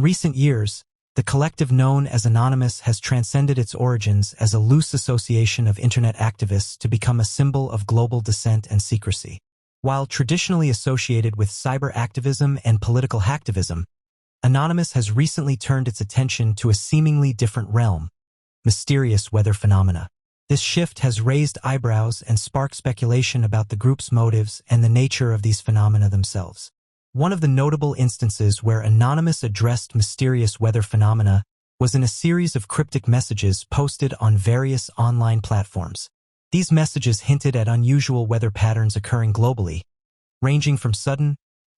In recent years, the collective known as Anonymous has transcended its origins as a loose association of Internet activists to become a symbol of global dissent and secrecy. While traditionally associated with cyber activism and political hacktivism, Anonymous has recently turned its attention to a seemingly different realm: mysterious weather phenomena. This shift has raised eyebrows and sparked speculation about the group's motives and the nature of these phenomena themselves. One of the notable instances where Anonymous addressed mysterious weather phenomena was in a series of cryptic messages posted on various online platforms. These messages hinted at unusual weather patterns occurring globally, ranging from sudden,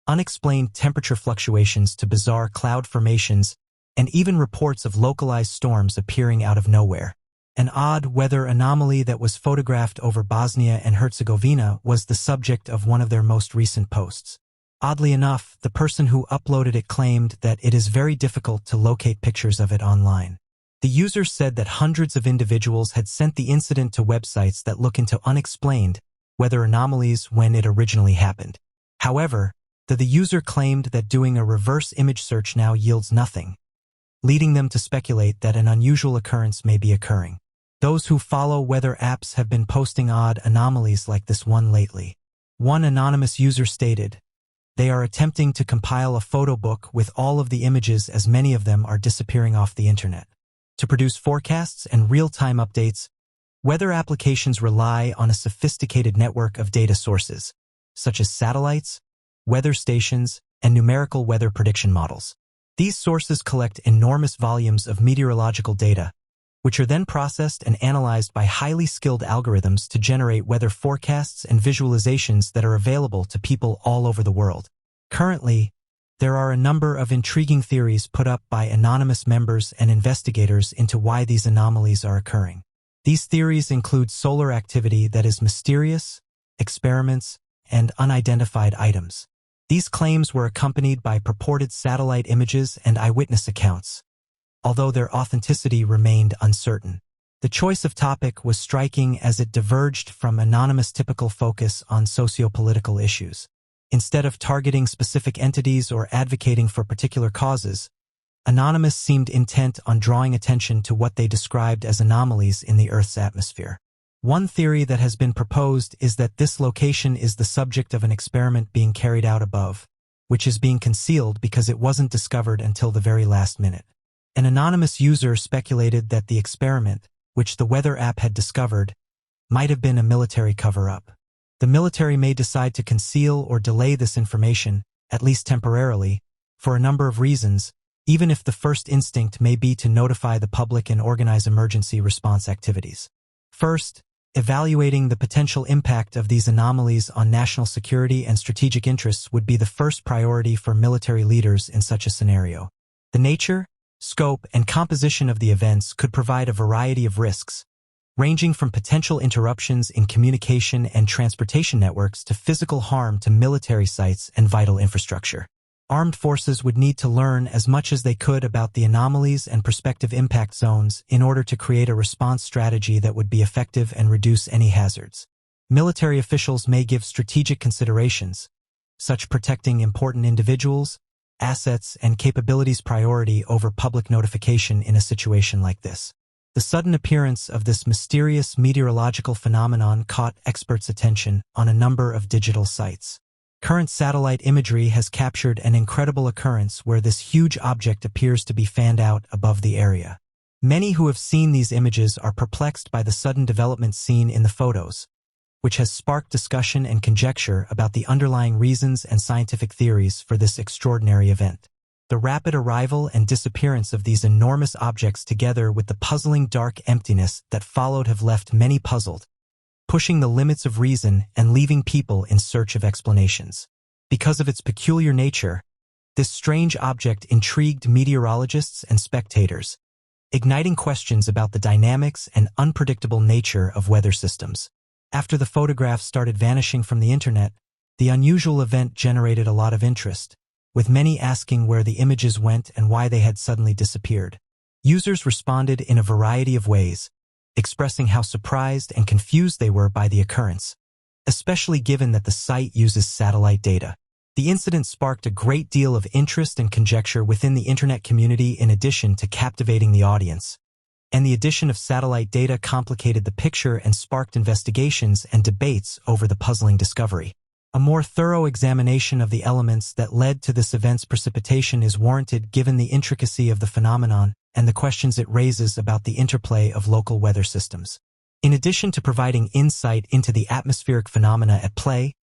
unexplained temperature fluctuations to bizarre cloud formations, and even reports of localized storms appearing out of nowhere. An odd weather anomaly that was photographed over Bosnia and Herzegovina was the subject of one of their most recent posts. Oddly enough, the person who uploaded it claimed that it is very difficult to locate pictures of it online. The user said that hundreds of individuals had sent the incident to websites that look into unexplained weather anomalies when it originally happened. However, the user claimed that doing a reverse image search now yields nothing, leading them to speculate that an unusual occurrence may be occurring. Those who follow weather apps have been posting odd anomalies like this one lately. One anonymous user stated, "They are attempting to compile a photo book with all of the images as many of them are disappearing off the internet. To produce forecasts and real-time updates, weather applications rely on a sophisticated network of data sources, such as satellites, weather stations, and numerical weather prediction models. These sources collect enormous volumes of meteorological data, which are then processed and analyzed by highly skilled algorithms to generate weather forecasts and visualizations that are available to people all over the world." Currently, there are a number of intriguing theories put up by anonymous members and investigators into why these anomalies are occurring. These theories include solar activity that is mysterious, experiments, and unidentified items. These claims were accompanied by purported satellite images and eyewitness accounts, although their authenticity remained uncertain. The choice of topic was striking as it diverged from Anonymous' typical focus on socio-political issues. Instead of targeting specific entities or advocating for particular causes, Anonymous seemed intent on drawing attention to what they described as anomalies in the Earth's atmosphere. One theory that has been proposed is that this location is the subject of an experiment being carried out above, which is being concealed because it wasn't discovered until the very last minute. An anonymous user speculated that the experiment, which the weather app had discovered, might have been a military cover-up. The military may decide to conceal or delay this information, at least temporarily, for a number of reasons, even if the first instinct may be to notify the public and organize emergency response activities. First, evaluating the potential impact of these anomalies on national security and strategic interests would be the first priority for military leaders in such a scenario. The nature, scope, and composition of the events could provide a variety of risks, ranging from potential interruptions in communication and transportation networks to physical harm to military sites and vital infrastructure. Armed forces would need to learn as much as they could about the anomalies and prospective impact zones in order to create a response strategy that would be effective and reduce any hazards. Military officials may give strategic considerations, such protecting important individuals, assets, and capabilities priority over public notification in a situation like this. The sudden appearance of this mysterious meteorological phenomenon caught experts' attention on a number of digital sites. Current satellite imagery has captured an incredible occurrence where this huge object appears to be fanned out above the area. Many who have seen these images are perplexed by the sudden developments seen in the photos, which has sparked discussion and conjecture about the underlying reasons and scientific theories for this extraordinary event. The rapid arrival and disappearance of these enormous objects together with the puzzling dark emptiness that followed have left many puzzled, pushing the limits of reason and leaving people in search of explanations. Because of its peculiar nature, this strange object intrigued meteorologists and spectators, igniting questions about the dynamics and unpredictable nature of weather systems. After the photographs started vanishing from the internet, the unusual event generated a lot of interest, with many asking where the images went and why they had suddenly disappeared. Users responded in a variety of ways, expressing how surprised and confused they were by the occurrence, especially given that the site uses satellite data. The incident sparked a great deal of interest and conjecture within the internet community in addition to captivating the audience. And the addition of satellite data complicated the picture and sparked investigations and debates over the puzzling discovery. A more thorough examination of the elements that led to this event's precipitation is warranted given the intricacy of the phenomenon and the questions it raises about the interplay of local weather systems. In addition to providing insight into the atmospheric phenomena at play,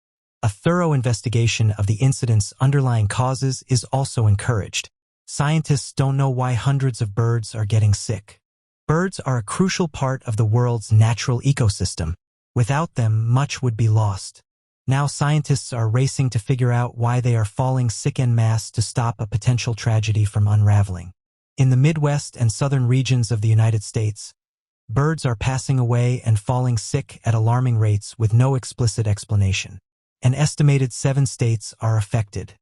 a thorough investigation of the incident's underlying causes is also encouraged. Scientists don't know why hundreds of birds are getting sick. Birds are a crucial part of the world's natural ecosystem. Without them, much would be lost. Now scientists are racing to figure out why they are falling sick en masse to stop a potential tragedy from unraveling. In the Midwest and southern regions of the United States, birds are passing away and falling sick at alarming rates with no explicit explanation. An estimated 7 states are affected.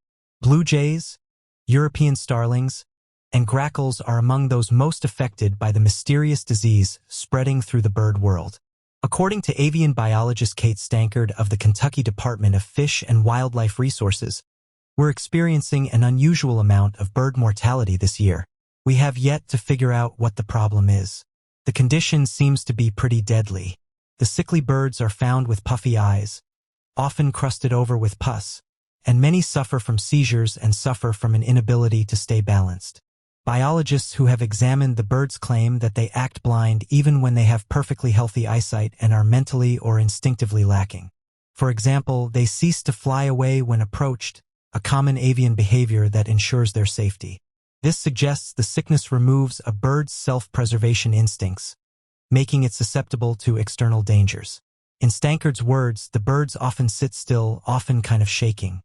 Blue jays, European starlings, and grackles are among those most affected by the mysterious disease spreading through the bird world. According to avian biologist Kate Stankard of the Kentucky Department of Fish and Wildlife Resources, we're experiencing an unusual amount of bird mortality this year. We have yet to figure out what the problem is. The condition seems to be pretty deadly. The sickly birds are found with puffy eyes, often crusted over with pus, and many suffer from seizures and suffer from an inability to stay balanced. Biologists who have examined the birds claim that they act blind even when they have perfectly healthy eyesight and are mentally or instinctively lacking. For example, they cease to fly away when approached, a common avian behavior that ensures their safety. This suggests the sickness removes a bird's self-preservation instincts, making it susceptible to external dangers. In Stankard's words, the birds often sit still, often kind of shaking.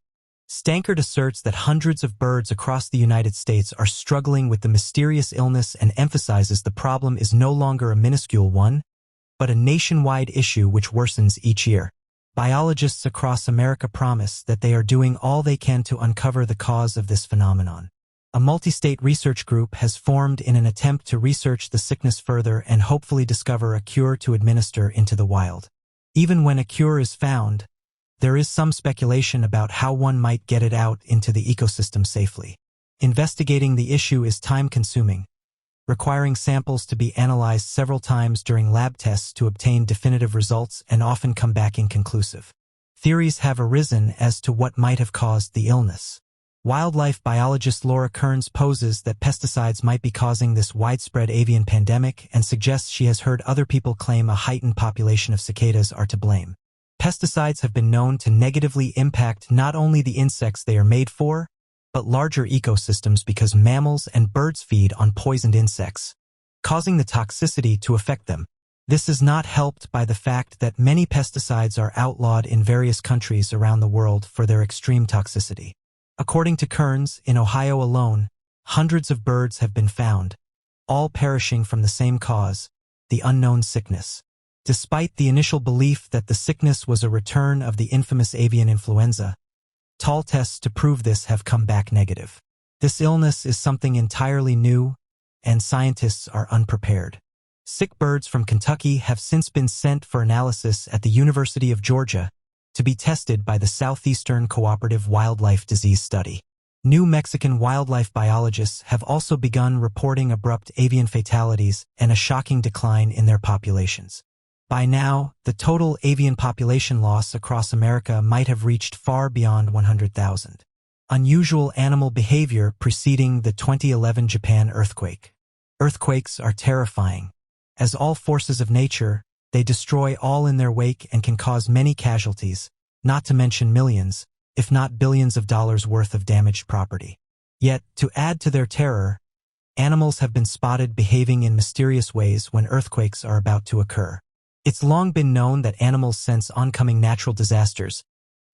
Stankard asserts that hundreds of birds across the United States are struggling with the mysterious illness and emphasizes the problem is no longer a minuscule one, but a nationwide issue which worsens each year. Biologists across America promise that they are doing all they can to uncover the cause of this phenomenon. A multi-state research group has formed in an attempt to research the sickness further and hopefully discover a cure to administer into the wild. Even when a cure is found, there is some speculation about how one might get it out into the ecosystem safely. Investigating the issue is time-consuming, requiring samples to be analyzed several times during lab tests to obtain definitive results and often come back inconclusive. Theories have arisen as to what might have caused the illness. Wildlife biologist Laura Kearns poses that pesticides might be causing this widespread avian pandemic and suggests she has heard other people claim a heightened population of cicadas are to blame. Pesticides have been known to negatively impact not only the insects they are made for, but larger ecosystems because mammals and birds feed on poisoned insects, causing the toxicity to affect them. This is not helped by the fact that many pesticides are outlawed in various countries around the world for their extreme toxicity. According to Kearns, in Ohio alone, hundreds of birds have been found, all perishing from the same cause, the unknown sickness. Despite the initial belief that the sickness was a return of the infamous avian influenza, tall tests to prove this have come back negative. This illness is something entirely new, and scientists are unprepared. Sick birds from Kentucky have since been sent for analysis at the University of Georgia to be tested by the Southeastern Cooperative Wildlife Disease Study. New Mexican wildlife biologists have also begun reporting abrupt avian fatalities and a shocking decline in their populations. By now, the total avian population loss across America might have reached far beyond 100,000. Unusual animal behavior preceding the 2011 Japan earthquake. Earthquakes are terrifying. As all forces of nature, they destroy all in their wake and can cause many casualties, not to mention millions, if not billions of dollars worth of damaged property. Yet, to add to their terror, animals have been spotted behaving in mysterious ways when earthquakes are about to occur. It's long been known that animals sense oncoming natural disasters,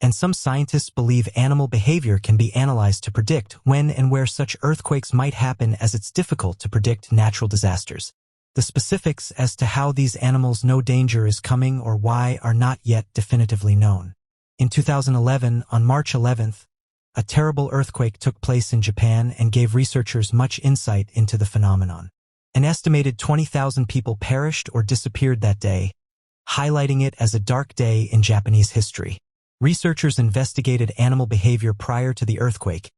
and some scientists believe animal behavior can be analyzed to predict when and where such earthquakes might happen, as it's difficult to predict natural disasters. The specifics as to how these animals know danger is coming or why are not yet definitively known. In 2011, on March 11th, a terrible earthquake took place in Japan and gave researchers much insight into the phenomenon. An estimated 20,000 people perished or disappeared that day, highlighting it as a dark day in Japanese history. Researchers investigated animal behavior prior to the earthquake,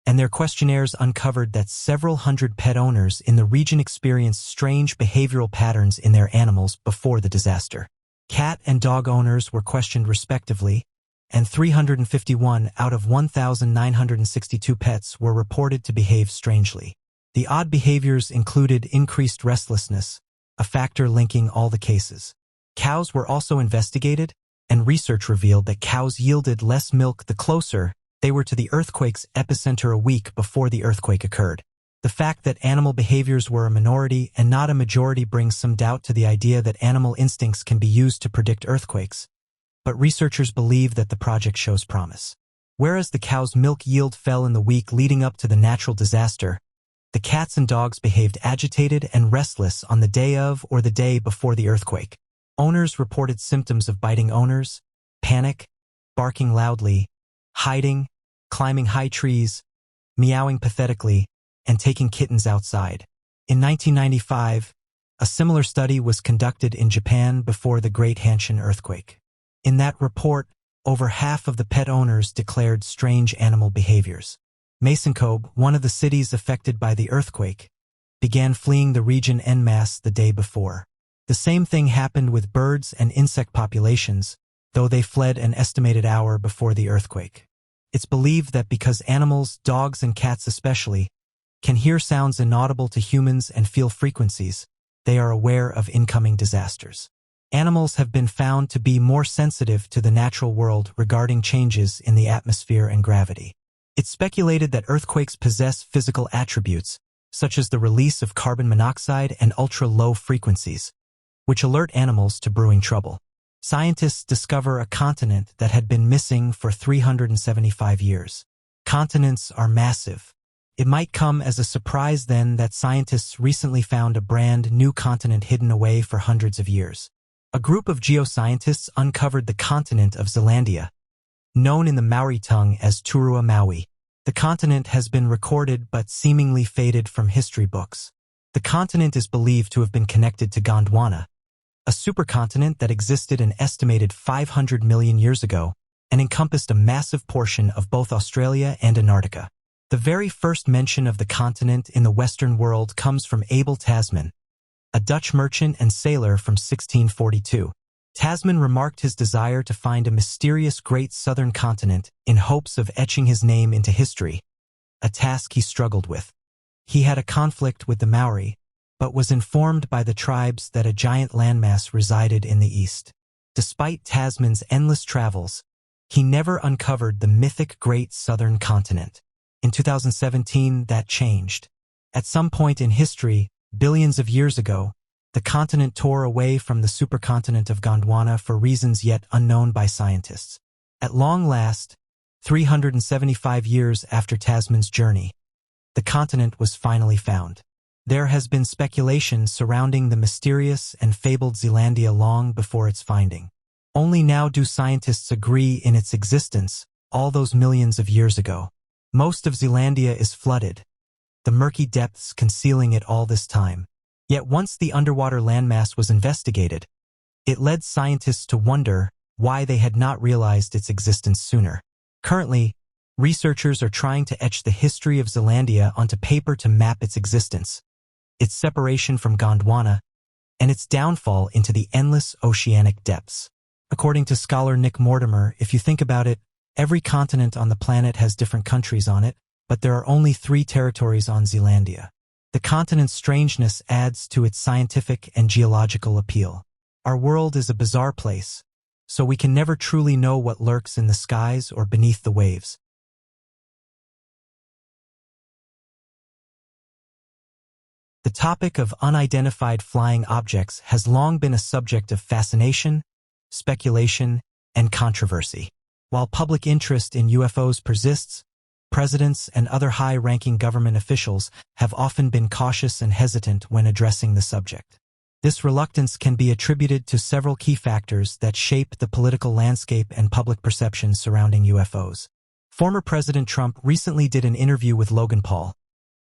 and their questionnaires uncovered that several hundred pet owners in the region experienced strange behavioral patterns in their animals before the disaster. Cat and dog owners were questioned respectively, and 351 out of 1,962 pets were reported to behave strangely. The odd behaviors included increased restlessness, a factor linking all the cases. Cows were also investigated, and research revealed that cows yielded less milk the closer they were to the earthquake's epicenter a week before the earthquake occurred. The fact that animal behaviors were a minority and not a majority brings some doubt to the idea that animal instincts can be used to predict earthquakes, but researchers believe that the project shows promise. Whereas the cow's milk yield fell in the week leading up to the natural disaster, the cats and dogs behaved agitated and restless on the day of or the day before the earthquake. Owners reported symptoms of biting owners, panic, barking loudly, hiding, climbing high trees, meowing pathetically, and taking kittens outside. In 1995, a similar study was conducted in Japan before the Great Hanshin earthquake. In that report, over half of the pet owners declared strange animal behaviors. Masenkobe, one of the cities affected by the earthquake, began fleeing the region en masse the day before. The same thing happened with birds and insect populations, though they fled an estimated hour before the earthquake. It's believed that because animals, dogs and cats especially, can hear sounds inaudible to humans and feel frequencies, they are aware of incoming disasters. Animals have been found to be more sensitive to the natural world regarding changes in the atmosphere and gravity. It's speculated that earthquakes possess physical attributes, such as the release of carbon monoxide and ultra-low frequencies, which alert animals to brewing trouble. Scientists discover a continent that had been missing for 375 years. Continents are massive. It might come as a surprise then that scientists recently found a brand new continent hidden away for hundreds of years. A group of geoscientists uncovered the continent of Zealandia, known in the Maori tongue as Turua Maui. The continent has been recorded but seemingly faded from history books. The continent is believed to have been connected to Gondwana, a supercontinent that existed an estimated 500 million years ago and encompassed a massive portion of both Australia and Antarctica. The very first mention of the continent in the Western world comes from Abel Tasman, a Dutch merchant and sailor from 1642. Tasman remarked his desire to find a mysterious great southern continent in hopes of etching his name into history, a task he struggled with. He had a conflict with the Maori, but was informed by the tribes that a giant landmass resided in the east. Despite Tasman's endless travels, he never uncovered the mythic Great Southern Continent. In 2017, that changed. At some point in history, billions of years ago, the continent tore away from the supercontinent of Gondwana for reasons yet unknown by scientists. At long last, 375 years after Tasman's journey, the continent was finally found. There has been speculation surrounding the mysterious and fabled Zealandia long before its finding. Only now do scientists agree in its existence, all those millions of years ago. Most of Zealandia is flooded, the murky depths concealing it all this time. Yet once the underwater landmass was investigated, it led scientists to wonder why they had not realized its existence sooner. Currently, researchers are trying to etch the history of Zealandia onto paper to map its existence, its separation from Gondwana, and its downfall into the endless oceanic depths. According to scholar Nick Mortimer, if you think about it, every continent on the planet has different countries on it, but there are only 3 territories on Zealandia. The continent's strangeness adds to its scientific and geological appeal. Our world is a bizarre place, so we can never truly know what lurks in the skies or beneath the waves. The topic of unidentified flying objects has long been a subject of fascination, speculation, and controversy. While public interest in UFOs persists, presidents and other high-ranking government officials have often been cautious and hesitant when addressing the subject. This reluctance can be attributed to several key factors that shape the political landscape and public perception surrounding UFOs. Former President Trump recently did an interview with Logan Paul,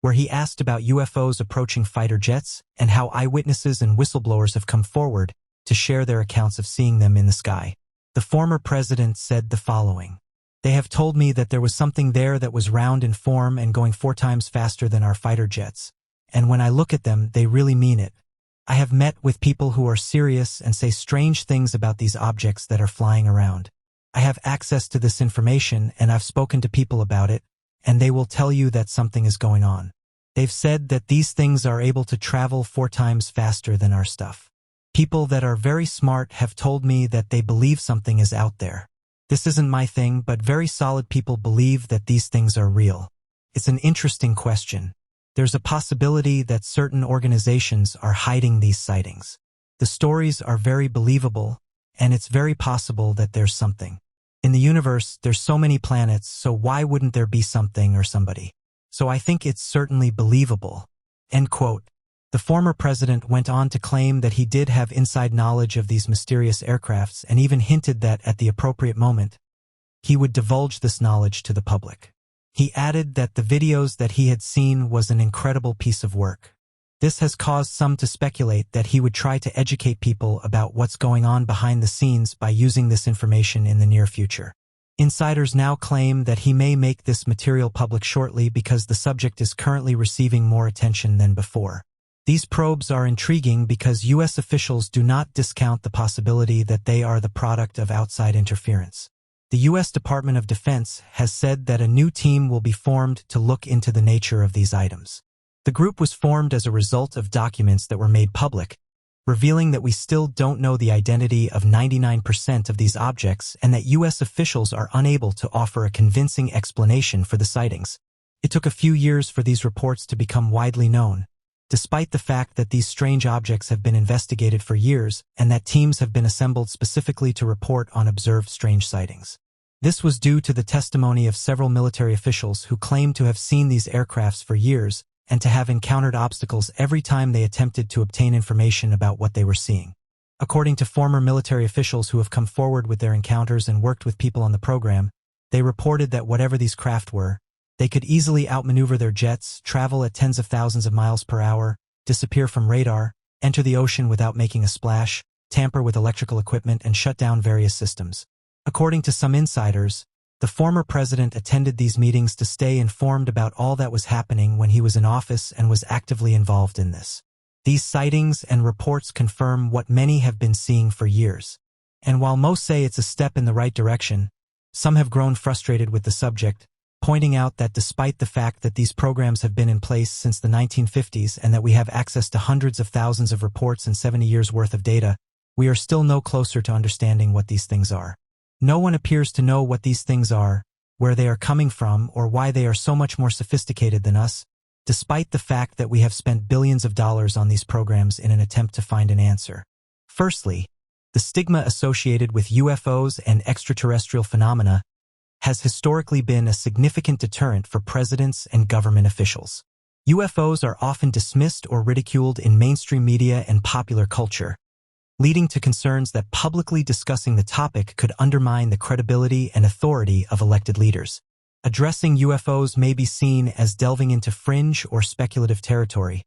where he asked about UFOs approaching fighter jets and how eyewitnesses and whistleblowers have come forward to share their accounts of seeing them in the sky. The former president said the following. They have told me that there was something there that was round in form and going 4 times faster than our fighter jets. And when I look at them, they really mean it. I have met with people who are serious and say strange things about these objects that are flying around. I have access to this information and I've spoken to people about it, and they will tell you that something is going on. They've said that these things are able to travel 4 times faster than our stuff. People that are very smart have told me that they believe something is out there. This isn't my thing, but very solid people believe that these things are real. It's an interesting question. There's a possibility that certain organizations are hiding these sightings. The stories are very believable, and it's very possible that there's something. In the universe, there's so many planets, so why wouldn't there be something or somebody? So I think it's certainly believable." End quote. The former president went on to claim that he did have inside knowledge of these mysterious aircrafts and even hinted that, at the appropriate moment, he would divulge this knowledge to the public. He added that the videos that he had seen was an incredible piece of work. This has caused some to speculate that he would try to educate people about what's going on behind the scenes by using this information in the near future. Insiders now claim that he may make this material public shortly because the subject is currently receiving more attention than before. These probes are intriguing because U.S. officials do not discount the possibility that they are the product of outside interference. The U.S. Department of Defense has said that a new team will be formed to look into the nature of these items. The group was formed as a result of documents that were made public, revealing that we still don't know the identity of 99% of these objects and that U.S. officials are unable to offer a convincing explanation for the sightings. It took a few years for these reports to become widely known. Despite the fact that these strange objects have been investigated for years and that teams have been assembled specifically to report on observed strange sightings. This was due to the testimony of several military officials who claimed to have seen these aircrafts for years and to have encountered obstacles every time they attempted to obtain information about what they were seeing. According to former military officials who have come forward with their encounters and worked with people on the program, they reported that whatever these craft were, they could easily outmaneuver their jets, travel at tens of thousands of miles per hour, disappear from radar, enter the ocean without making a splash, tamper with electrical equipment, and shut down various systems. According to some insiders, the former president attended these meetings to stay informed about all that was happening when he was in office and was actively involved in this. These sightings and reports confirm what many have been seeing for years. And while most say it's a step in the right direction, some have grown frustrated with the subject, pointing out that despite the fact that these programs have been in place since the 1950s and that we have access to hundreds of thousands of reports and 70 years' worth of data, we are still no closer to understanding what these things are. No one appears to know what these things are, where they are coming from, or why they are so much more sophisticated than us, despite the fact that we have spent billions of dollars on these programs in an attempt to find an answer. Firstly, the stigma associated with UFOs and extraterrestrial phenomena has historically been a significant deterrent for presidents and government officials. UFOs are often dismissed or ridiculed in mainstream media and popular culture, leading to concerns that publicly discussing the topic could undermine the credibility and authority of elected leaders. Addressing UFOs may be seen as delving into fringe or speculative territory,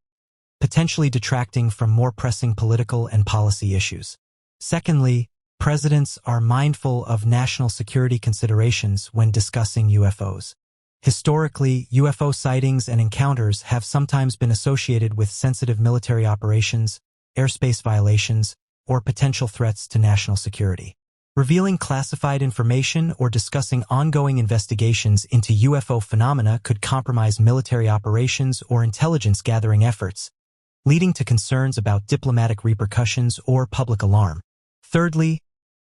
potentially detracting from more pressing political and policy issues. Secondly, presidents are mindful of national security considerations when discussing UFOs. Historically, UFO sightings and encounters have sometimes been associated with sensitive military operations, airspace violations, or potential threats to national security. Revealing classified information or discussing ongoing investigations into UFO phenomena could compromise military operations or intelligence-gathering efforts, leading to concerns about diplomatic repercussions or public alarm. Thirdly,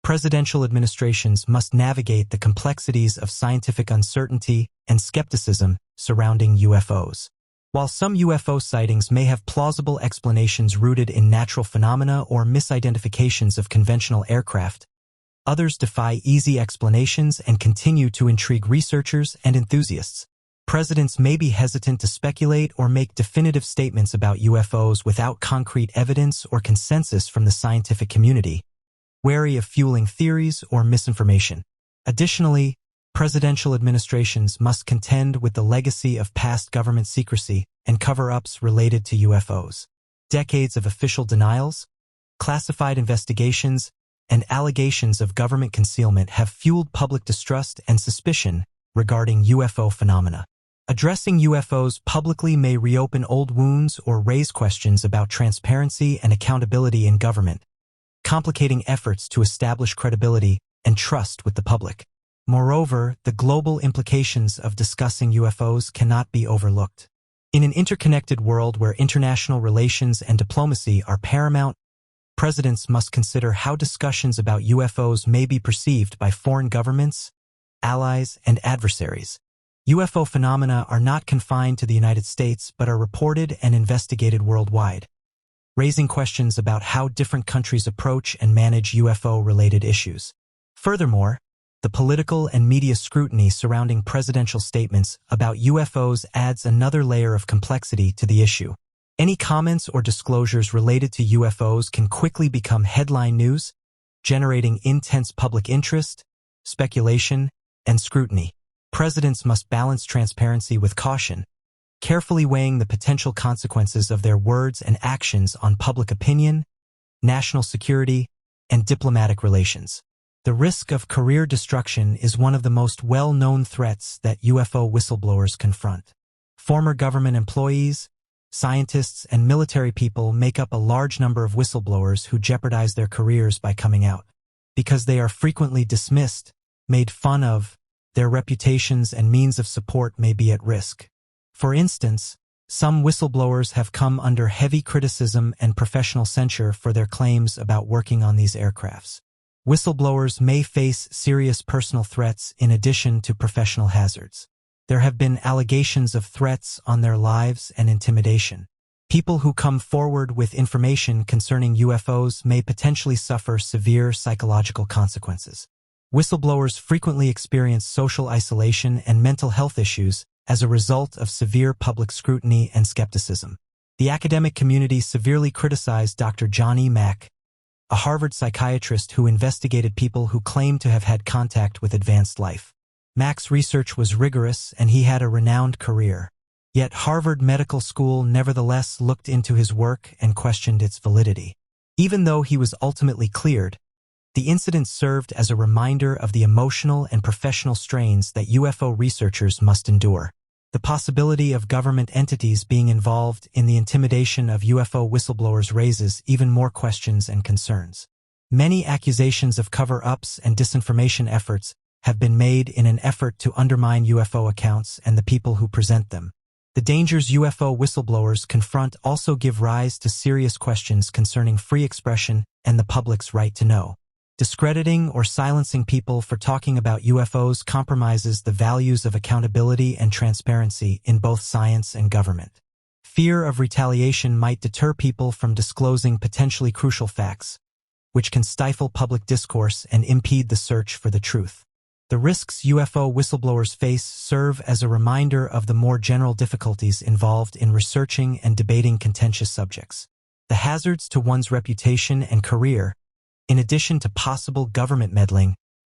presidential administrations must navigate the complexities of scientific uncertainty and skepticism surrounding UFOs. While some UFO sightings may have plausible explanations rooted in natural phenomena or misidentifications of conventional aircraft, others defy easy explanations and continue to intrigue researchers and enthusiasts. Presidents may be hesitant to speculate or make definitive statements about UFOs without concrete evidence or consensus from the scientific community, wary of fueling theories or misinformation. Additionally, presidential administrations must contend with the legacy of past government secrecy and cover-ups related to UFOs. Decades of official denials, classified investigations, and allegations of government concealment have fueled public distrust and suspicion regarding UFO phenomena. Addressing UFOs publicly may reopen old wounds or raise questions about transparency and accountability in government, complicating efforts to establish credibility and trust with the public. Moreover, the global implications of discussing UFOs cannot be overlooked. In an interconnected world where international relations and diplomacy are paramount, presidents must consider how discussions about UFOs may be perceived by foreign governments, allies, and adversaries. UFO phenomena are not confined to the United States but are reported and investigated worldwide, raising questions about how different countries approach and manage UFO-related issues. Furthermore, the political and media scrutiny surrounding presidential statements about UFOs adds another layer of complexity to the issue. Any comments or disclosures related to UFOs can quickly become headline news, generating intense public interest, speculation, and scrutiny. Presidents must balance transparency with caution, carefully weighing the potential consequences of their words and actions on public opinion, national security, and diplomatic relations. The risk of career destruction is one of the most well-known threats that UFO whistleblowers confront. Former government employees, scientists, and military people make up a large number of whistleblowers who jeopardize their careers by coming out. Because they are frequently dismissed, made fun of, their reputations and means of support may be at risk. For instance, some whistleblowers have come under heavy criticism and professional censure for their claims about working on these aircrafts. Whistleblowers may face serious personal threats in addition to professional hazards. There have been allegations of threats on their lives and intimidation. People who come forward with information concerning UFOs may potentially suffer severe psychological consequences. Whistleblowers frequently experience social isolation and mental health issues as a result of severe public scrutiny and skepticism. The academic community severely criticized Dr. John E. Mack, a Harvard psychiatrist who investigated people who claimed to have had contact with advanced life. Mack's research was rigorous and he had a renowned career. Yet Harvard Medical School nevertheless looked into his work and questioned its validity. Even though he was ultimately cleared, the incident served as a reminder of the emotional and professional strains that UFO researchers must endure. The possibility of government entities being involved in the intimidation of UFO whistleblowers raises even more questions and concerns. Many accusations of cover-ups and disinformation efforts have been made in an effort to undermine UFO accounts and the people who present them. The dangers UFO whistleblowers confront also give rise to serious questions concerning free expression and the public's right to know. Discrediting or silencing people for talking about UFOs compromises the values of accountability and transparency in both science and government. Fear of retaliation might deter people from disclosing potentially crucial facts, which can stifle public discourse and impede the search for the truth. The risks UFO whistleblowers face serve as a reminder of the more general difficulties involved in researching and debating contentious subjects. The hazards to one's reputation and career, in addition to possible government meddling,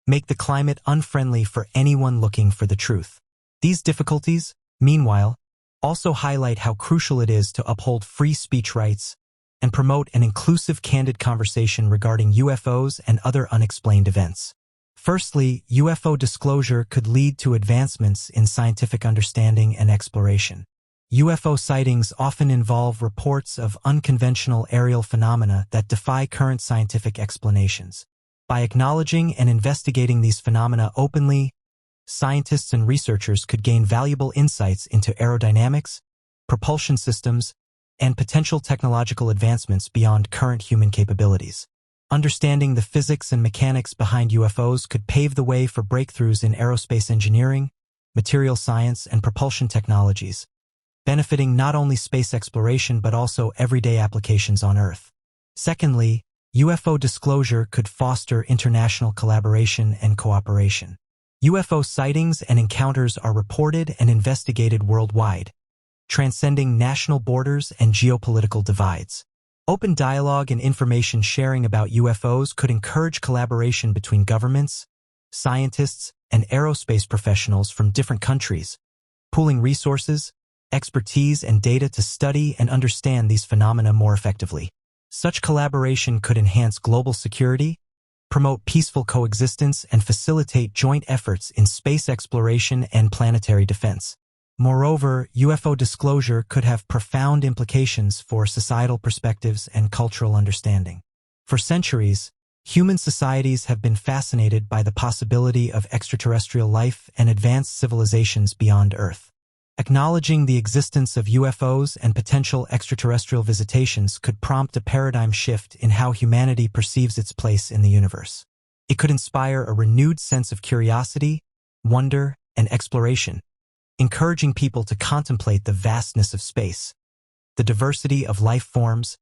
make the climate unfriendly for anyone looking for the truth. These difficulties, meanwhile, also highlight how crucial it is to uphold free speech rights and promote an inclusive, candid conversation regarding UFOs and other unexplained events. Firstly, UFO disclosure could lead to advancements in scientific understanding and exploration. UFO sightings often involve reports of unconventional aerial phenomena that defy current scientific explanations. By acknowledging and investigating these phenomena openly, scientists and researchers could gain valuable insights into aerodynamics, propulsion systems, and potential technological advancements beyond current human capabilities. Understanding the physics and mechanics behind UFOs could pave the way for breakthroughs in aerospace engineering, material science, and propulsion technologies, benefiting not only space exploration but also everyday applications on Earth. Secondly, UFO disclosure could foster international collaboration and cooperation. UFO sightings and encounters are reported and investigated worldwide, transcending national borders and geopolitical divides. Open dialogue and information sharing about UFOs could encourage collaboration between governments, scientists, and aerospace professionals from different countries, pooling resources, expertise, and data to study and understand these phenomena more effectively. Such collaboration could enhance global security, promote peaceful coexistence, and facilitate joint efforts in space exploration and planetary defense. Moreover, UFO disclosure could have profound implications for societal perspectives and cultural understanding. For centuries, human societies have been fascinated by the possibility of extraterrestrial life and advanced civilizations beyond Earth. Acknowledging the existence of UFOs and potential extraterrestrial visitations could prompt a paradigm shift in how humanity perceives its place in the universe. It could inspire a renewed sense of curiosity, wonder, and exploration, encouraging people to contemplate the vastness of space, the diversity of life forms,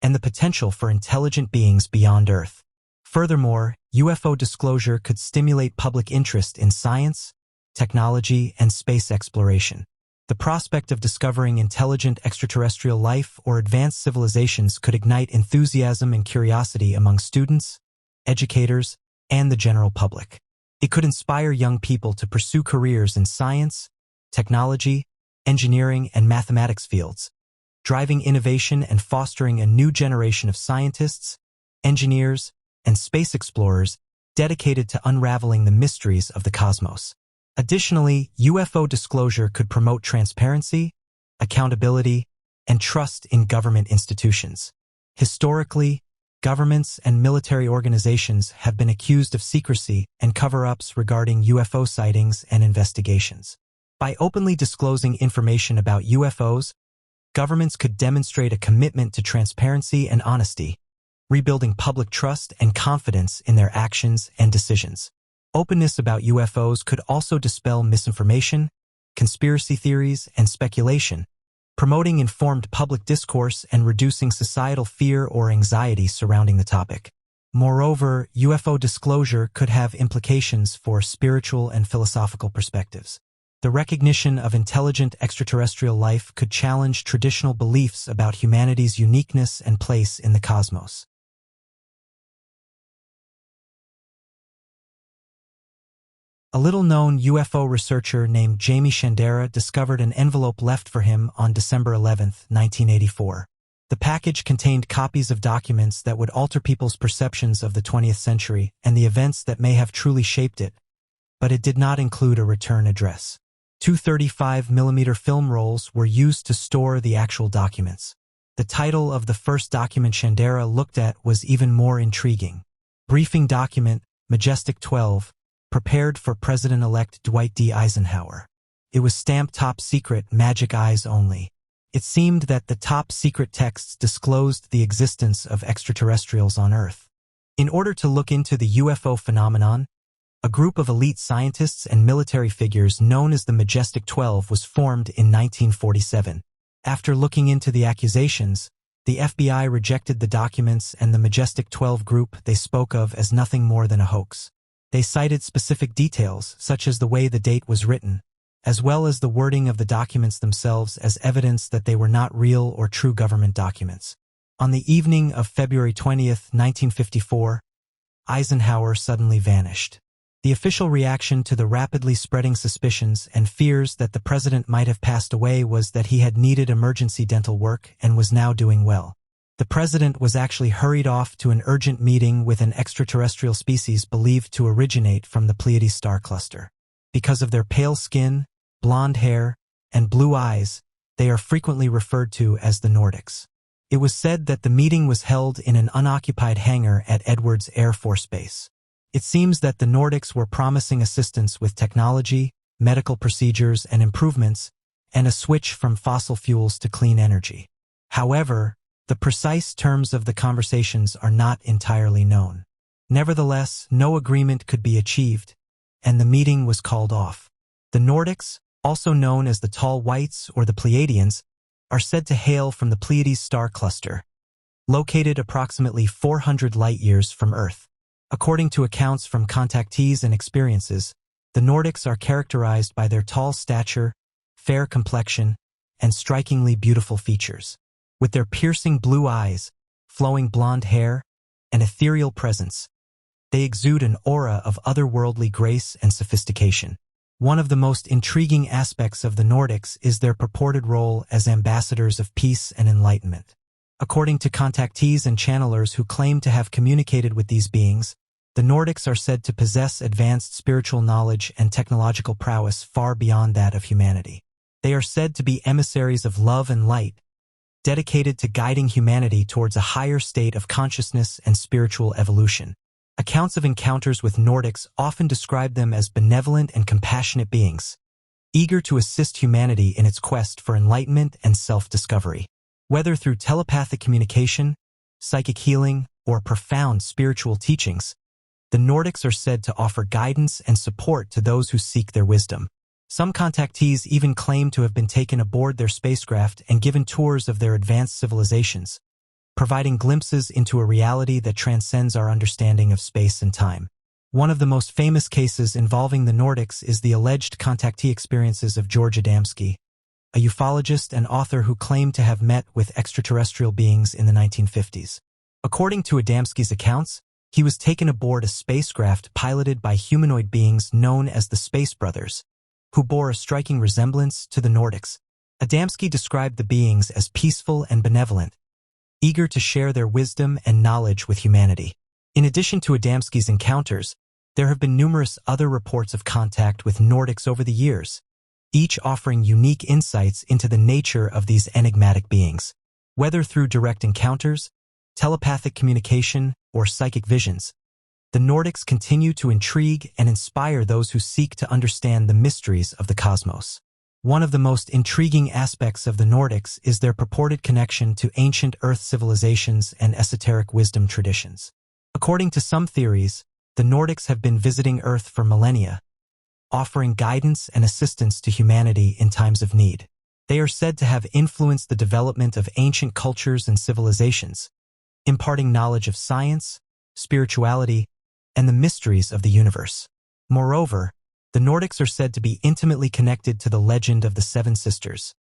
and the potential for intelligent beings beyond Earth. Furthermore, UFO disclosure could stimulate public interest in science, technology, and space exploration. The prospect of discovering intelligent extraterrestrial life or advanced civilizations could ignite enthusiasm and curiosity among students, educators, and the general public. It could inspire young people to pursue careers in science, technology, engineering, and mathematics fields, driving innovation and fostering a new generation of scientists, engineers, and space explorers dedicated to unraveling the mysteries of the cosmos. Additionally, UFO disclosure could promote transparency, accountability, and trust in government institutions. Historically, governments and military organizations have been accused of secrecy and cover-ups regarding UFO sightings and investigations. By openly disclosing information about UFOs, governments could demonstrate a commitment to transparency and honesty, rebuilding public trust and confidence in their actions and decisions. Openness about UFOs could also dispel misinformation, conspiracy theories, and speculation, promoting informed public discourse and reducing societal fear or anxiety surrounding the topic. Moreover, UFO disclosure could have implications for spiritual and philosophical perspectives. The recognition of intelligent extraterrestrial life could challenge traditional beliefs about humanity's uniqueness and place in the cosmos. A little-known UFO researcher named Jamie Shandera discovered an envelope left for him on December 11, 1984. The package contained copies of documents that would alter people's perceptions of the 20th century and the events that may have truly shaped it, but it did not include a return address. Two 35mm film rolls were used to store the actual documents. The title of the first document Shandera looked at was even more intriguing. Briefing Document, Majestic 12, prepared for President-elect Dwight D. Eisenhower. It was stamped Top Secret, Magic Eyes Only. It seemed that the top secret texts disclosed the existence of extraterrestrials on Earth. In order to look into the UFO phenomenon, a group of elite scientists and military figures known as the Majestic 12 was formed in 1947. After looking into the accusations, the FBI rejected the documents and the Majestic 12 group they spoke of as nothing more than a hoax. They cited specific details, such as the way the date was written, as well as the wording of the documents themselves as evidence that they were not real or true government documents. On the evening of February 20, 1954, Eisenhower suddenly vanished. The official reaction to the rapidly spreading suspicions and fears that the president might have passed away was that he had needed emergency dental work and was now doing well. The president was actually hurried off to an urgent meeting with an extraterrestrial species believed to originate from the Pleiades star cluster. Because of their pale skin, blonde hair, and blue eyes, they are frequently referred to as the Nordics. It was said that the meeting was held in an unoccupied hangar at Edwards Air Force Base. It seems that the Nordics were promising assistance with technology, medical procedures and improvements, and a switch from fossil fuels to clean energy. However, the precise terms of the conversations are not entirely known. Nevertheless, no agreement could be achieved, and the meeting was called off. The Nordics, also known as the Tall Whites or the Pleiadians, are said to hail from the Pleiades star cluster, located approximately 400 light-years from Earth. According to accounts from contactees and experiences, the Nordics are characterized by their tall stature, fair complexion, and strikingly beautiful features. With their piercing blue eyes, flowing blonde hair, and ethereal presence, they exude an aura of otherworldly grace and sophistication. One of the most intriguing aspects of the Nordics is their purported role as ambassadors of peace and enlightenment. According to contactees and channelers who claim to have communicated with these beings, The Nordics are said to possess advanced spiritual knowledge and technological prowess far beyond that of humanity. They are said to be emissaries of love and light, dedicated to guiding humanity towards a higher state of consciousness and spiritual evolution. Accounts of encounters with Nordics often describe them as benevolent and compassionate beings, eager to assist humanity in its quest for enlightenment and self-discovery. Whether through telepathic communication, psychic healing, or profound spiritual teachings, the Nordics are said to offer guidance and support to those who seek their wisdom. Some contactees even claim to have been taken aboard their spacecraft and given tours of their advanced civilizations, providing glimpses into a reality that transcends our understanding of space and time. One of the most famous cases involving the Nordics is the alleged contactee experiences of George Adamski, a ufologist and author who claimed to have met with extraterrestrial beings in the 1950s. According to Adamski's accounts, he was taken aboard a spacecraft piloted by humanoid beings known as the Space Brothers, who bore a striking resemblance to the Nordics. Adamski described the beings as peaceful and benevolent, eager to share their wisdom and knowledge with humanity. In addition to Adamski's encounters, there have been numerous other reports of contact with Nordics over the years, each offering unique insights into the nature of these enigmatic beings. Whether through direct encounters, telepathic communication, or psychic visions, the Nordics continue to intrigue and inspire those who seek to understand the mysteries of the cosmos. One of the most intriguing aspects of the Nordics is their purported connection to ancient Earth civilizations and esoteric wisdom traditions. According to some theories, the Nordics have been visiting Earth for millennia, offering guidance and assistance to humanity in times of need. They are said to have influenced the development of ancient cultures and civilizations, imparting knowledge of science, spirituality, and the mysteries of the universe. Moreover, the Nordics are said to be intimately connected to the legend of the Seven Sisters,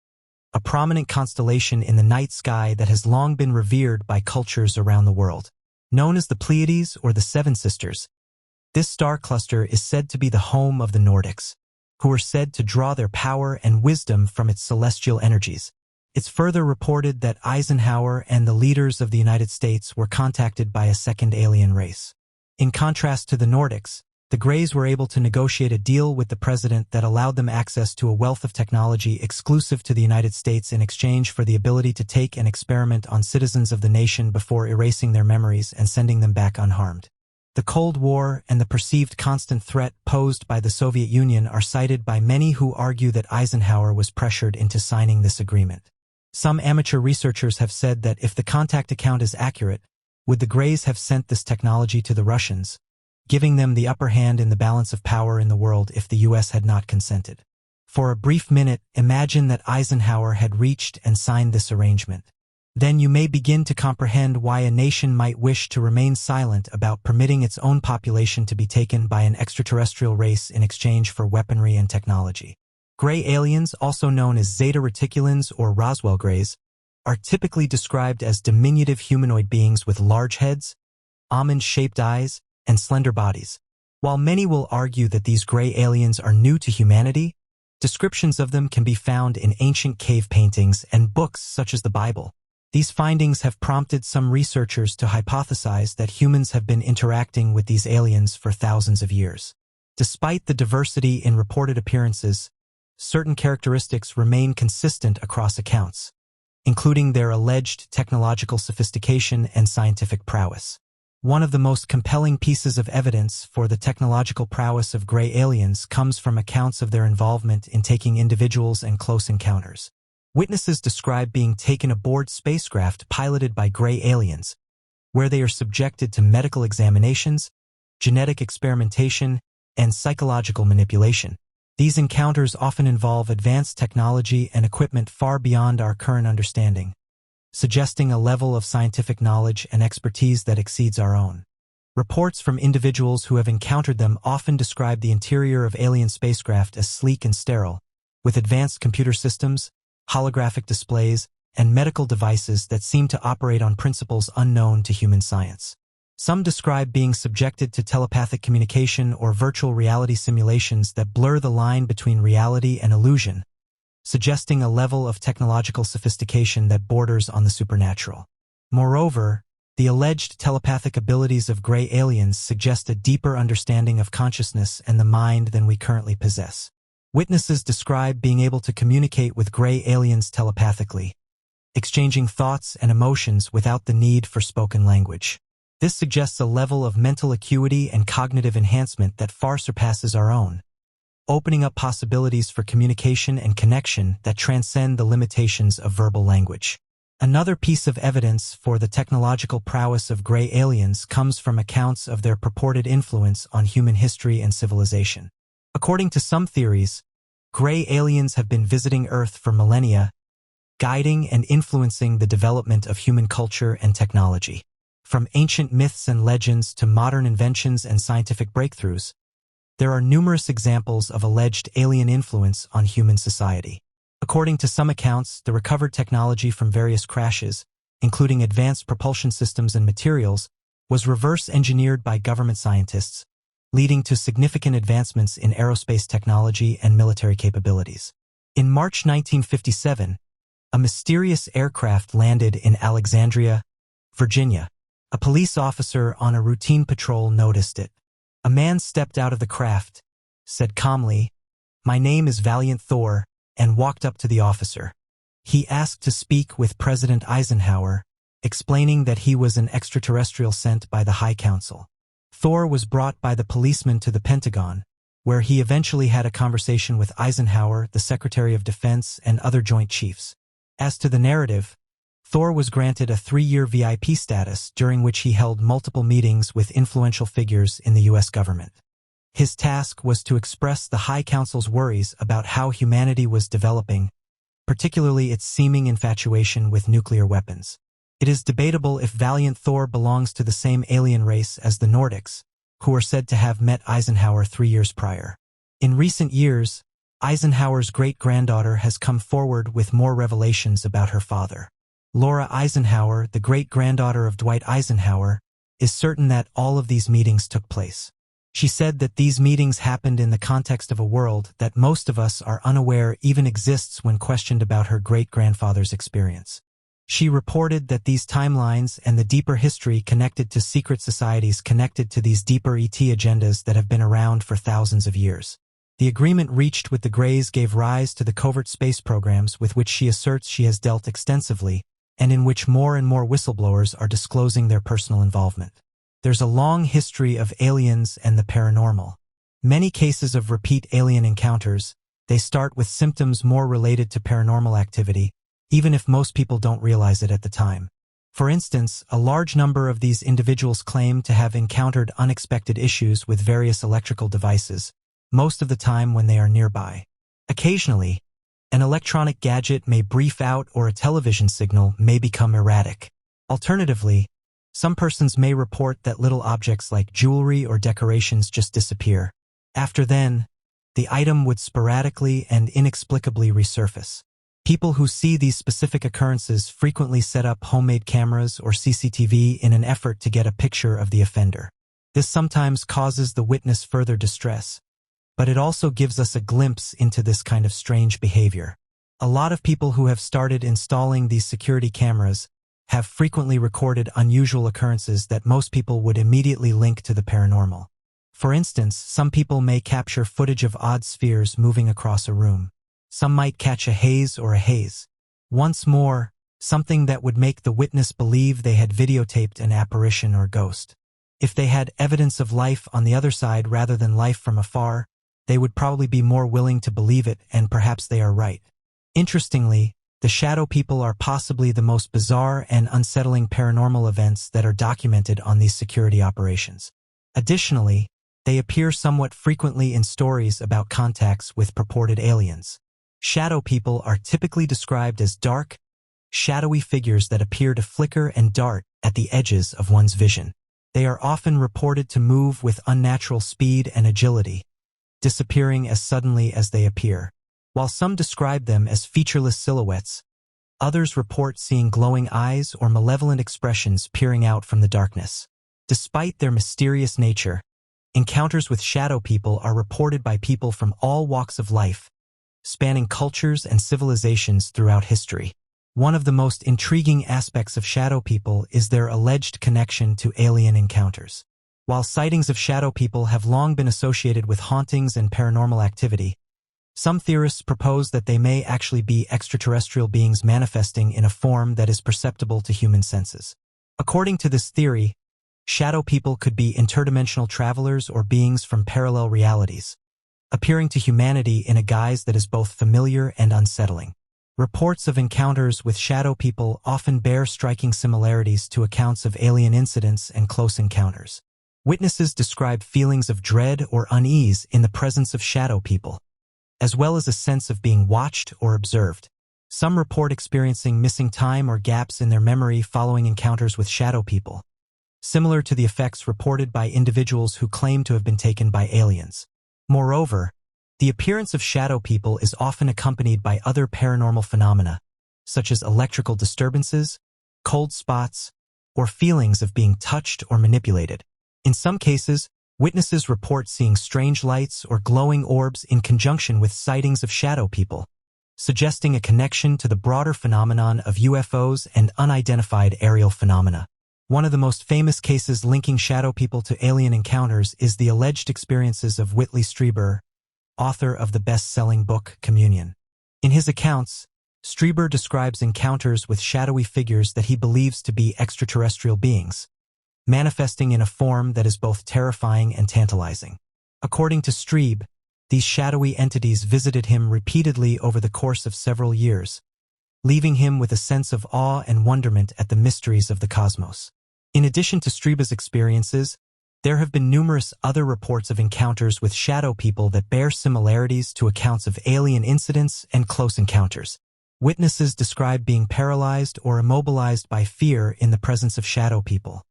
a prominent constellation in the night sky that has long been revered by cultures around the world. Known as the Pleiades or the Seven Sisters, this star cluster is said to be the home of the Nordics, who are said to draw their power and wisdom from its celestial energies. It's further reported that Eisenhower and the leaders of the United States were contacted by a second alien race. In contrast to the Nordics, the Greys were able to negotiate a deal with the president that allowed them access to a wealth of technology exclusive to the United States in exchange for the ability to take and experiment on citizens of the nation before erasing their memories and sending them back unharmed. The Cold War and the perceived constant threat posed by the Soviet Union are cited by many who argue that Eisenhower was pressured into signing this agreement. Some amateur researchers have said that if the contact account is accurate, would the Greys have sent this technology to the Russians, giving them the upper hand in the balance of power in the world if the US had not consented? For a brief minute, imagine that Eisenhower had reached and signed this arrangement. Then you may begin to comprehend why a nation might wish to remain silent about permitting its own population to be taken by an extraterrestrial race in exchange for weaponry and technology. Gray aliens, also known as Zeta Reticulans or Roswell Greys, are typically described as diminutive humanoid beings with large heads, almond-shaped eyes, and slender bodies. While many will argue that these gray aliens are new to humanity, descriptions of them can be found in ancient cave paintings and books such as the Bible. These findings have prompted some researchers to hypothesize that humans have been interacting with these aliens for thousands of years. Despite the diversity in reported appearances, certain characteristics remain consistent across accounts, including their alleged technological sophistication and scientific prowess. One of the most compelling pieces of evidence for the technological prowess of gray aliens comes from accounts of their involvement in taking individuals and close encounters. Witnesses describe being taken aboard spacecraft piloted by gray aliens, where they are subjected to medical examinations, genetic experimentation, and psychological manipulation. These encounters often involve advanced technology and equipment far beyond our current understanding, suggesting a level of scientific knowledge and expertise that exceeds our own. Reports from individuals who have encountered them often describe the interior of alien spacecraft as sleek and sterile, with advanced computer systems, holographic displays, and medical devices that seem to operate on principles unknown to human science. Some describe being subjected to telepathic communication or virtual reality simulations that blur the line between reality and illusion, suggesting a level of technological sophistication that borders on the supernatural. Moreover, The alleged telepathic abilities of gray aliens suggest a deeper understanding of consciousness and the mind than we currently possess. Witnesses describe being able to communicate with gray aliens telepathically, exchanging thoughts and emotions without the need for spoken language. This suggests a level of mental acuity and cognitive enhancement that far surpasses our own, opening up possibilities for communication and connection that transcend the limitations of verbal language. Another piece of evidence for the technological prowess of gray aliens comes from accounts of their purported influence on human history and civilization. According to some theories, gray aliens have been visiting Earth for millennia, guiding and influencing the development of human culture and technology. From ancient myths and legends to modern inventions and scientific breakthroughs, there are numerous examples of alleged alien influence on human society. According to some accounts, the recovered technology from various crashes, including advanced propulsion systems and materials, was reverse-engineered by government scientists, leading to significant advancements in aerospace technology and military capabilities. In March 1957, a mysterious aircraft landed in Alexandria, Virginia. A police officer on a routine patrol noticed it. A man stepped out of the craft, said calmly, "My name is Valiant Thor," and walked up to the officer. He asked to speak with President Eisenhower, explaining that he was an extraterrestrial sent by the High Council. Thor was brought by the policeman to the Pentagon, where he eventually had a conversation with Eisenhower, the Secretary of Defense, and other Joint Chiefs. As to the narrative, Thor was granted a 3-year VIP status during which he held multiple meetings with influential figures in the U.S. government. His task was to express the High Council's worries about how humanity was developing, particularly its seeming infatuation with nuclear weapons. It is debatable if Valiant Thor belongs to the same alien race as the Nordics, who are said to have met Eisenhower 3 years prior. In recent years, Eisenhower's great-granddaughter has come forward with more revelations about her father. Laura Eisenhower, the great-granddaughter of Dwight Eisenhower, is certain that all of these meetings took place. She said that these meetings happened in the context of a world that most of us are unaware even exists when questioned about her great-grandfather's experience. She reported that these timelines and the deeper history connected to secret societies connected to these deeper ET agendas that have been around for thousands of years. The agreement reached with the Greys gave rise to the covert space programs with which she asserts she has dealt extensively, and in which more and more whistleblowers are disclosing their personal involvement. There's a long history of aliens and the paranormal. Many cases of repeat alien encounters, they start with symptoms more related to paranormal activity, even if most people don't realize it at the time. For instance, a large number of these individuals claim to have encountered unexpected issues with various electrical devices, most of the time when they are nearby. Occasionally, an electronic gadget may brief out or a television signal may become erratic. Alternatively, some persons may report that little objects like jewelry or decorations just disappear. After then, the item would sporadically and inexplicably resurface. People who see these specific occurrences frequently set up homemade cameras or CCTV in an effort to get a picture of the offender. This sometimes causes the witness further distress, but it also gives us a glimpse into this kind of strange behavior. A lot of people who have started installing these security cameras have frequently recorded unusual occurrences that most people would immediately link to the paranormal. For instance, some people may capture footage of odd spheres moving across a room. Some might catch a haze or a haze. Once more, something that would make the witness believe they had videotaped an apparition or ghost. If they had evidence of life on the other side rather than life from afar, they would probably be more willing to believe it, and perhaps they are right. Interestingly, the shadow people are possibly the most bizarre and unsettling paranormal events that are documented on these security operations. Additionally, they appear somewhat frequently in stories about contacts with purported aliens. Shadow people are typically described as dark, shadowy figures that appear to flicker and dart at the edges of one's vision. They are often reported to move with unnatural speed and agility, disappearing as suddenly as they appear. While some describe them as featureless silhouettes, others report seeing glowing eyes or malevolent expressions peering out from the darkness. Despite their mysterious nature, encounters with shadow people are reported by people from all walks of life, spanning cultures and civilizations throughout history. One of the most intriguing aspects of shadow people is their alleged connection to alien encounters. While sightings of shadow people have long been associated with hauntings and paranormal activity, some theorists propose that they may actually be extraterrestrial beings manifesting in a form that is perceptible to human senses. According to this theory, shadow people could be interdimensional travelers or beings from parallel realities, appearing to humanity in a guise that is both familiar and unsettling. Reports of encounters with shadow people often bear striking similarities to accounts of alien incidents and close encounters. Witnesses describe feelings of dread or unease in the presence of shadow people, as well as a sense of being watched or observed. Some report experiencing missing time or gaps in their memory following encounters with shadow people, similar to the effects reported by individuals who claim to have been taken by aliens. Moreover, the appearance of shadow people is often accompanied by other paranormal phenomena, such as electrical disturbances, cold spots, or feelings of being touched or manipulated. In some cases, witnesses report seeing strange lights or glowing orbs in conjunction with sightings of shadow people, suggesting a connection to the broader phenomenon of UFOs and unidentified aerial phenomena. One of the most famous cases linking shadow people to alien encounters is the alleged experiences of Whitley Strieber, author of the best-selling book Communion. In his accounts, Strieber describes encounters with shadowy figures that he believes to be extraterrestrial beings, manifesting in a form that is both terrifying and tantalizing. According to Strieber, these shadowy entities visited him repeatedly over the course of several years, leaving him with a sense of awe and wonderment at the mysteries of the cosmos. In addition to Strieber's experiences, there have been numerous other reports of encounters with shadow people that bear similarities to accounts of alien incidents and close encounters. Witnesses describe being paralyzed or immobilized by fear in the presence of shadow people,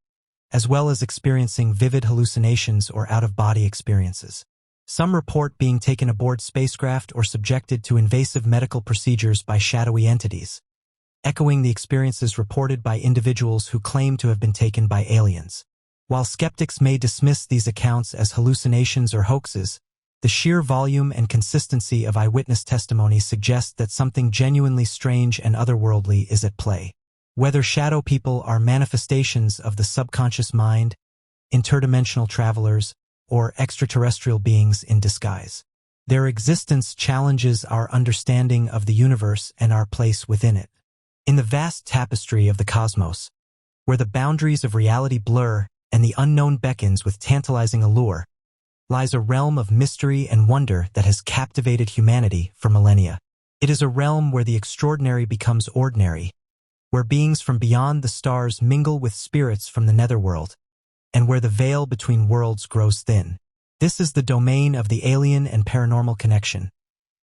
as well as experiencing vivid hallucinations or out-of-body experiences. Some report being taken aboard spacecraft or subjected to invasive medical procedures by shadowy entities, echoing the experiences reported by individuals who claim to have been taken by aliens. While skeptics may dismiss these accounts as hallucinations or hoaxes, the sheer volume and consistency of eyewitness testimony suggest that something genuinely strange and otherworldly is at play. Whether shadow people are manifestations of the subconscious mind, interdimensional travelers, or extraterrestrial beings in disguise, their existence challenges our understanding of the universe and our place within it. In the vast tapestry of the cosmos, where the boundaries of reality blur and the unknown beckons with tantalizing allure, lies a realm of mystery and wonder that has captivated humanity for millennia. It is a realm where the extraordinary becomes ordinary, where beings from beyond the stars mingle with spirits from the netherworld, and where the veil between worlds grows thin. This is the domain of the alien and paranormal connection,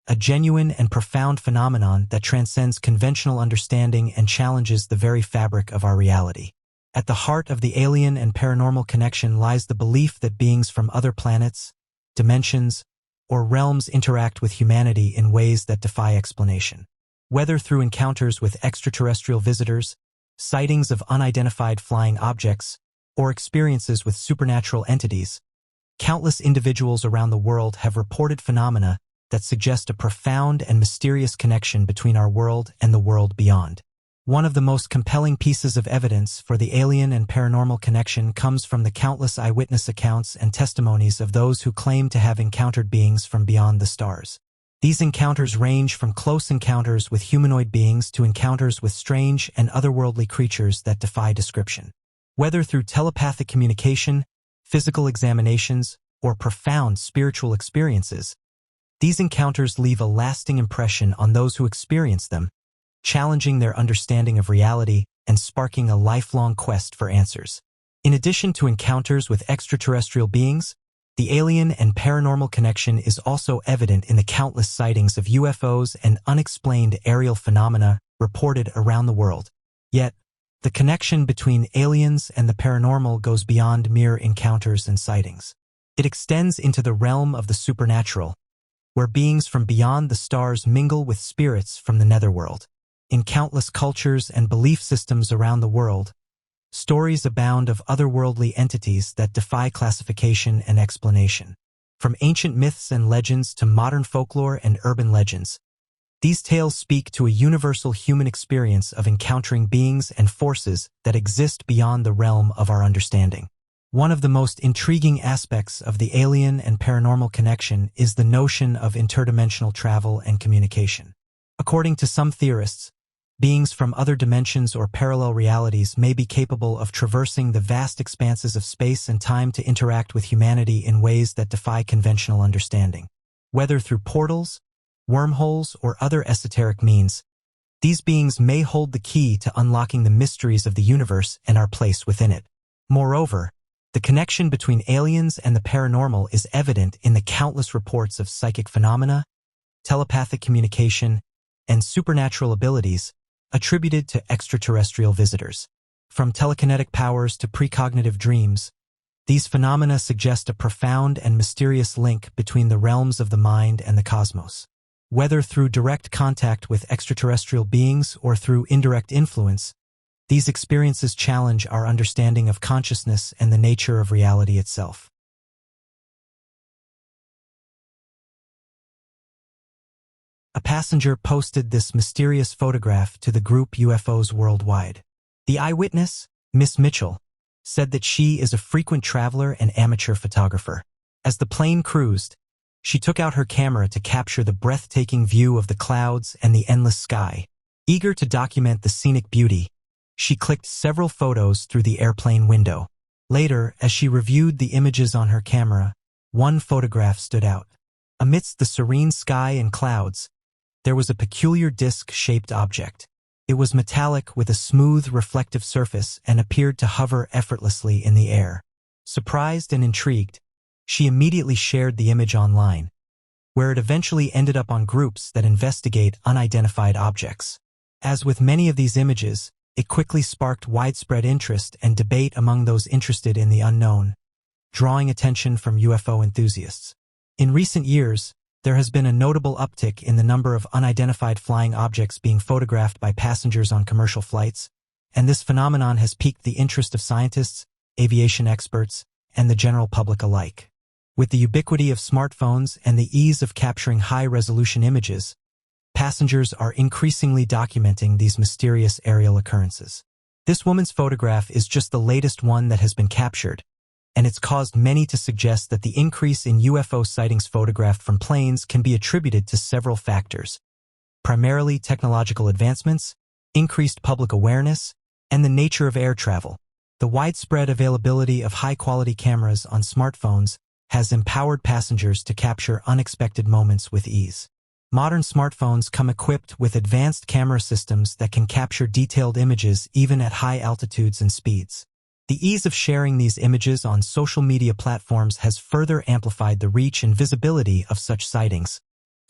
a genuine and profound phenomenon that transcends conventional understanding and challenges the very fabric of our reality. At the heart of the alien and paranormal connection lies the belief that beings from other planets, dimensions, or realms interact with humanity in ways that defy explanation. Whether through encounters with extraterrestrial visitors, sightings of unidentified flying objects, or experiences with supernatural entities, countless individuals around the world have reported phenomena that suggest a profound and mysterious connection between our world and the world beyond. One of the most compelling pieces of evidence for the alien and paranormal connection comes from the countless eyewitness accounts and testimonies of those who claim to have encountered beings from beyond the stars. These encounters range from close encounters with humanoid beings to encounters with strange and otherworldly creatures that defy description. Whether through telepathic communication, physical examinations, or profound spiritual experiences, these encounters leave a lasting impression on those who experience them, challenging their understanding of reality and sparking a lifelong quest for answers. In addition to encounters with extraterrestrial beings, the alien and paranormal connection is also evident in the countless sightings of UFOs and unexplained aerial phenomena reported around the world. Yet, the connection between aliens and the paranormal goes beyond mere encounters and sightings. It extends into the realm of the supernatural, where beings from beyond the stars mingle with spirits from the netherworld. In countless cultures and belief systems around the world, stories abound of otherworldly entities that defy classification and explanation. From ancient myths and legends to modern folklore and urban legends, These tales speak to a universal human experience of encountering beings and forces that exist beyond the realm of our understanding. One of the most intriguing aspects of the alien and paranormal connection is the notion of interdimensional travel and communication. According to some theorists, beings from other dimensions or parallel realities may be capable of traversing the vast expanses of space and time to interact with humanity in ways that defy conventional understanding. Whether through portals, wormholes, or other esoteric means, these beings may hold the key to unlocking the mysteries of the universe and our place within it. Moreover, the connection between aliens and the paranormal is evident in the countless reports of psychic phenomena, telepathic communication, and supernatural abilities attributed to extraterrestrial visitors. From telekinetic powers to precognitive dreams, these phenomena suggest a profound and mysterious link between the realms of the mind and the cosmos. Whether through direct contact with extraterrestrial beings or through indirect influence, these experiences challenge our understanding of consciousness and the nature of reality itself. A passenger posted this mysterious photograph to the group UFOs Worldwide. The eyewitness, Miss Mitchell, said that she is a frequent traveler and amateur photographer. As the plane cruised, she took out her camera to capture the breathtaking view of the clouds and the endless sky. Eager to document the scenic beauty, she clicked several photos through the airplane window. Later, as she reviewed the images on her camera, one photograph stood out. Amidst the serene sky and clouds, there was a peculiar disc-shaped object. It was metallic with a smooth, reflective surface and appeared to hover effortlessly in the air. Surprised and intrigued, she immediately shared the image online, where it eventually ended up on groups that investigate unidentified objects. As with many of these images, it quickly sparked widespread interest and debate among those interested in the unknown, drawing attention from UFO enthusiasts. In recent years, there has been a notable uptick in the number of unidentified flying objects being photographed by passengers on commercial flights, and this phenomenon has piqued the interest of scientists, aviation experts, and the general public alike. With the ubiquity of smartphones and the ease of capturing high-resolution images, passengers are increasingly documenting these mysterious aerial occurrences. This woman's photograph is just the latest one that has been captured, and it's caused many to suggest that the increase in UFO sightings photographed from planes can be attributed to several factors, primarily technological advancements, increased public awareness, and the nature of air travel. The widespread availability of high-quality cameras on smartphones has empowered passengers to capture unexpected moments with ease. Modern smartphones come equipped with advanced camera systems that can capture detailed images even at high altitudes and speeds. The ease of sharing these images on social media platforms has further amplified the reach and visibility of such sightings,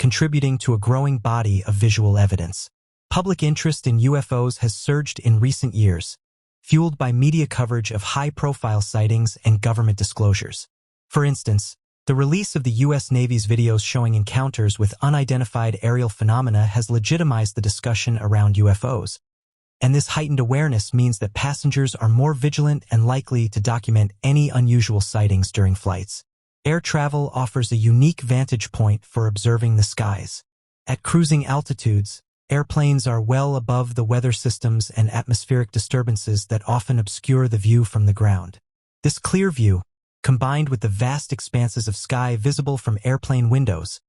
contributing to a growing body of visual evidence. Public interest in UFOs has surged in recent years, fueled by media coverage of high-profile sightings and government disclosures. For instance, the release of the U.S. Navy's videos showing encounters with unidentified aerial phenomena has legitimized the discussion around UFOs. And this heightened awareness means that passengers are more vigilant and likely to document any unusual sightings during flights. Air travel offers a unique vantage point for observing the skies. At cruising altitudes, airplanes are well above the weather systems and atmospheric disturbances that often obscure the view from the ground. This clear view, combined with the vast expanses of sky visible from airplane windows,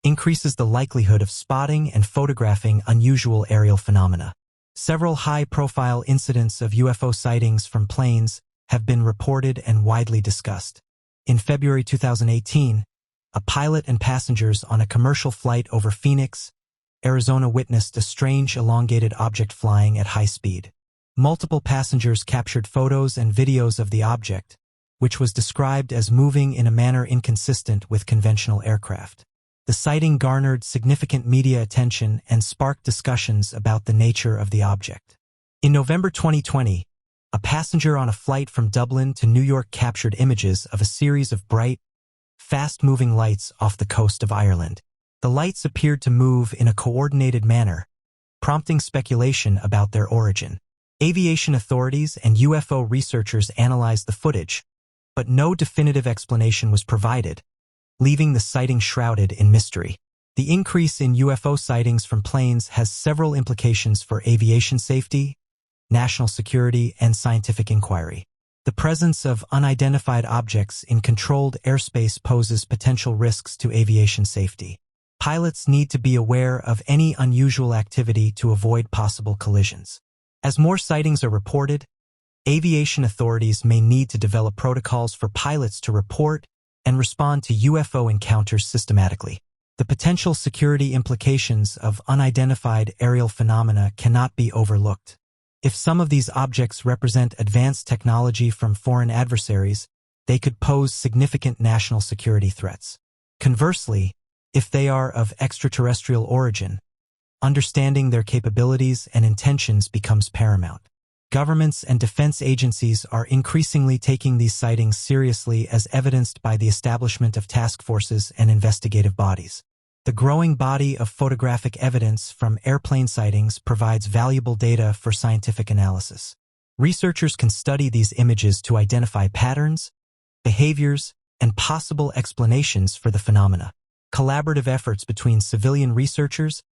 increases the likelihood of spotting and photographing unusual aerial phenomena. Several high-profile incidents of UFO sightings from planes have been reported and widely discussed. In February 2018, a pilot and passengers on a commercial flight over Phoenix, Arizona witnessed a strange elongated object flying at high speed. Multiple passengers captured photos and videos of the object, which was described as moving in a manner inconsistent with conventional aircraft. The sighting garnered significant media attention and sparked discussions about the nature of the object. In November 2020, a passenger on a flight from Dublin to New York captured images of a series of bright, fast-moving lights off the coast of Ireland. The lights appeared to move in a coordinated manner, prompting speculation about their origin. Aviation authorities and UFO researchers analyzed the footage, but no definitive explanation was provided, leaving the sighting shrouded in mystery. The increase in UFO sightings from planes has several implications for aviation safety, national security, and scientific inquiry. The presence of unidentified objects in controlled airspace poses potential risks to aviation safety. Pilots need to be aware of any unusual activity to avoid possible collisions. As more sightings are reported, aviation authorities may need to develop protocols for pilots to report and respond to UFO encounters systematically. The potential security implications of unidentified aerial phenomena cannot be overlooked. If some of these objects represent advanced technology from foreign adversaries, they could pose significant national security threats. Conversely, if they are of extraterrestrial origin, understanding their capabilities and intentions becomes paramount. Governments and defense agencies are increasingly taking these sightings seriously, as evidenced by the establishment of task forces and investigative bodies. The growing body of photographic evidence from airplane sightings provides valuable data for scientific analysis. Researchers can study these images to identify patterns, behaviors, and possible explanations for the phenomena. Collaborative efforts between civilian researchers,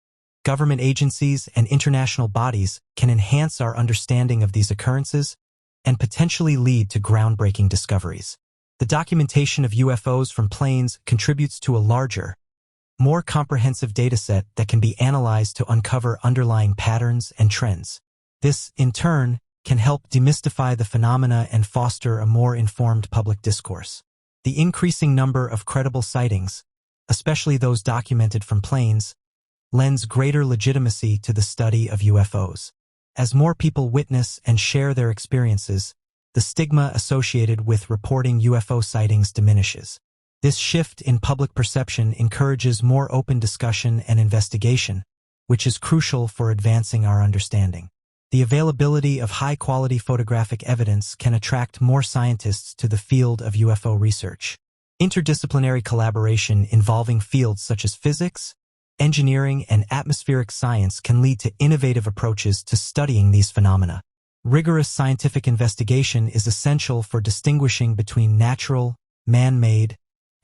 government agencies, and international bodies can enhance our understanding of these occurrences and potentially lead to groundbreaking discoveries. The documentation of UFOs from planes contributes to a larger, more comprehensive dataset that can be analyzed to uncover underlying patterns and trends. This, in turn, can help demystify the phenomena and foster a more informed public discourse. The increasing number of credible sightings, especially those documented from planes, lends greater legitimacy to the study of UFOs. As more people witness and share their experiences, the stigma associated with reporting UFO sightings diminishes. This shift in public perception encourages more open discussion and investigation, which is crucial for advancing our understanding. The availability of high-quality photographic evidence can attract more scientists to the field of UFO research. Interdisciplinary collaboration involving fields such as physics, engineering, and atmospheric science can lead to innovative approaches to studying these phenomena. Rigorous scientific investigation is essential for distinguishing between natural, man-made,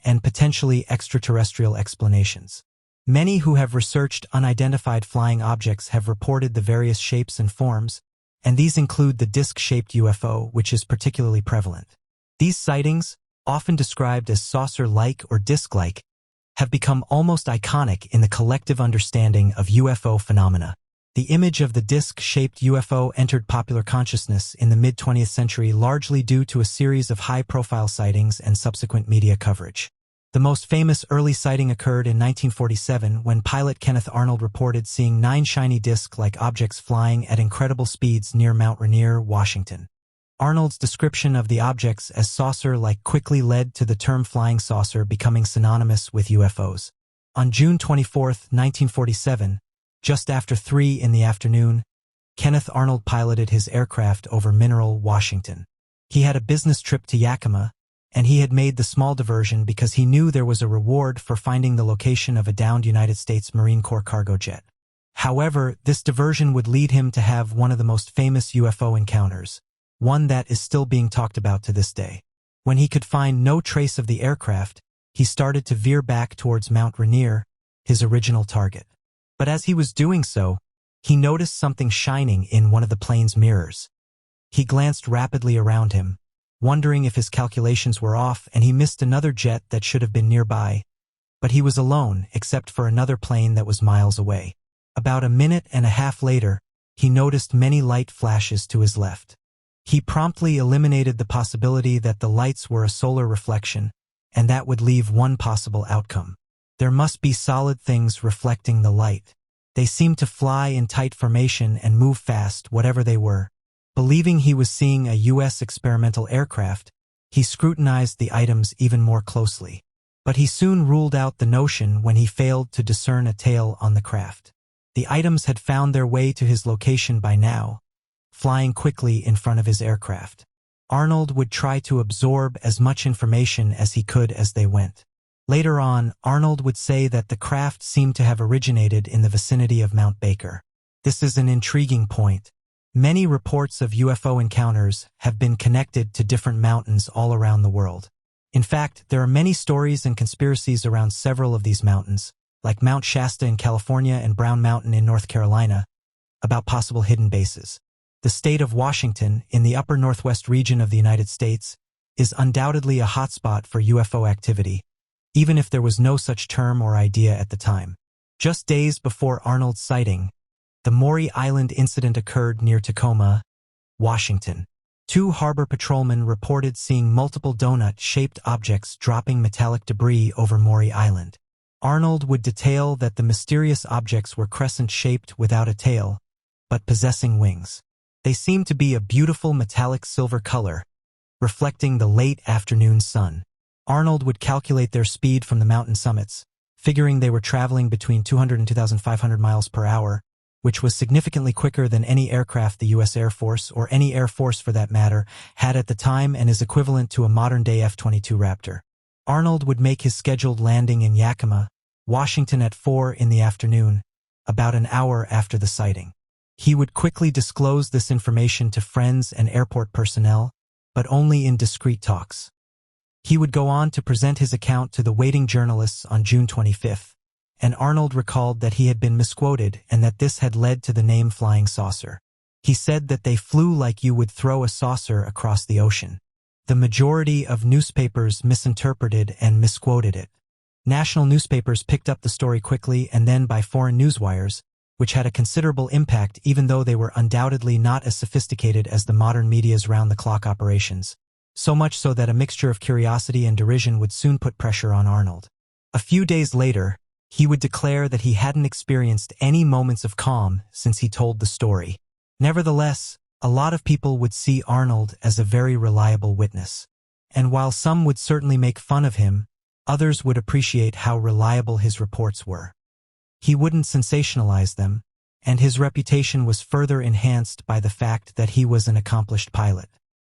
and potentially extraterrestrial explanations. Many who have researched unidentified flying objects have reported the various shapes and forms, and these include the disc-shaped UFO, which is particularly prevalent. These sightings, often described as saucer-like or disc-like, have become almost iconic in the collective understanding of UFO phenomena. The image of the disc-shaped UFO entered popular consciousness in the mid-20th century largely due to a series of high-profile sightings and subsequent media coverage. The most famous early sighting occurred in 1947 when pilot Kenneth Arnold reported seeing 9 shiny disc-like objects flying at incredible speeds near Mount Rainier, Washington. Arnold's description of the objects as saucer-like quickly led to the term flying saucer becoming synonymous with UFOs. On June 24, 1947, just after 3 in the afternoon, Kenneth Arnold piloted his aircraft over Mineral, Washington. He had a business trip to Yakima, and he had made the small diversion because he knew there was a reward for finding the location of a downed United States Marine Corps cargo jet. However, this diversion would lead him to have one of the most famous UFO encounters, one that is still being talked about to this day. When he could find no trace of the aircraft, he started to veer back towards Mount Rainier, his original target. But as he was doing so, he noticed something shining in one of the plane's mirrors. He glanced rapidly around him, wondering if his calculations were off, and he missed another jet that should have been nearby. But he was alone, except for another plane that was miles away. About a minute and a half later, he noticed many light flashes to his left. He promptly eliminated the possibility that the lights were a solar reflection, and that would leave one possible outcome. There must be solid things reflecting the light. They seemed to fly in tight formation and move fast, whatever they were. Believing he was seeing a U.S. experimental aircraft, he scrutinized the items even more closely. But he soon ruled out the notion when he failed to discern a tail on the craft. The items had found their way to his location by now, flying quickly in front of his aircraft. Arnold would try to absorb as much information as he could as they went. Later on, Arnold would say that the craft seemed to have originated in the vicinity of Mount Baker. This is an intriguing point. Many reports of UFO encounters have been connected to different mountains all around the world. In fact, there are many stories and conspiracies around several of these mountains, like Mount Shasta in California and Brown Mountain in North Carolina, about possible hidden bases. The state of Washington, in the upper northwest region of the United States, is undoubtedly a hotspot for UFO activity, even if there was no such term or idea at the time. Just days before Arnold's sighting, the Maury Island incident occurred near Tacoma, Washington. 2 harbor patrolmen reported seeing multiple donut-shaped objects dropping metallic debris over Maury Island. Arnold would detail that the mysterious objects were crescent-shaped without a tail, but possessing wings. They seemed to be a beautiful metallic silver color, reflecting the late afternoon sun. Arnold would calculate their speed from the mountain summits, figuring they were traveling between 200 and 2,500 miles per hour, which was significantly quicker than any aircraft the U.S. Air Force, or any Air Force for that matter, had at the time and is equivalent to a modern-day F-22 Raptor. Arnold would make his scheduled landing in Yakima, Washington at 4 in the afternoon, about an hour after the sighting. He would quickly disclose this information to friends and airport personnel, but only in discreet talks. He would go on to present his account to the waiting journalists on June 25th, and Arnold recalled that he had been misquoted and that this had led to the name flying saucer. He said that they flew like you would throw a saucer across the ocean. The majority of newspapers misinterpreted and misquoted it. National newspapers picked up the story quickly, and then by foreign newswires, which had a considerable impact even though they were undoubtedly not as sophisticated as the modern media's round-the-clock operations. So much so that a mixture of curiosity and derision would soon put pressure on Arnold. A few days later, he would declare that he hadn't experienced any moments of calm since he told the story. Nevertheless, a lot of people would see Arnold as a very reliable witness. And while some would certainly make fun of him, others would appreciate how reliable his reports were. He wouldn't sensationalize them, and his reputation was further enhanced by the fact that he was an accomplished pilot.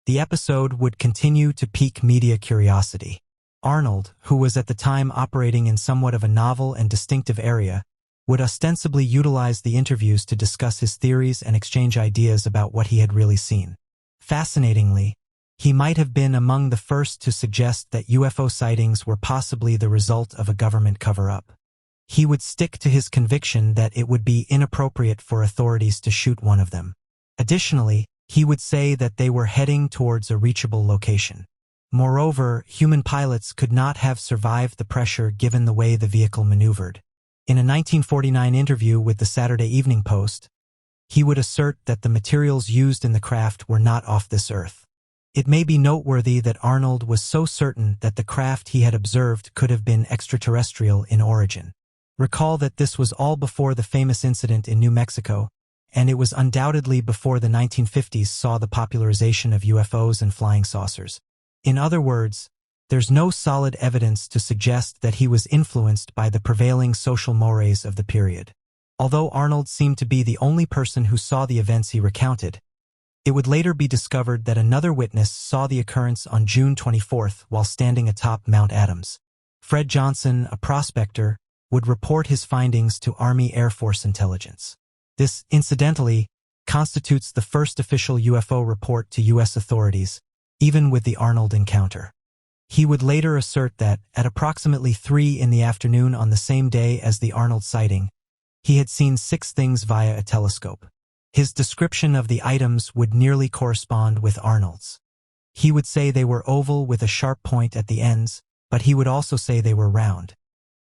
The episode would continue to pique media curiosity. Arnold, who was at the time operating in somewhat of a novel and distinctive area, would ostensibly utilize the interviews to discuss his theories and exchange ideas about what he had really seen. Fascinatingly, he might have been among the first to suggest that UFO sightings were possibly the result of a government cover-up. He would stick to his conviction that it would be inappropriate for authorities to shoot one of them. Additionally, he would say that they were heading towards a reachable location. Moreover, human pilots could not have survived the pressure given the way the vehicle maneuvered. In a 1949 interview with the Saturday Evening Post, he would assert that the materials used in the craft were not off this earth. It may be noteworthy that Arnold was so certain that the craft he had observed could have been extraterrestrial in origin. Recall that this was all before the famous incident in New Mexico, and it was undoubtedly before the 1950s saw the popularization of UFOs and flying saucers. In other words, there's no solid evidence to suggest that he was influenced by the prevailing social mores of the period. Although Arnold seemed to be the only person who saw the events he recounted, it would later be discovered that another witness saw the occurrence on June 24th while standing atop Mount Adams. Fred Johnson, a prospector, would report his findings to Army Air Force intelligence. This, incidentally, constitutes the first official UFO report to U.S. authorities, even with the Arnold encounter. He would later assert that, at approximately 3 in the afternoon on the same day as the Arnold sighting, he had seen 6 things via a telescope. His description of the items would nearly correspond with Arnold's. He would say they were oval with a sharp point at the ends, but he would also say they were round.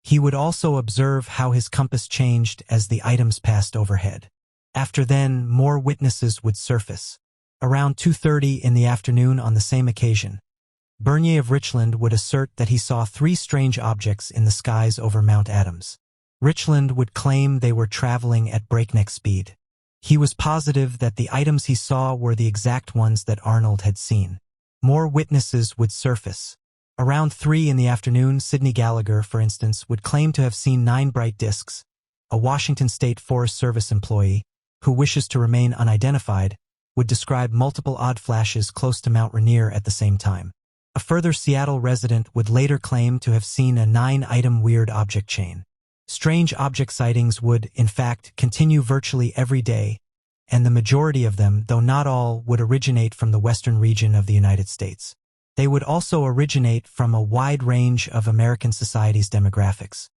He would also observe how his compass changed as the items passed overhead. After then, more witnesses would surface. Around 2:30 in the afternoon on the same occasion, Bernier of Richland would assert that he saw 3 strange objects in the skies over Mount Adams. Richland would claim they were traveling at breakneck speed. He was positive that the items he saw were the exact ones that Arnold had seen. More witnesses would surface. Around 3 in the afternoon, Sidney Gallagher, for instance, would claim to have seen 9 bright discs. A Washington State Forest Service employee, who wishes to remain unidentified, would describe multiple odd flashes close to Mount Rainier at the same time. A further Seattle resident would later claim to have seen a 9-item weird object chain. Strange object sightings would, in fact, continue virtually every day, and the majority of them, though not all, would originate from the western region of the United States. They would also originate from a wide range of American society's demographics.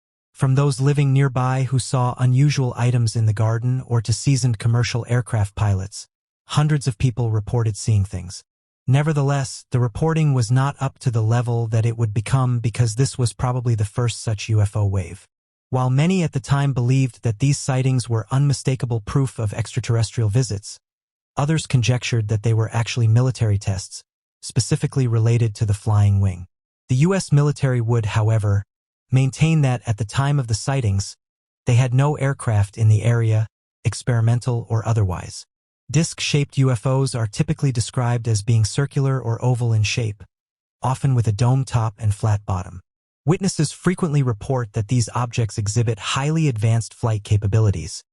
From those living nearby who saw unusual items in the garden or to seasoned commercial aircraft pilots, hundreds of people reported seeing things. Nevertheless, the reporting was not up to the level that it would become because this was probably the first such UFO wave. While many at the time believed that these sightings were unmistakable proof of extraterrestrial visits, others conjectured that they were actually military tests, specifically related to the flying wing. The U.S. military would, however, maintain that at the time of the sightings, they had no aircraft in the area, experimental or otherwise. Disc-shaped UFOs are typically described as being circular or oval in shape, often with a dome top and flat bottom. Witnesses frequently report that these objects exhibit highly advanced flight capabilities,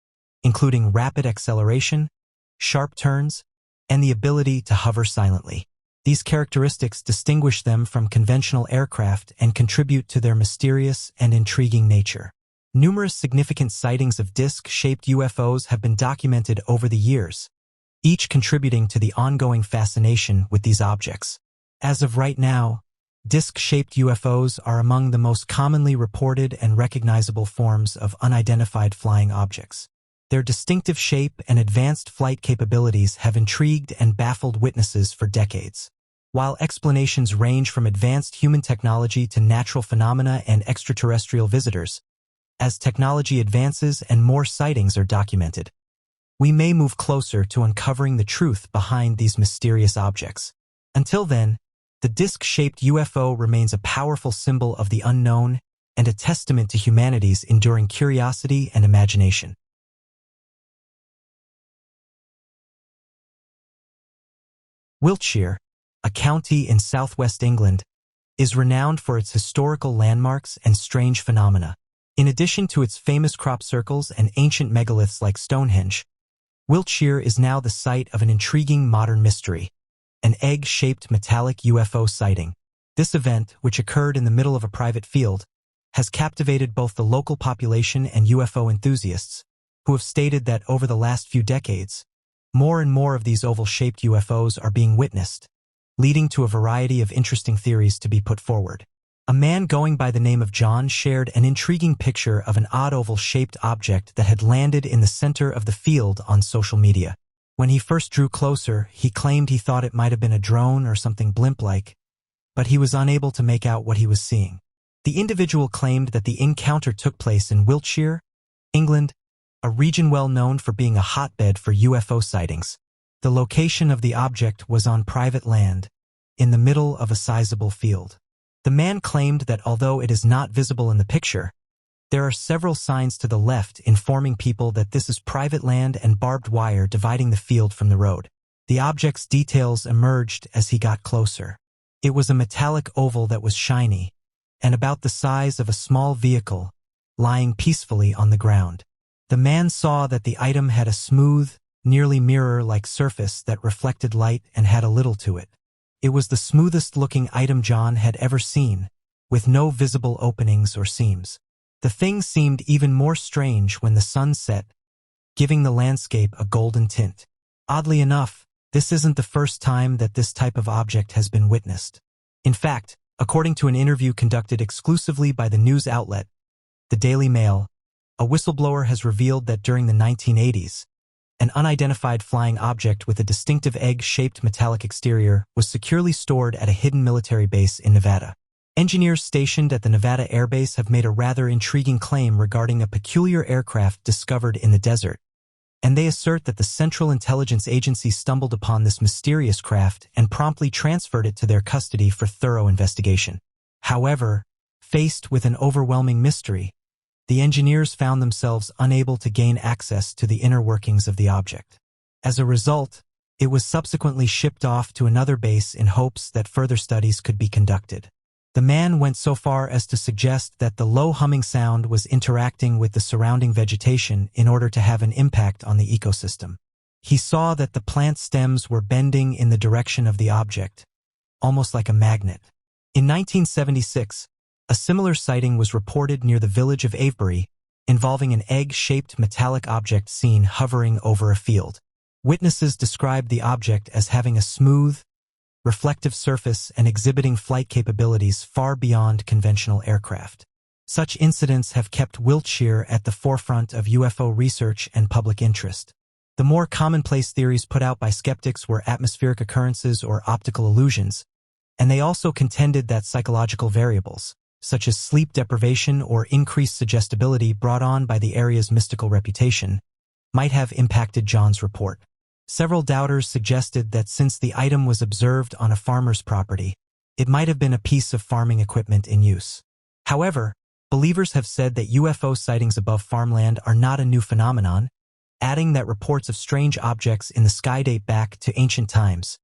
including rapid acceleration, sharp turns, and the ability to hover silently. These characteristics distinguish them from conventional aircraft and contribute to their mysterious and intriguing nature. Numerous significant sightings of disc-shaped UFOs have been documented over the years, each contributing to the ongoing fascination with these objects. As of right now, disc-shaped UFOs are among the most commonly reported and recognizable forms of unidentified flying objects. Their distinctive shape and advanced flight capabilities have intrigued and baffled witnesses for decades. While explanations range from advanced human technology to natural phenomena and extraterrestrial visitors, as technology advances and more sightings are documented, we may move closer to uncovering the truth behind these mysterious objects. Until then, the disc-shaped UFO remains a powerful symbol of the unknown and a testament to humanity's enduring curiosity and imagination. Wiltshire, a county in southwest England, is renowned for its historical landmarks and strange phenomena. In addition to its famous crop circles and ancient megaliths like Stonehenge, Wiltshire is now the site of an intriguing modern mystery, an egg-shaped metallic UFO sighting. This event, which occurred in the middle of a private field, has captivated both the local population and UFO enthusiasts, who have stated that over the last few decades, more and more of these oval-shaped UFOs are being witnessed, leading to a variety of interesting theories to be put forward. A man going by the name of John shared an intriguing picture of an odd oval-shaped object that had landed in the center of the field on social media. When he first drew closer, he claimed he thought it might have been a drone or something blimp-like, but he was unable to make out what he was seeing. The individual claimed that the encounter took place in Wiltshire, England, a region well known for being a hotbed for UFO sightings. The location of the object was on private land, in the middle of a sizable field. The man claimed that although it is not visible in the picture, there are several signs to the left informing people that this is private land and barbed wire dividing the field from the road. The object's details emerged as he got closer. It was a metallic oval that was shiny, and about the size of a small vehicle, lying peacefully on the ground. The man saw that the item had a smooth, nearly mirror-like surface that reflected light and had a little to it. It was the smoothest-looking item John had ever seen, with no visible openings or seams. The thing seemed even more strange when the sun set, giving the landscape a golden tint. Oddly enough, this isn't the first time that this type of object has been witnessed. In fact, according to an interview conducted exclusively by the news outlet, the Daily Mail, a whistleblower has revealed that during the 1980s, an unidentified flying object with a distinctive egg-shaped metallic exterior was securely stored at a hidden military base in Nevada. Engineers stationed at the Nevada Air Base have made a rather intriguing claim regarding a peculiar aircraft discovered in the desert, and they assert that the Central Intelligence Agency stumbled upon this mysterious craft and promptly transferred it to their custody for thorough investigation. However, faced with an overwhelming mystery, the engineers found themselves unable to gain access to the inner workings of the object. As a result, it was subsequently shipped off to another base in hopes that further studies could be conducted. The man went so far as to suggest that the low humming sound was interacting with the surrounding vegetation in order to have an impact on the ecosystem. He saw that the plant stems were bending in the direction of the object, almost like a magnet. In 1976, a similar sighting was reported near the village of Avebury, involving an egg-shaped metallic object seen hovering over a field. Witnesses described the object as having a smooth, reflective surface and exhibiting flight capabilities far beyond conventional aircraft. Such incidents have kept Wiltshire at the forefront of UFO research and public interest. The more commonplace theories put out by skeptics were atmospheric occurrences or optical illusions, and they also contended that psychological variables, such as sleep deprivation or increased suggestibility brought on by the area's mystical reputation, might have impacted John's report. Several doubters suggested that since the item was observed on a farmer's property, it might have been a piece of farming equipment in use. However, believers have said that UFO sightings above farmland are not a new phenomenon, adding that reports of strange objects in the sky date back to ancient times.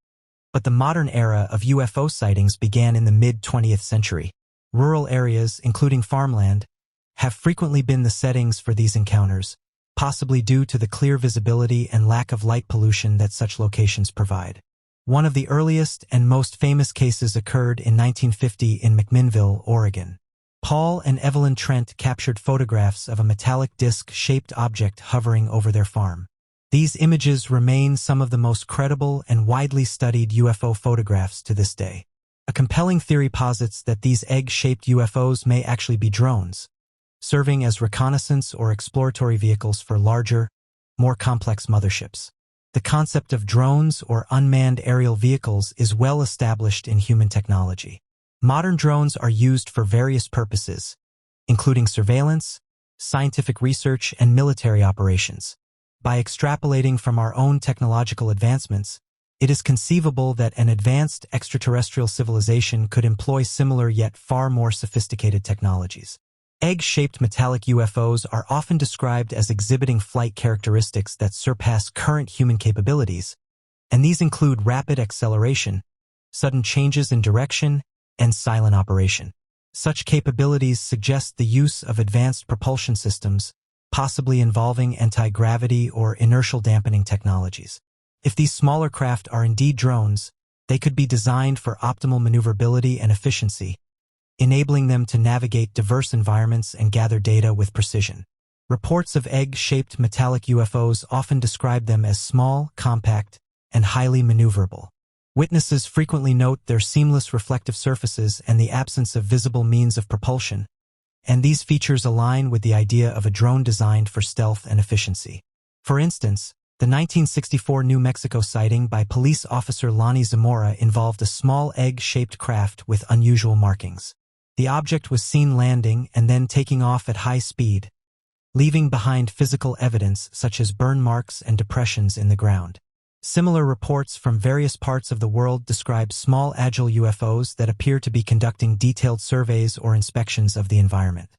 But the modern era of UFO sightings began in the mid-20th century. Rural areas, including farmland, have frequently been the settings for these encounters, possibly due to the clear visibility and lack of light pollution that such locations provide. One of the earliest and most famous cases occurred in 1950 in McMinnville, Oregon. Paul and Evelyn Trent captured photographs of a metallic disc-shaped object hovering over their farm. These images remain some of the most credible and widely studied UFO photographs to this day. A compelling theory posits that these egg-shaped UFOs may actually be drones, serving as reconnaissance or exploratory vehicles for larger, more complex motherships. The concept of drones or unmanned aerial vehicles is well established in human technology. Modern drones are used for various purposes, including surveillance, scientific research, and military operations. By extrapolating from our own technological advancements, it is conceivable that an advanced extraterrestrial civilization could employ similar yet far more sophisticated technologies. Egg-shaped metallic UFOs are often described as exhibiting flight characteristics that surpass current human capabilities, and these include rapid acceleration, sudden changes in direction, and silent operation. Such capabilities suggest the use of advanced propulsion systems, possibly involving anti-gravity or inertial dampening technologies. If these smaller craft are indeed drones, they could be designed for optimal maneuverability and efficiency, enabling them to navigate diverse environments and gather data with precision. Reports of egg-shaped metallic UFOs often describe them as small, compact, and highly maneuverable. Witnesses frequently note their seamless reflective surfaces and the absence of visible means of propulsion, and these features align with the idea of a drone designed for stealth and efficiency. For instance, the 1964 New Mexico sighting by police officer Lonnie Zamora involved a small egg-shaped craft with unusual markings. The object was seen landing and then taking off at high speed, leaving behind physical evidence such as burn marks and depressions in the ground. Similar reports from various parts of the world describe small agile UFOs that appear to be conducting detailed surveys or inspections of the environment.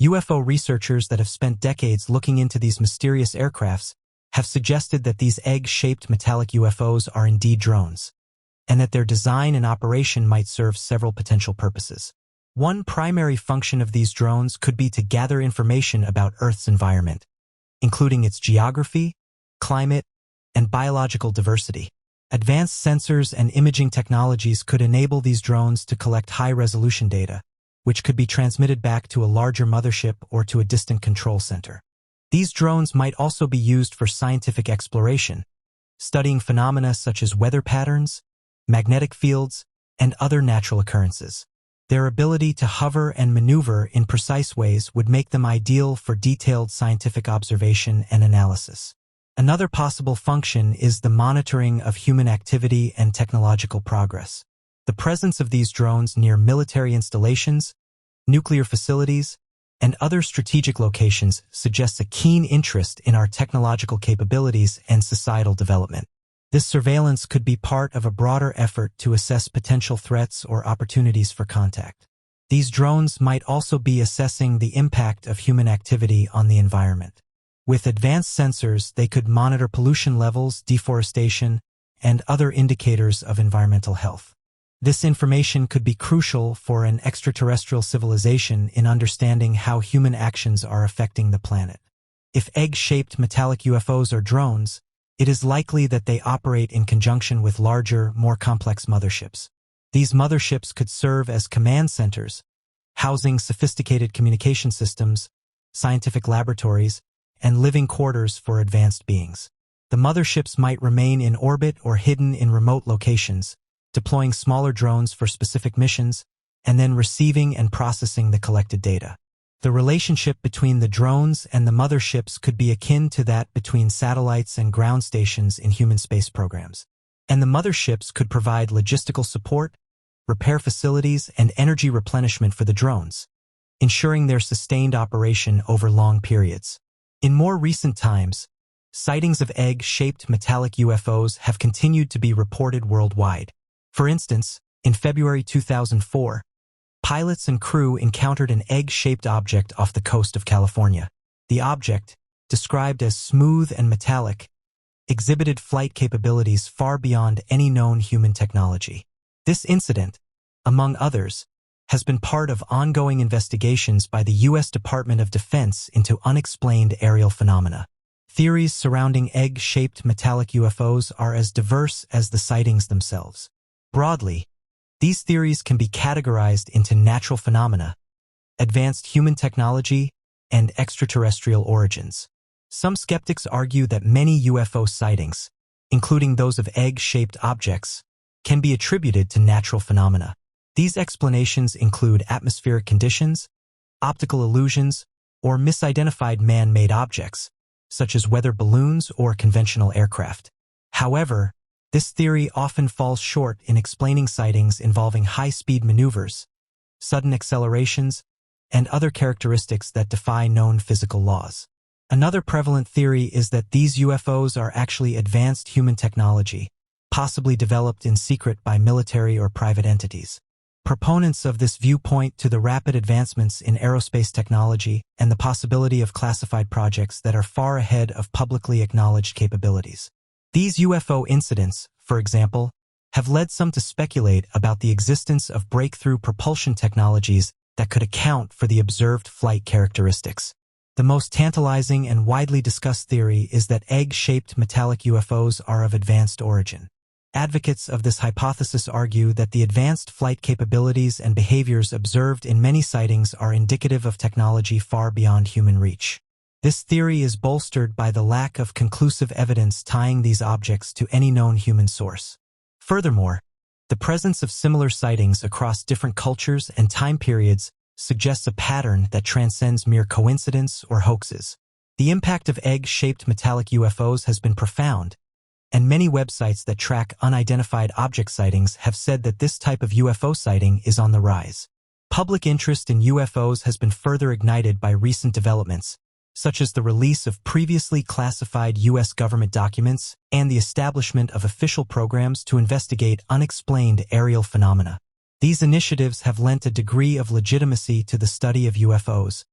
UFO researchers that have spent decades looking into these mysterious aircrafts have suggested that these egg-shaped metallic UFOs are indeed drones, and that their design and operation might serve several potential purposes. One primary function of these drones could be to gather information about Earth's environment, including its geography, climate, and biological diversity. Advanced sensors and imaging technologies could enable these drones to collect high-resolution data, which could be transmitted back to a larger mothership or to a distant control center. These drones might also be used for scientific exploration, studying phenomena such as weather patterns, magnetic fields, and other natural occurrences. Their ability to hover and maneuver in precise ways would make them ideal for detailed scientific observation and analysis. Another possible function is the monitoring of human activity and technological progress. The presence of these drones near military installations, nuclear facilities, and other strategic locations suggests a keen interest in our technological capabilities and societal development. This surveillance could be part of a broader effort to assess potential threats or opportunities for contact. These drones might also be assessing the impact of human activity on the environment. With advanced sensors, they could monitor pollution levels, deforestation, and other indicators of environmental health. This information could be crucial for an extraterrestrial civilization in understanding how human actions are affecting the planet. If egg-shaped metallic UFOs are drones, it is likely that they operate in conjunction with larger, more complex motherships. These motherships could serve as command centers, housing sophisticated communication systems, scientific laboratories, and living quarters for advanced beings. The motherships might remain in orbit or hidden in remote locations, deploying smaller drones for specific missions, and then receiving and processing the collected data. The relationship between the drones and the motherships could be akin to that between satellites and ground stations in human space programs. And the motherships could provide logistical support, repair facilities, and energy replenishment for the drones, ensuring their sustained operation over long periods. In more recent times, sightings of egg-shaped metallic UFOs have continued to be reported worldwide. For instance, in February 2004, pilots and crew encountered an egg-shaped object off the coast of California. The object, described as smooth and metallic, exhibited flight capabilities far beyond any known human technology. This incident, among others, has been part of ongoing investigations by the U.S. Department of Defense into unexplained aerial phenomena. Theories surrounding egg-shaped metallic UFOs are as diverse as the sightings themselves. Broadly, these theories can be categorized into natural phenomena, advanced human technology, and extraterrestrial origins. Some skeptics argue that many UFO sightings, including those of egg-shaped objects, can be attributed to natural phenomena. These explanations include atmospheric conditions, optical illusions, or misidentified man-made objects, such as weather balloons or conventional aircraft. However, this theory often falls short in explaining sightings involving high-speed maneuvers, sudden accelerations, and other characteristics that defy known physical laws. Another prevalent theory is that these UFOs are actually advanced human technology, possibly developed in secret by military or private entities. Proponents of this view point to the rapid advancements in aerospace technology and the possibility of classified projects that are far ahead of publicly acknowledged capabilities. These UFO incidents, for example, have led some to speculate about the existence of breakthrough propulsion technologies that could account for the observed flight characteristics. The most tantalizing and widely discussed theory is that egg-shaped metallic UFOs are of advanced origin. Advocates of this hypothesis argue that the advanced flight capabilities and behaviors observed in many sightings are indicative of technology far beyond human reach. This theory is bolstered by the lack of conclusive evidence tying these objects to any known human source. Furthermore, the presence of similar sightings across different cultures and time periods suggests a pattern that transcends mere coincidence or hoaxes. The impact of egg-shaped metallic UFOs has been profound, and many websites that track unidentified object sightings have said that this type of UFO sighting is on the rise. Public interest in UFOs has been further ignited by recent developments, such as the release of previously classified U.S. government documents and the establishment of official programs to investigate unexplained aerial phenomena. These initiatives have lent a degree of legitimacy to the study of UFOs,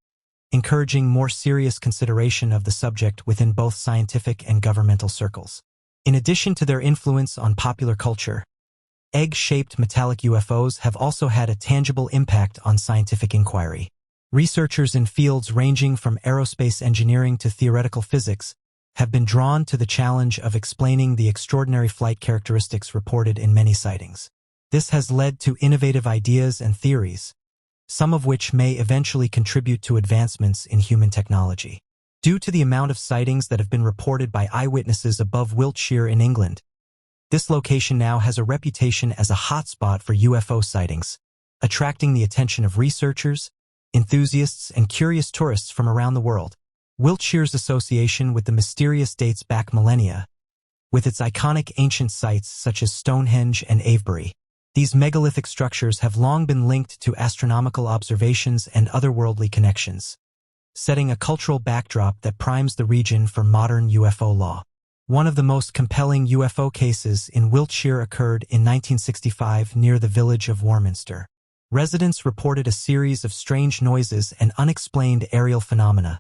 encouraging more serious consideration of the subject within both scientific and governmental circles. In addition to their influence on popular culture, egg-shaped metallic UFOs have also had a tangible impact on scientific inquiry. Researchers in fields ranging from aerospace engineering to theoretical physics have been drawn to the challenge of explaining the extraordinary flight characteristics reported in many sightings. This has led to innovative ideas and theories, some of which may eventually contribute to advancements in human technology. Due to the amount of sightings that have been reported by eyewitnesses above Wiltshire in England, this location now has a reputation as a hotspot for UFO sightings, attracting the attention of researchers, enthusiasts, and curious tourists from around the world. Wiltshire's association with the mysterious dates back millennia, with its iconic ancient sites such as Stonehenge and Avebury. These megalithic structures have long been linked to astronomical observations and otherworldly connections, setting a cultural backdrop that primes the region for modern UFO law. One of the most compelling UFO cases in Wiltshire occurred in 1965 near the village of Warminster. Residents reported a series of strange noises and unexplained aerial phenomena,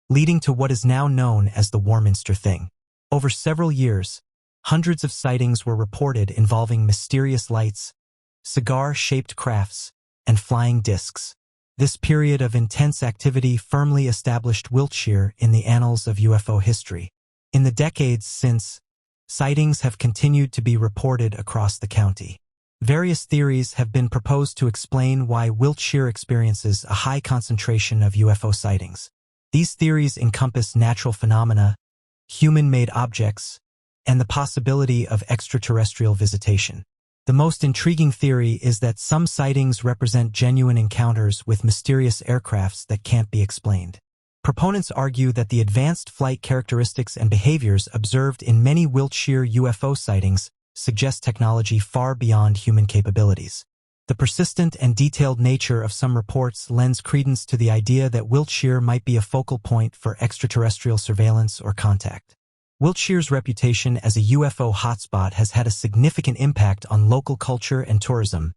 leading to what is now known as the Warminster Thing. Over several years, hundreds of sightings were reported involving mysterious lights, cigar-shaped crafts, and flying discs. This period of intense activity firmly established Wiltshire in the annals of UFO history. In the decades since, sightings have continued to be reported across the county. Various theories have been proposed to explain why Wiltshire experiences a high concentration of UFO sightings. These theories encompass natural phenomena, human-made objects, and the possibility of extraterrestrial visitation. The most intriguing theory is that some sightings represent genuine encounters with mysterious aircrafts that can't be explained. Proponents argue that the advanced flight characteristics and behaviors observed in many Wiltshire UFO sightings suggest technology far beyond human capabilities. The persistent and detailed nature of some reports lends credence to the idea that Wiltshire might be a focal point for extraterrestrial surveillance or contact. Wiltshire's reputation as a UFO hotspot has had a significant impact on local culture and tourism,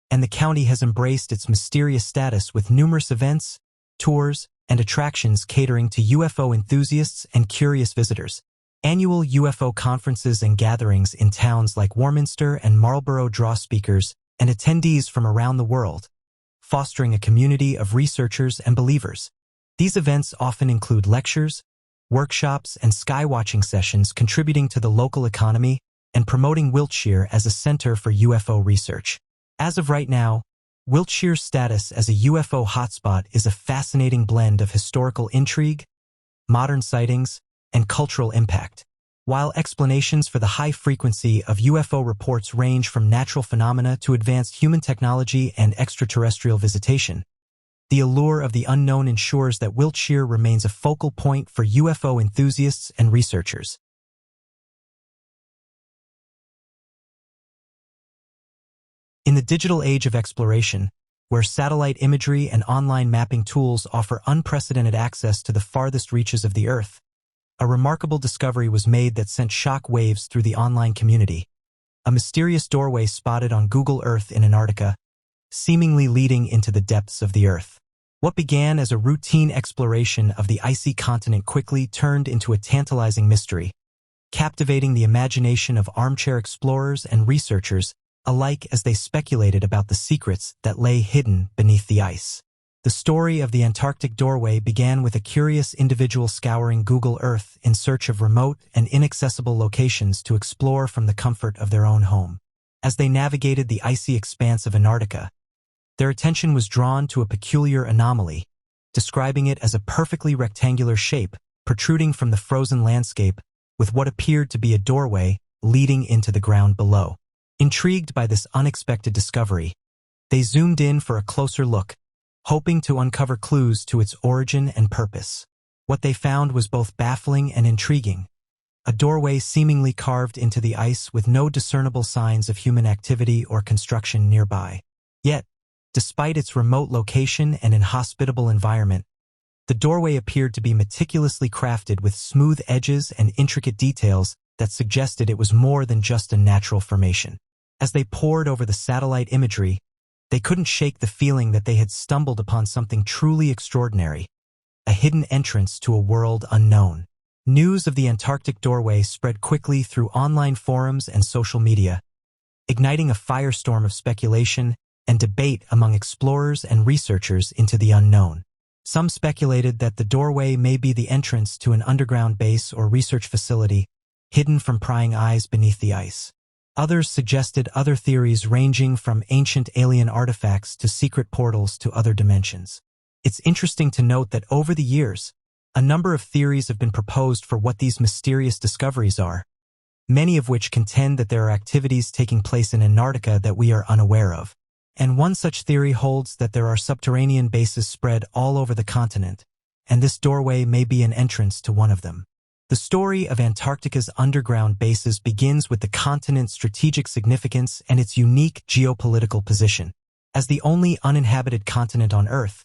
and the county has embraced its mysterious status with numerous events, tours, and attractions catering to UFO enthusiasts and curious visitors. Annual UFO conferences and gatherings in towns like Warminster and Marlborough draw speakers and attendees from around the world, fostering a community of researchers and believers. These events often include lectures, workshops, and skywatching sessions contributing to the local economy and promoting Wiltshire as a center for UFO research. As of right now, Wiltshire's status as a UFO hotspot is a fascinating blend of historical intrigue, modern sightings, and cultural impact. While explanations for the high frequency of UFO reports range from natural phenomena to advanced human technology and extraterrestrial visitation, the allure of the unknown ensures that Wiltshire remains a focal point for UFO enthusiasts and researchers. In the digital age of exploration, where satellite imagery and online mapping tools offer unprecedented access to the farthest reaches of the Earth, a remarkable discovery was made that sent shock waves through the online community. A mysterious doorway spotted on Google Earth in Antarctica, seemingly leading into the depths of the Earth. What began as a routine exploration of the icy continent quickly turned into a tantalizing mystery, captivating the imagination of armchair explorers and researchers alike as they speculated about the secrets that lay hidden beneath the ice. The story of the Antarctic doorway began with a curious individual scouring Google Earth in search of remote and inaccessible locations to explore from the comfort of their own home. As they navigated the icy expanse of Antarctica, their attention was drawn to a peculiar anomaly, describing it as a perfectly rectangular shape protruding from the frozen landscape with what appeared to be a doorway leading into the ground below. Intrigued by this unexpected discovery, they zoomed in for a closer look, hoping to uncover clues to its origin and purpose. What they found was both baffling and intriguing, a doorway seemingly carved into the ice with no discernible signs of human activity or construction nearby. Yet, despite its remote location and inhospitable environment, the doorway appeared to be meticulously crafted with smooth edges and intricate details that suggested it was more than just a natural formation. As they pored over the satellite imagery, they couldn't shake the feeling that they had stumbled upon something truly extraordinary, a hidden entrance to a world unknown. News of the Antarctic doorway spread quickly through online forums and social media, igniting a firestorm of speculation and debate among explorers and researchers into the unknown. Some speculated that the doorway may be the entrance to an underground base or research facility, hidden from prying eyes beneath the ice. Others suggested other theories ranging from ancient alien artifacts to secret portals to other dimensions. It's interesting to note that over the years, a number of theories have been proposed for what these mysterious discoveries are, many of which contend that there are activities taking place in Antarctica that we are unaware of. And one such theory holds that there are subterranean bases spread all over the continent, and this doorway may be an entrance to one of them. The story of Antarctica's underground bases begins with the continent's strategic significance and its unique geopolitical position. As the only uninhabited continent on Earth,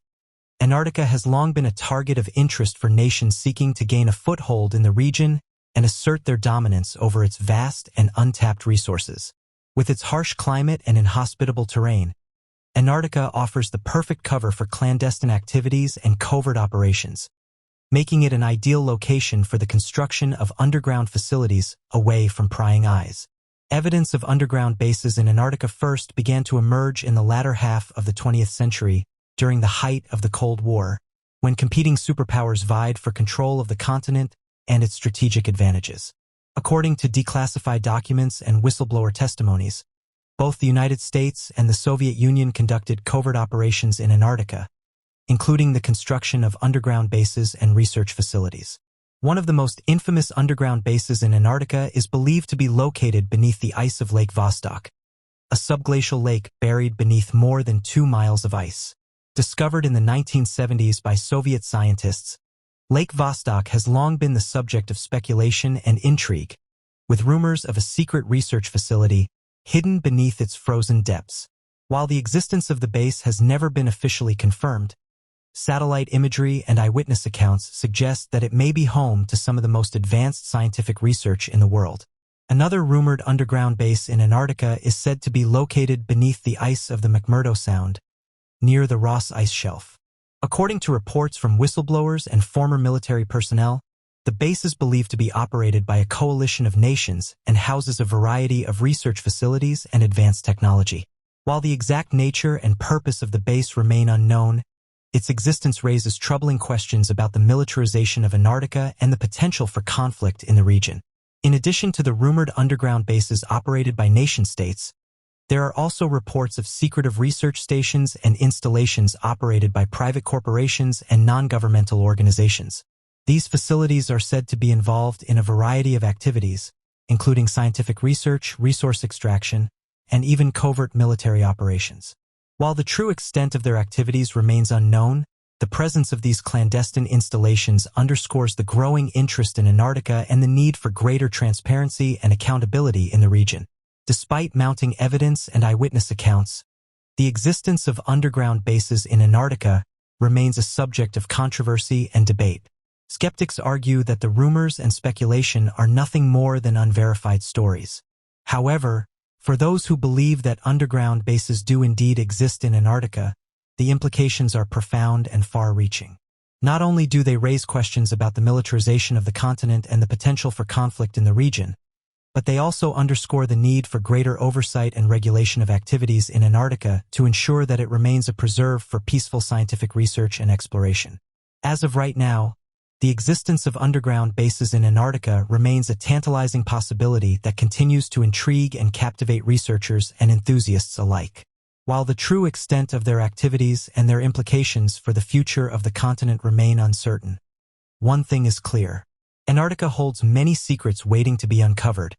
Antarctica has long been a target of interest for nations seeking to gain a foothold in the region and assert their dominance over its vast and untapped resources. With its harsh climate and inhospitable terrain, Antarctica offers the perfect cover for clandestine activities and covert operations, making it an ideal location for the construction of underground facilities away from prying eyes. Evidence of underground bases in Antarctica first began to emerge in the latter half of the 20th century during the height of the Cold War, when competing superpowers vied for control of the continent and its strategic advantages. According to declassified documents and whistleblower testimonies, both the United States and the Soviet Union conducted covert operations in Antarctica, including the construction of underground bases and research facilities. One of the most infamous underground bases in Antarctica is believed to be located beneath the ice of Lake Vostok, a subglacial lake buried beneath more than 2 miles of ice. Discovered in the 1970s by Soviet scientists, Lake Vostok has long been the subject of speculation and intrigue, with rumors of a secret research facility hidden beneath its frozen depths. While the existence of the base has never been officially confirmed, satellite imagery and eyewitness accounts suggest that it may be home to some of the most advanced scientific research in the world. Another rumored underground base in Antarctica is said to be located beneath the ice of the McMurdo Sound, near the Ross Ice Shelf. According to reports from whistleblowers and former military personnel, the base is believed to be operated by a coalition of nations and houses a variety of research facilities and advanced technology. While the exact nature and purpose of the base remain unknown, its existence raises troubling questions about the militarization of Antarctica and the potential for conflict in the region. In addition to the rumored underground bases operated by nation-states, there are also reports of secretive research stations and installations operated by private corporations and non-governmental organizations. These facilities are said to be involved in a variety of activities, including scientific research, resource extraction, and even covert military operations. While the true extent of their activities remains unknown, the presence of these clandestine installations underscores the growing interest in Antarctica and the need for greater transparency and accountability in the region. Despite mounting evidence and eyewitness accounts, the existence of underground bases in Antarctica remains a subject of controversy and debate. Skeptics argue that the rumors and speculation are nothing more than unverified stories. However, for those who believe that underground bases do indeed exist in Antarctica, the implications are profound and far-reaching. Not only do they raise questions about the militarization of the continent and the potential for conflict in the region, but they also underscore the need for greater oversight and regulation of activities in Antarctica to ensure that it remains a preserve for peaceful scientific research and exploration. As of right now, the existence of underground bases in Antarctica remains a tantalizing possibility that continues to intrigue and captivate researchers and enthusiasts alike. While the true extent of their activities and their implications for the future of the continent remain uncertain, one thing is clear: Antarctica holds many secrets waiting to be uncovered,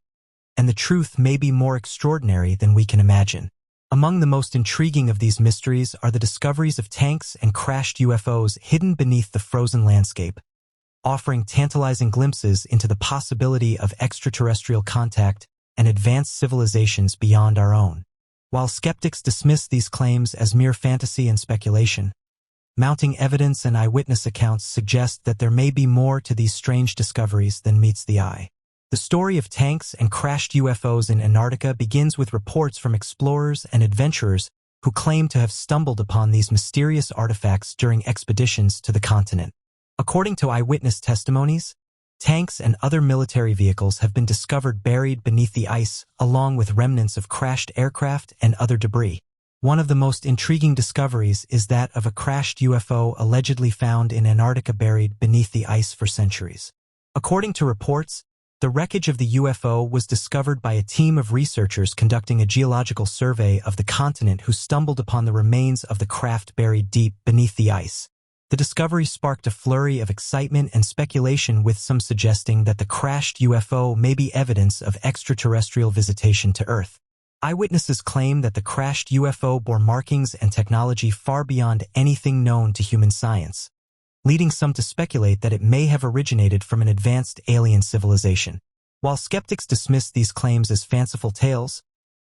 and the truth may be more extraordinary than we can imagine. Among the most intriguing of these mysteries are the discoveries of tanks and crashed UFOs hidden beneath the frozen landscape, offering tantalizing glimpses into the possibility of extraterrestrial contact and advanced civilizations beyond our own. While skeptics dismiss these claims as mere fantasy and speculation, mounting evidence and eyewitness accounts suggest that there may be more to these strange discoveries than meets the eye. The story of tanks and crashed UFOs in Antarctica begins with reports from explorers and adventurers who claim to have stumbled upon these mysterious artifacts during expeditions to the continent. According to eyewitness testimonies, tanks and other military vehicles have been discovered buried beneath the ice, along with remnants of crashed aircraft and other debris. One of the most intriguing discoveries is that of a crashed UFO allegedly found in Antarctica buried beneath the ice for centuries. According to reports, the wreckage of the UFO was discovered by a team of researchers conducting a geological survey of the continent who stumbled upon the remains of the craft buried deep beneath the ice. The discovery sparked a flurry of excitement and speculation, with some suggesting that the crashed UFO may be evidence of extraterrestrial visitation to Earth. Eyewitnesses claim that the crashed UFO bore markings and technology far beyond anything known to human science, leading some to speculate that it may have originated from an advanced alien civilization. While skeptics dismiss these claims as fanciful tales,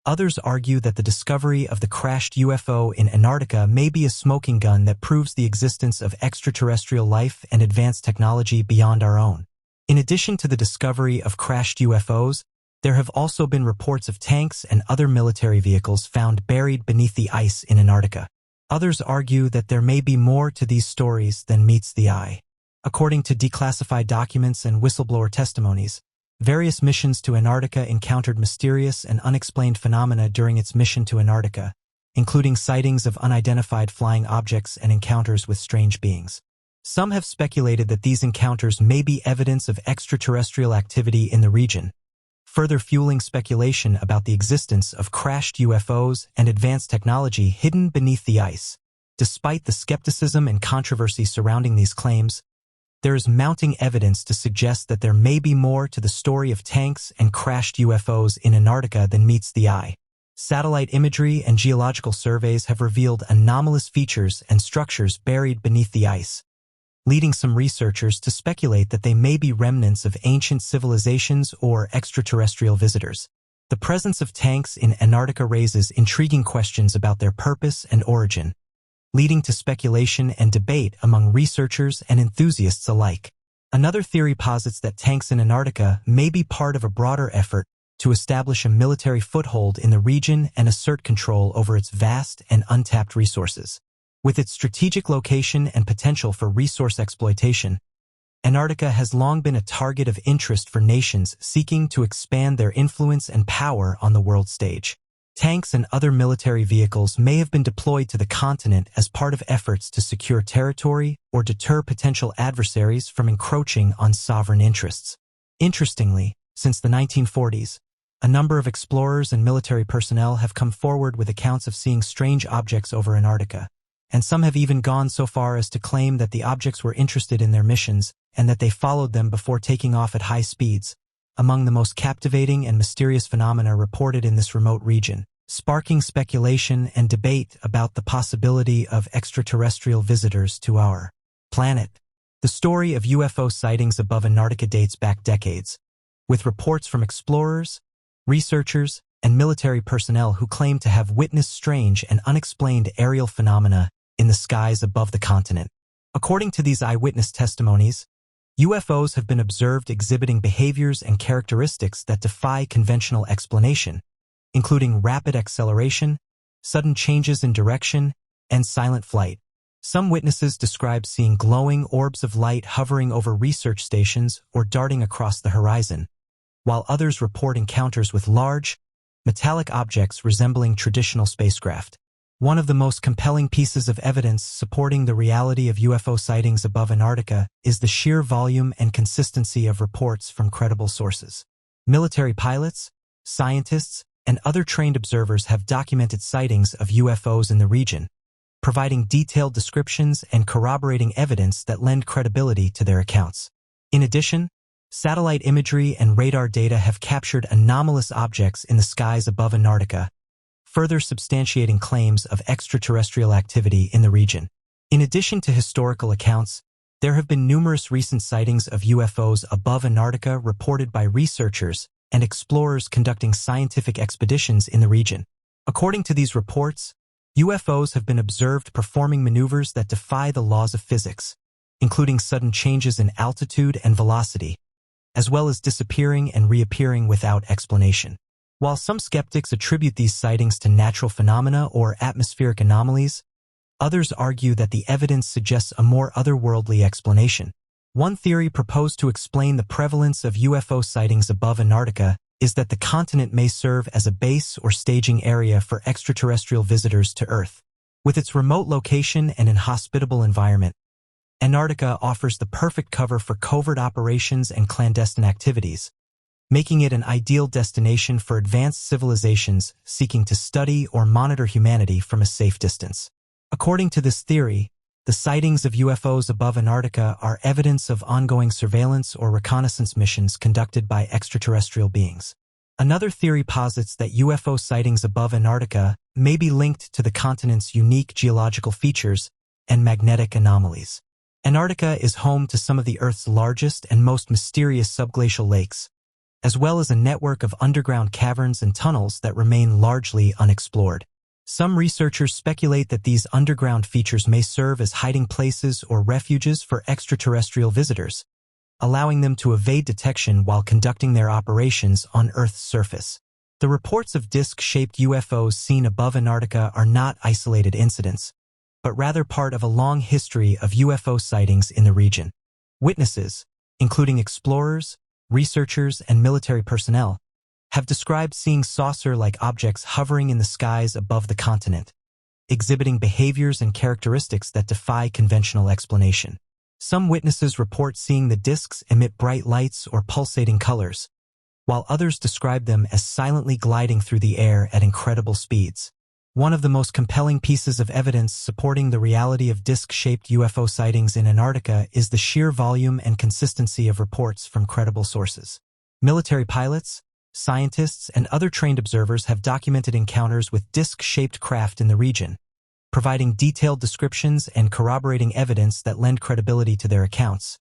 others argue that the discovery of the crashed UFO in Antarctica may be a smoking gun that proves the existence of extraterrestrial life and advanced technology beyond our own. In addition to the discovery of crashed UFOs, there have also been reports of tanks and other military vehicles found buried beneath the ice in Antarctica. Others argue that there may be more to these stories than meets the eye. According to declassified documents and whistleblower testimonies, various missions to Antarctica encountered mysterious and unexplained phenomena during its mission to Antarctica, including sightings of unidentified flying objects and encounters with strange beings. Some have speculated that these encounters may be evidence of extraterrestrial activity in the region, further fueling speculation about the existence of crashed UFOs and advanced technology hidden beneath the ice. Despite the skepticism and controversy surrounding these claims, there is mounting evidence to suggest that there may be more to the story of tanks and crashed UFOs in Antarctica than meets the eye. Satellite imagery and geological surveys have revealed anomalous features and structures buried beneath the ice, leading some researchers to speculate that they may be remnants of ancient civilizations or extraterrestrial visitors. The presence of tanks in Antarctica raises intriguing questions about their purpose and origin, leading to speculation and debate among researchers and enthusiasts alike. Another theory posits that tanks in Antarctica may be part of a broader effort to establish a military foothold in the region and assert control over its vast and untapped resources. With its strategic location and potential for resource exploitation, Antarctica has long been a target of interest for nations seeking to expand their influence and power on the world stage. Tanks and other military vehicles may have been deployed to the continent as part of efforts to secure territory or deter potential adversaries from encroaching on sovereign interests. Interestingly, since the 1940s, a number of explorers and military personnel have come forward with accounts of seeing strange objects over Antarctica, and some have even gone so far as to claim that the objects were interested in their missions and that they followed them before taking off at high speeds. Among the most captivating and mysterious phenomena reported in this remote region, sparking speculation and debate about the possibility of extraterrestrial visitors to our planet. The story of UFO sightings above Antarctica dates back decades, with reports from explorers, researchers, and military personnel who claim to have witnessed strange and unexplained aerial phenomena in the skies above the continent. According to these eyewitness testimonies, UFOs have been observed exhibiting behaviors and characteristics that defy conventional explanation, including rapid acceleration, sudden changes in direction, and silent flight. Some witnesses describe seeing glowing orbs of light hovering over research stations or darting across the horizon, while others report encounters with large, metallic objects resembling traditional spacecraft. One of the most compelling pieces of evidence supporting the reality of UFO sightings above Antarctica is the sheer volume and consistency of reports from credible sources. Military pilots, scientists, and other trained observers have documented sightings of UFOs in the region, providing detailed descriptions and corroborating evidence that lend credibility to their accounts. In addition, satellite imagery and radar data have captured anomalous objects in the skies above Antarctica, further substantiating claims of extraterrestrial activity in the region. In addition to historical accounts, there have been numerous recent sightings of UFOs above Antarctica reported by researchers and explorers conducting scientific expeditions in the region. According to these reports, UFOs have been observed performing maneuvers that defy the laws of physics, including sudden changes in altitude and velocity, as well as disappearing and reappearing without explanation. While some skeptics attribute these sightings to natural phenomena or atmospheric anomalies, others argue that the evidence suggests a more otherworldly explanation. One theory proposed to explain the prevalence of UFO sightings above Antarctica is that the continent may serve as a base or staging area for extraterrestrial visitors to Earth. With its remote location and inhospitable environment, Antarctica offers the perfect cover for covert operations and clandestine activities, making it an ideal destination for advanced civilizations seeking to study or monitor humanity from a safe distance. According to this theory, the sightings of UFOs above Antarctica are evidence of ongoing surveillance or reconnaissance missions conducted by extraterrestrial beings. Another theory posits that UFO sightings above Antarctica may be linked to the continent's unique geological features and magnetic anomalies. Antarctica is home to some of the Earth's largest and most mysterious subglacial lakes, as well as a network of underground caverns and tunnels that remain largely unexplored. Some researchers speculate that these underground features may serve as hiding places or refuges for extraterrestrial visitors, allowing them to evade detection while conducting their operations on Earth's surface. The reports of disc-shaped UFOs seen above Antarctica are not isolated incidents, but rather part of a long history of UFO sightings in the region. Witnesses, including explorers, researchers, and military personnel, have described seeing saucer-like objects hovering in the skies above the continent, exhibiting behaviors and characteristics that defy conventional explanation. Some witnesses report seeing the discs emit bright lights or pulsating colors, while others describe them as silently gliding through the air at incredible speeds. One of the most compelling pieces of evidence supporting the reality of disc-shaped UFO sightings in Antarctica is the sheer volume and consistency of reports from credible sources. Military pilots, scientists and other trained observers have documented encounters with disc-shaped craft in the region, providing detailed descriptions and corroborating evidence that lend credibility to their accounts.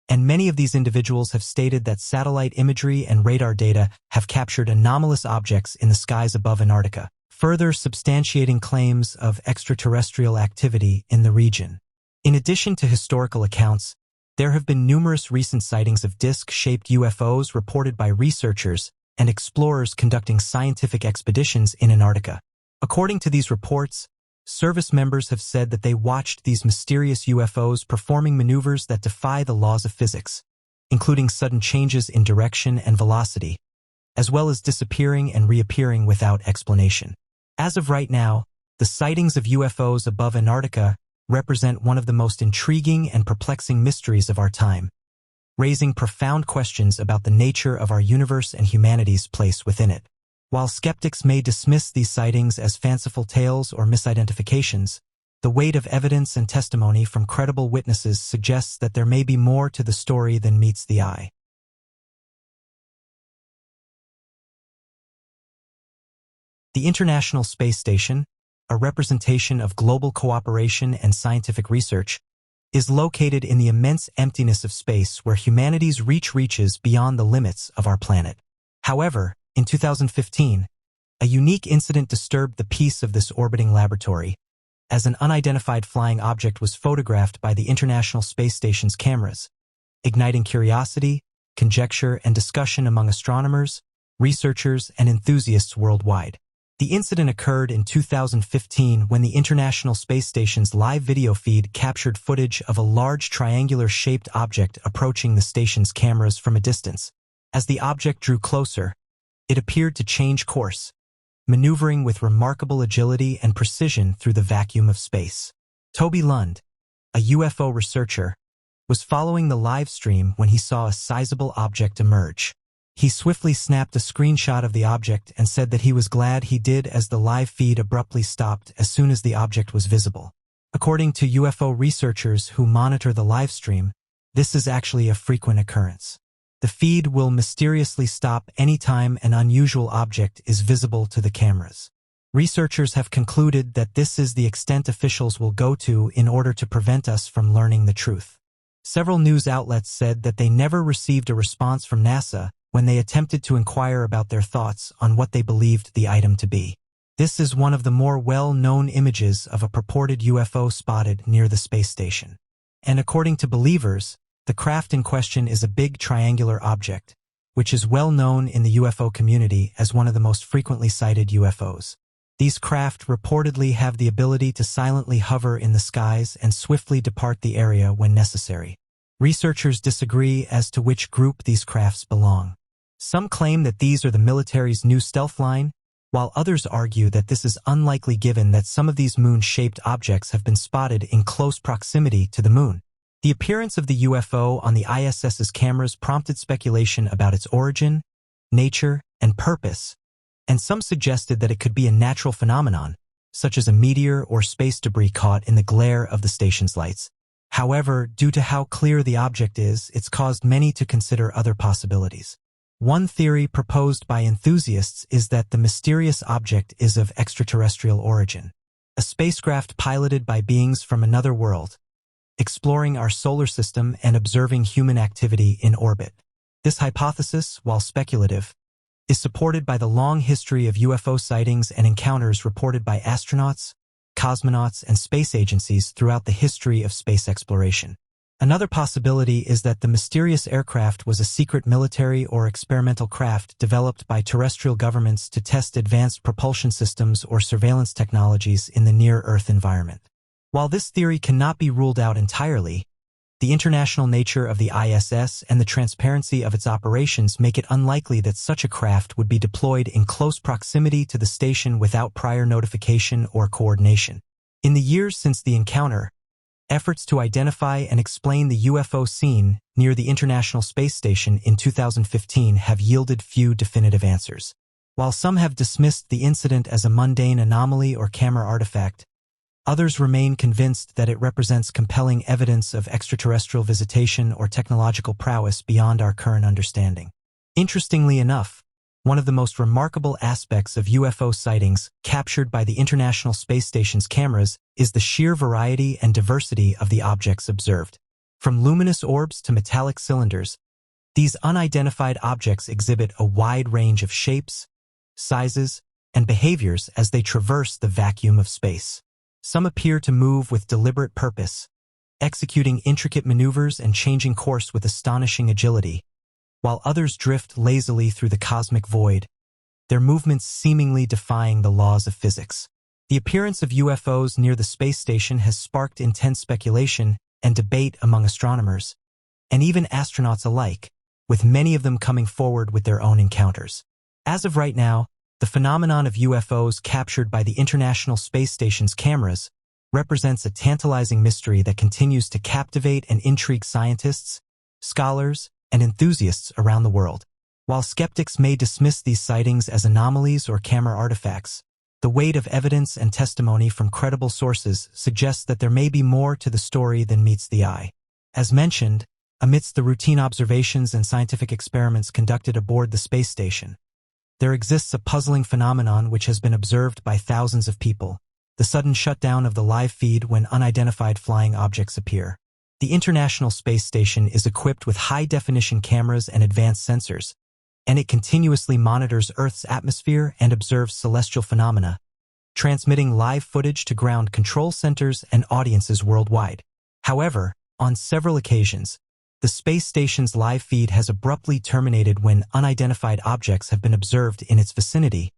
And many of these individuals have stated that satellite imagery and radar data have captured anomalous objects in the skies above Antarctica, further substantiating claims of extraterrestrial activity in the region. In addition to historical accounts, there have been numerous recent sightings of disc-shaped UFOs reported by researchers and explorers conducting scientific expeditions in Antarctica. According to these reports, service members have said that they watched these mysterious UFOs performing maneuvers that defy the laws of physics, including sudden changes in direction and velocity, as well as disappearing and reappearing without explanation. As of right now, the sightings of UFOs above Antarctica represent one of the most intriguing and perplexing mysteries of our time, raising profound questions about the nature of our universe and humanity's place within it. While skeptics may dismiss these sightings as fanciful tales or misidentifications, the weight of evidence and testimony from credible witnesses suggests that there may be more to the story than meets the eye. The International Space Station, a representation of global cooperation and scientific research, is located in the immense emptiness of space where humanity's reach reaches beyond the limits of our planet. However, in 2015, a unique incident disturbed the peace of this orbiting laboratory, as an unidentified flying object was photographed by the International Space Station's cameras, igniting curiosity, conjecture, and discussion among astronomers, researchers, and enthusiasts worldwide. The incident occurred in 2015 when the International Space Station's live video feed captured footage of a large triangular-shaped object approaching the station's cameras from a distance. As the object drew closer, it appeared to change course, maneuvering with remarkable agility and precision through the vacuum of space. Toby Lund, a UFO researcher, was following the live stream when he saw a sizable object emerge. He swiftly snapped a screenshot of the object and said that he was glad he did, as the live feed abruptly stopped as soon as the object was visible. According to UFO researchers who monitor the live stream, this is actually a frequent occurrence. The feed will mysteriously stop anytime an unusual object is visible to the cameras. Researchers have concluded that this is the extent officials will go to in order to prevent us from learning the truth. Several news outlets said that they never received a response from NASA when they attempted to inquire about their thoughts on what they believed the item to be. This is one of the more well-known images of a purported UFO spotted near the space station. And according to believers, the craft in question is a big triangular object, which is well known in the UFO community as one of the most frequently sighted UFOs. These craft reportedly have the ability to silently hover in the skies and swiftly depart the area when necessary. Researchers disagree as to which group these crafts belong. Some claim that these are the military's new stealth line, while others argue that this is unlikely given that some of these moon-shaped objects have been spotted in close proximity to the moon. The appearance of the UFO on the ISS's cameras prompted speculation about its origin, nature, and purpose, and some suggested that it could be a natural phenomenon, such as a meteor or space debris caught in the glare of the station's lights. However, due to how clear the object is, it's caused many to consider other possibilities. One theory proposed by enthusiasts is that the mysterious object is of extraterrestrial origin, a spacecraft piloted by beings from another world, exploring our solar system and observing human activity in orbit. This hypothesis, while speculative, is supported by the long history of UFO sightings and encounters reported by astronauts, cosmonauts, and space agencies throughout the history of space exploration. Another possibility is that the mysterious aircraft was a secret military or experimental craft developed by terrestrial governments to test advanced propulsion systems or surveillance technologies in the near-Earth environment. While this theory cannot be ruled out entirely, the international nature of the ISS and the transparency of its operations make it unlikely that such a craft would be deployed in close proximity to the station without prior notification or coordination. In the years since the encounter, efforts to identify and explain the UFO seen near the International Space Station in 2015 have yielded few definitive answers. While some have dismissed the incident as a mundane anomaly or camera artifact, others remain convinced that it represents compelling evidence of extraterrestrial visitation or technological prowess beyond our current understanding. Interestingly enough, One of the most remarkable aspects of UFO sightings captured by the International Space Station's cameras is the sheer variety and diversity of the objects observed. From luminous orbs to metallic cylinders, these unidentified objects exhibit a wide range of shapes, sizes, and behaviors as they traverse the vacuum of space. Some appear to move with deliberate purpose, executing intricate maneuvers and changing course with astonishing agility, while others drift lazily through the cosmic void, their movements seemingly defying the laws of physics. The appearance of UFOs near the space station has sparked intense speculation and debate among astronomers, and even astronauts alike, with many of them coming forward with their own encounters. As of right now, the phenomenon of UFOs captured by the International Space Station's cameras represents a tantalizing mystery that continues to captivate and intrigue scientists, scholars, and enthusiasts around the world. While skeptics may dismiss these sightings as anomalies or camera artifacts, the weight of evidence and testimony from credible sources suggests that there may be more to the story than meets the eye. As mentioned, amidst the routine observations and scientific experiments conducted aboard the space station, there exists a puzzling phenomenon which has been observed by thousands of people: the sudden shutdown of the live feed when unidentified flying objects appear. The International Space Station is equipped with high-definition cameras and advanced sensors, and it continuously monitors Earth's atmosphere and observes celestial phenomena, transmitting live footage to ground control centers and audiences worldwide. However, on several occasions, the space station's live feed has abruptly terminated when unidentified objects have been observed in its vicinity,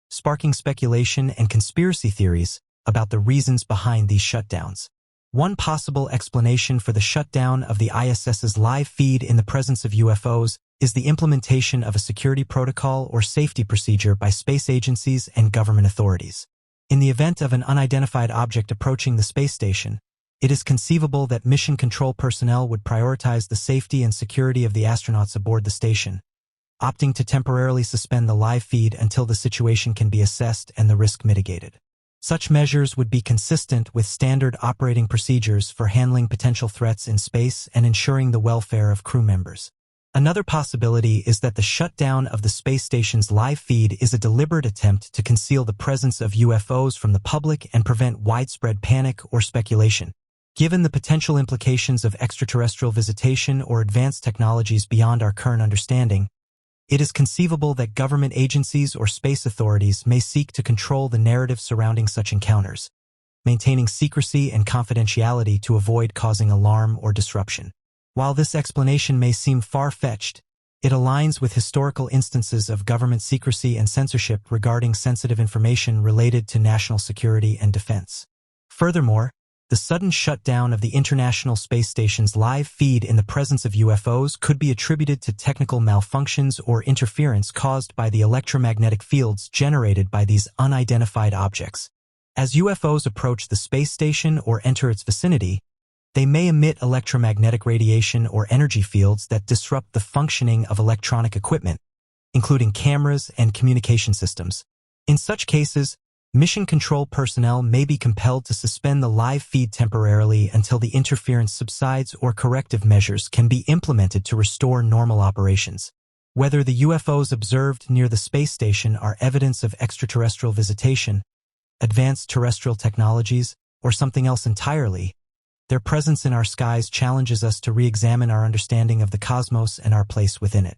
sparking speculation and conspiracy theories about the reasons behind these shutdowns. One possible explanation for the shutdown of the ISS's live feed in the presence of UFOs is the implementation of a security protocol or safety procedure by space agencies and government authorities. In the event of an unidentified object approaching the space station, it is conceivable that mission control personnel would prioritize the safety and security of the astronauts aboard the station, opting to temporarily suspend the live feed until the situation can be assessed and the risk mitigated. Such measures would be consistent with standard operating procedures for handling potential threats in space and ensuring the welfare of crew members. Another possibility is that the shutdown of the space station's live feed is a deliberate attempt to conceal the presence of UFOs from the public and prevent widespread panic or speculation. Given the potential implications of extraterrestrial visitation or advanced technologies beyond our current understanding, it is conceivable that government agencies or space authorities may seek to control the narrative surrounding such encounters, maintaining secrecy and confidentiality to avoid causing alarm or disruption. While this explanation may seem far-fetched, it aligns with historical instances of government secrecy and censorship regarding sensitive information related to national security and defense. Furthermore, the sudden shutdown of the International Space Station's live feed in the presence of UFOs could be attributed to technical malfunctions or interference caused by the electromagnetic fields generated by these unidentified objects. As UFOs approach the space station or enter its vicinity, they may emit electromagnetic radiation or energy fields that disrupt the functioning of electronic equipment, including cameras and communication systems. In such cases, mission control personnel may be compelled to suspend the live feed temporarily until the interference subsides or corrective measures can be implemented to restore normal operations. Whether the UFOs observed near the space station are evidence of extraterrestrial visitation, advanced terrestrial technologies, or something else entirely, their presence in our skies challenges us to re-examine our understanding of the cosmos and our place within it.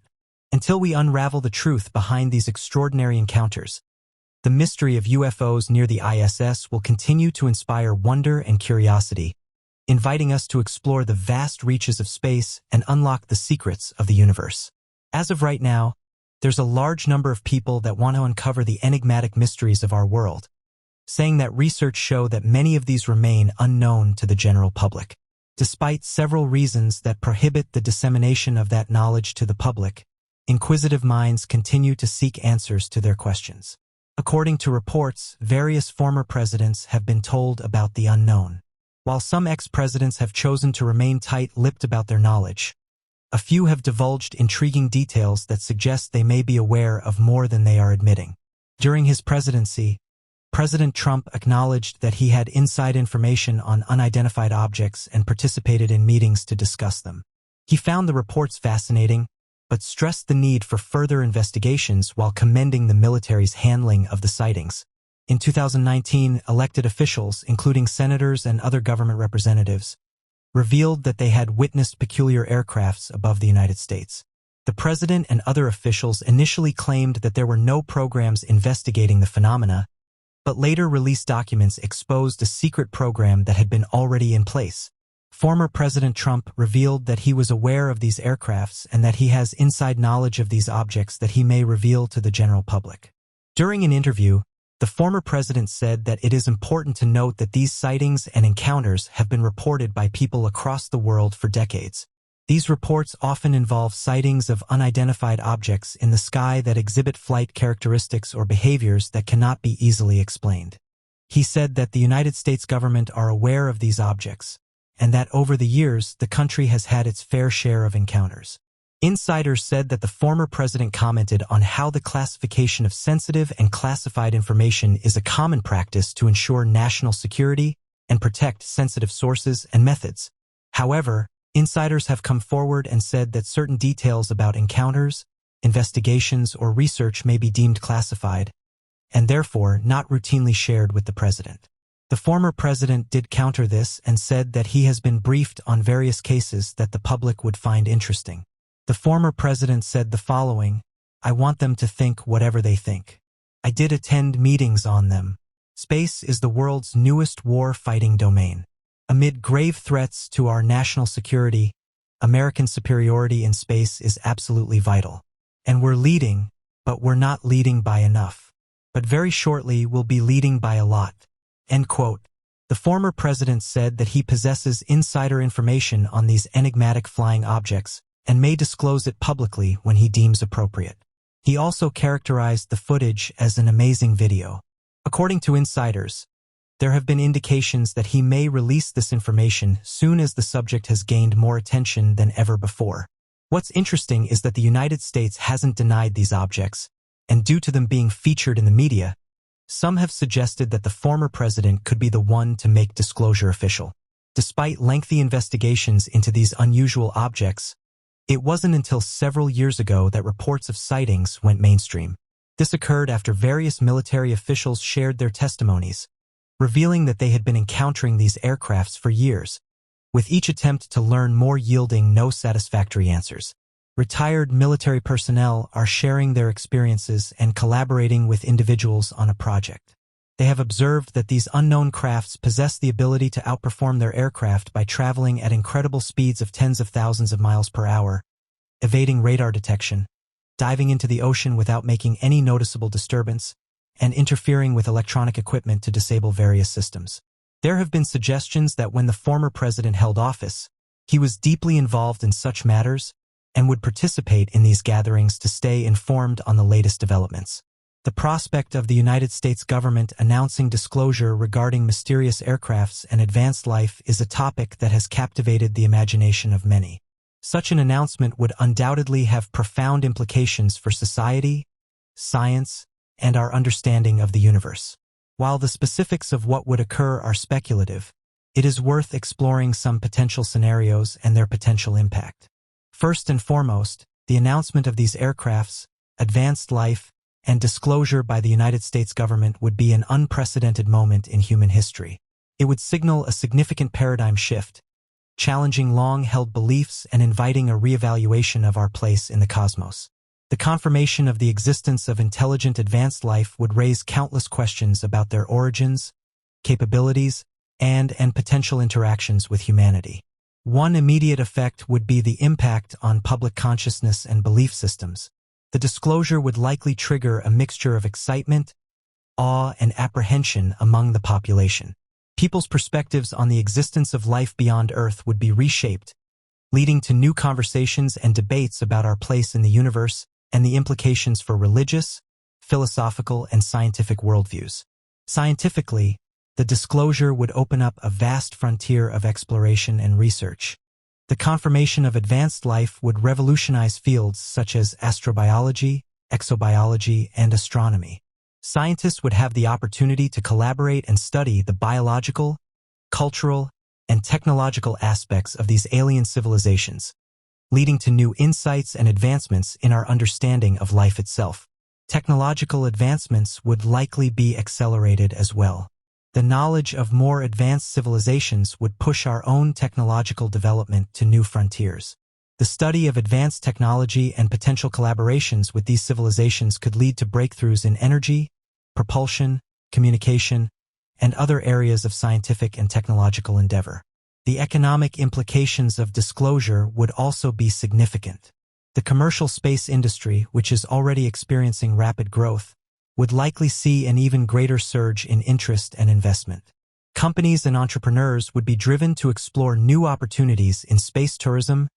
Until we unravel the truth behind these extraordinary encounters, the mystery of UFOs near the ISS will continue to inspire wonder and curiosity, inviting us to explore the vast reaches of space and unlock the secrets of the universe. As of right now, there's a large number of people that want to uncover the enigmatic mysteries of our world, saying that research shows that many of these remain unknown to the general public. Despite several reasons that prohibit the dissemination of that knowledge to the public, inquisitive minds continue to seek answers to their questions. According to reports, various former presidents have been told about the unknown. While some ex-presidents have chosen to remain tight-lipped about their knowledge, a few have divulged intriguing details that suggest they may be aware of more than they are admitting. During his presidency, President Trump acknowledged that he had inside information on unidentified objects and participated in meetings to discuss them. He found the reports fascinating, but stressed the need for further investigations while commending the military's handling of the sightings. In 2019, elected officials, including senators and other government representatives, revealed that they had witnessed peculiar aircrafts above the United States. The president and other officials initially claimed that there were no programs investigating the phenomena, but later released documents exposed a secret program that had been already in place. Former President Trump revealed that he was aware of these aircrafts and that he has inside knowledge of these objects that he may reveal to the general public. During an interview, the former president said that it is important to note that these sightings and encounters have been reported by people across the world for decades. These reports often involve sightings of unidentified objects in the sky that exhibit flight characteristics or behaviors that cannot be easily explained. He said that the United States government are aware of these objects, and that over the years the country has had its fair share of encounters. Insiders said that the former president commented on how the classification of sensitive and classified information is a common practice to ensure national security and protect sensitive sources and methods. However, insiders have come forward and said that certain details about encounters, investigations, or research may be deemed classified, and therefore not routinely shared with the president. The former president did counter this and said that he has been briefed on various cases that the public would find interesting. The former president said the following: "I want them to think whatever they think. I did attend meetings on them. Space is the world's newest war-fighting domain. Amid grave threats to our national security, American superiority in space is absolutely vital. And we're leading, but we're not leading by enough. But very shortly we'll be leading by a lot." End quote. The former president said that he possesses insider information on these enigmatic flying objects and may disclose it publicly when he deems appropriate. He also characterized the footage as an amazing video. According to insiders, there have been indications that he may release this information soon as the subject has gained more attention than ever before. What's interesting is that the United States hasn't denied these objects, and due to them being featured in the media, some have suggested that the former president could be the one to make disclosure official. Despite lengthy investigations into these unusual objects, it wasn't until several years ago that reports of sightings went mainstream. This occurred after various military officials shared their testimonies, revealing that they had been encountering these aircrafts for years, with each attempt to learn more yielding no satisfactory answers. Retired military personnel are sharing their experiences and collaborating with individuals on a project. They have observed that these unknown crafts possess the ability to outperform their aircraft by traveling at incredible speeds of tens of thousands of miles per hour, evading radar detection, diving into the ocean without making any noticeable disturbance, and interfering with electronic equipment to disable various systems. There have been suggestions that when the former president held office, he was deeply involved in such matters and would participate in these gatherings to stay informed on the latest developments. The prospect of the United States government announcing disclosure regarding mysterious aircrafts and advanced life is a topic that has captivated the imagination of many. Such an announcement would undoubtedly have profound implications for society, science, and our understanding of the universe. While the specifics of what would occur are speculative, it is worth exploring some potential scenarios and their potential impact. First and foremost, the announcement of these aircrafts, advanced life, and disclosure by the United States government would be an unprecedented moment in human history. It would signal a significant paradigm shift, challenging long-held beliefs and inviting a reevaluation of our place in the cosmos. The confirmation of the existence of intelligent advanced life would raise countless questions about their origins, capabilities, and potential interactions with humanity. One immediate effect would be the impact on public consciousness and belief systems. The disclosure would likely trigger a mixture of excitement, awe, and apprehension among the population. People's perspectives on the existence of life beyond Earth would be reshaped, leading to new conversations and debates about our place in the universe and the implications for religious, philosophical, and scientific worldviews. Scientifically, the disclosure would open up a vast frontier of exploration and research. The confirmation of advanced life would revolutionize fields such as astrobiology, exobiology, and astronomy. Scientists would have the opportunity to collaborate and study the biological, cultural, and technological aspects of these alien civilizations, leading to new insights and advancements in our understanding of life itself. Technological advancements would likely be accelerated as well. The knowledge of more advanced civilizations would push our own technological development to new frontiers. The study of advanced technology and potential collaborations with these civilizations could lead to breakthroughs in energy, propulsion, communication, and other areas of scientific and technological endeavor. The economic implications of disclosure would also be significant. The commercial space industry, which is already experiencing rapid growth, would likely see an even greater surge in interest and investment. Companies and entrepreneurs would be driven to explore new opportunities in space tourism,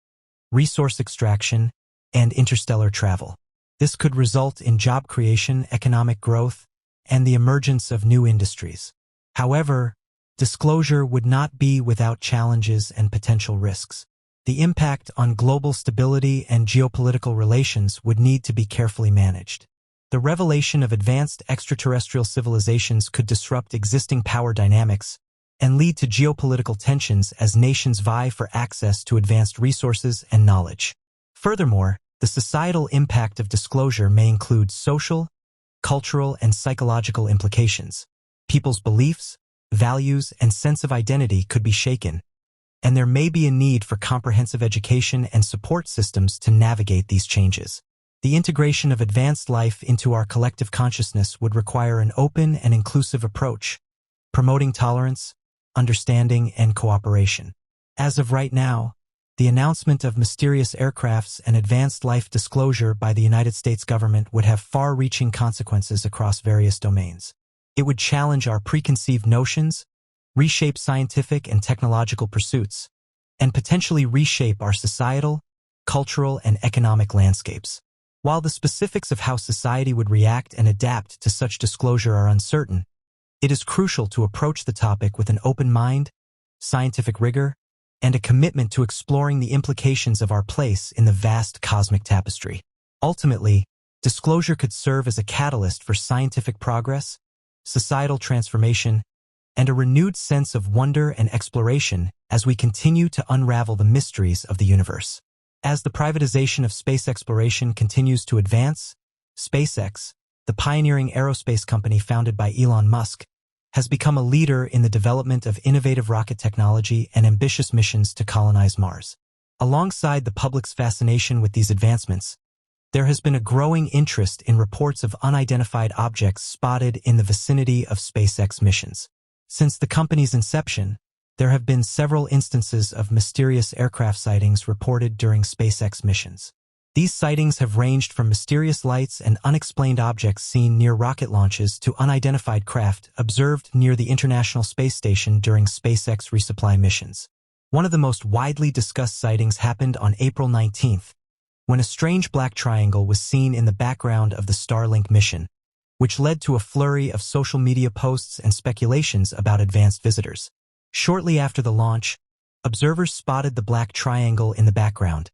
resource extraction, and interstellar travel. This could result in job creation, economic growth, and the emergence of new industries. However, disclosure would not be without challenges and potential risks. The impact on global stability and geopolitical relations would need to be carefully managed. The revelation of advanced extraterrestrial civilizations could disrupt existing power dynamics and lead to geopolitical tensions as nations vie for access to advanced resources and knowledge. Furthermore, the societal impact of disclosure may include social, cultural, and psychological implications. People's beliefs, values, and sense of identity could be shaken, and there may be a need for comprehensive education and support systems to navigate these changes. The integration of advanced life into our collective consciousness would require an open and inclusive approach, promoting tolerance, understanding, and cooperation. As of right now, the announcement of mysterious aircrafts and advanced life disclosure by the United States government would have far-reaching consequences across various domains. It would challenge our preconceived notions, reshape scientific and technological pursuits, and potentially reshape our societal, cultural, and economic landscapes. While the specifics of how society would react and adapt to such disclosure are uncertain, it is crucial to approach the topic with an open mind, scientific rigor, and a commitment to exploring the implications of our place in the vast cosmic tapestry. Ultimately, disclosure could serve as a catalyst for scientific progress, societal transformation, and a renewed sense of wonder and exploration as we continue to unravel the mysteries of the universe. As the privatization of space exploration continues to advance, SpaceX, the pioneering aerospace company founded by Elon Musk, has become a leader in the development of innovative rocket technology and ambitious missions to colonize Mars. Alongside the public's fascination with these advancements, there has been a growing interest in reports of unidentified objects spotted in the vicinity of SpaceX missions. Since the company's inception, there have been several instances of mysterious aircraft sightings reported during SpaceX missions. These sightings have ranged from mysterious lights and unexplained objects seen near rocket launches to unidentified craft observed near the International Space Station during SpaceX resupply missions. One of the most widely discussed sightings happened on April 19th, when a strange black triangle was seen in the background of the Starlink mission, which led to a flurry of social media posts and speculations about advanced visitors. Shortly after the launch, observers spotted the black triangle in the background,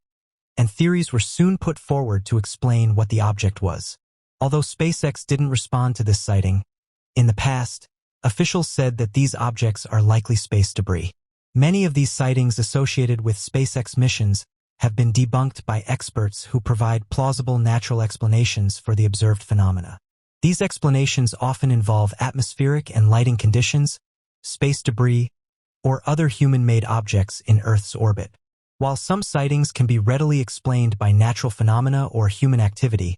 and theories were soon put forward to explain what the object was. Although SpaceX didn't respond to this sighting, in the past, officials said that these objects are likely space debris. Many of these sightings associated with SpaceX missions have been debunked by experts who provide plausible natural explanations for the observed phenomena. These explanations often involve atmospheric and lighting conditions, space debris, or other human-made objects in Earth's orbit. While some sightings can be readily explained by natural phenomena or human activity,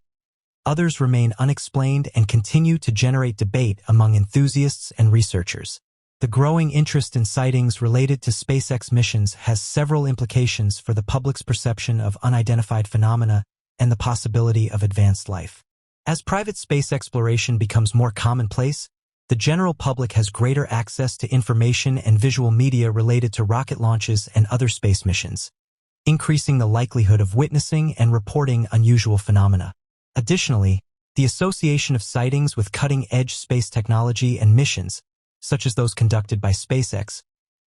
others remain unexplained and continue to generate debate among enthusiasts and researchers. The growing interest in sightings related to SpaceX missions has several implications for the public's perception of unidentified phenomena and the possibility of advanced life. As private space exploration becomes more commonplace, the general public has greater access to information and visual media related to rocket launches and other space missions, increasing the likelihood of witnessing and reporting unusual phenomena. Additionally, the association of sightings with cutting-edge space technology and missions, such as those conducted by SpaceX,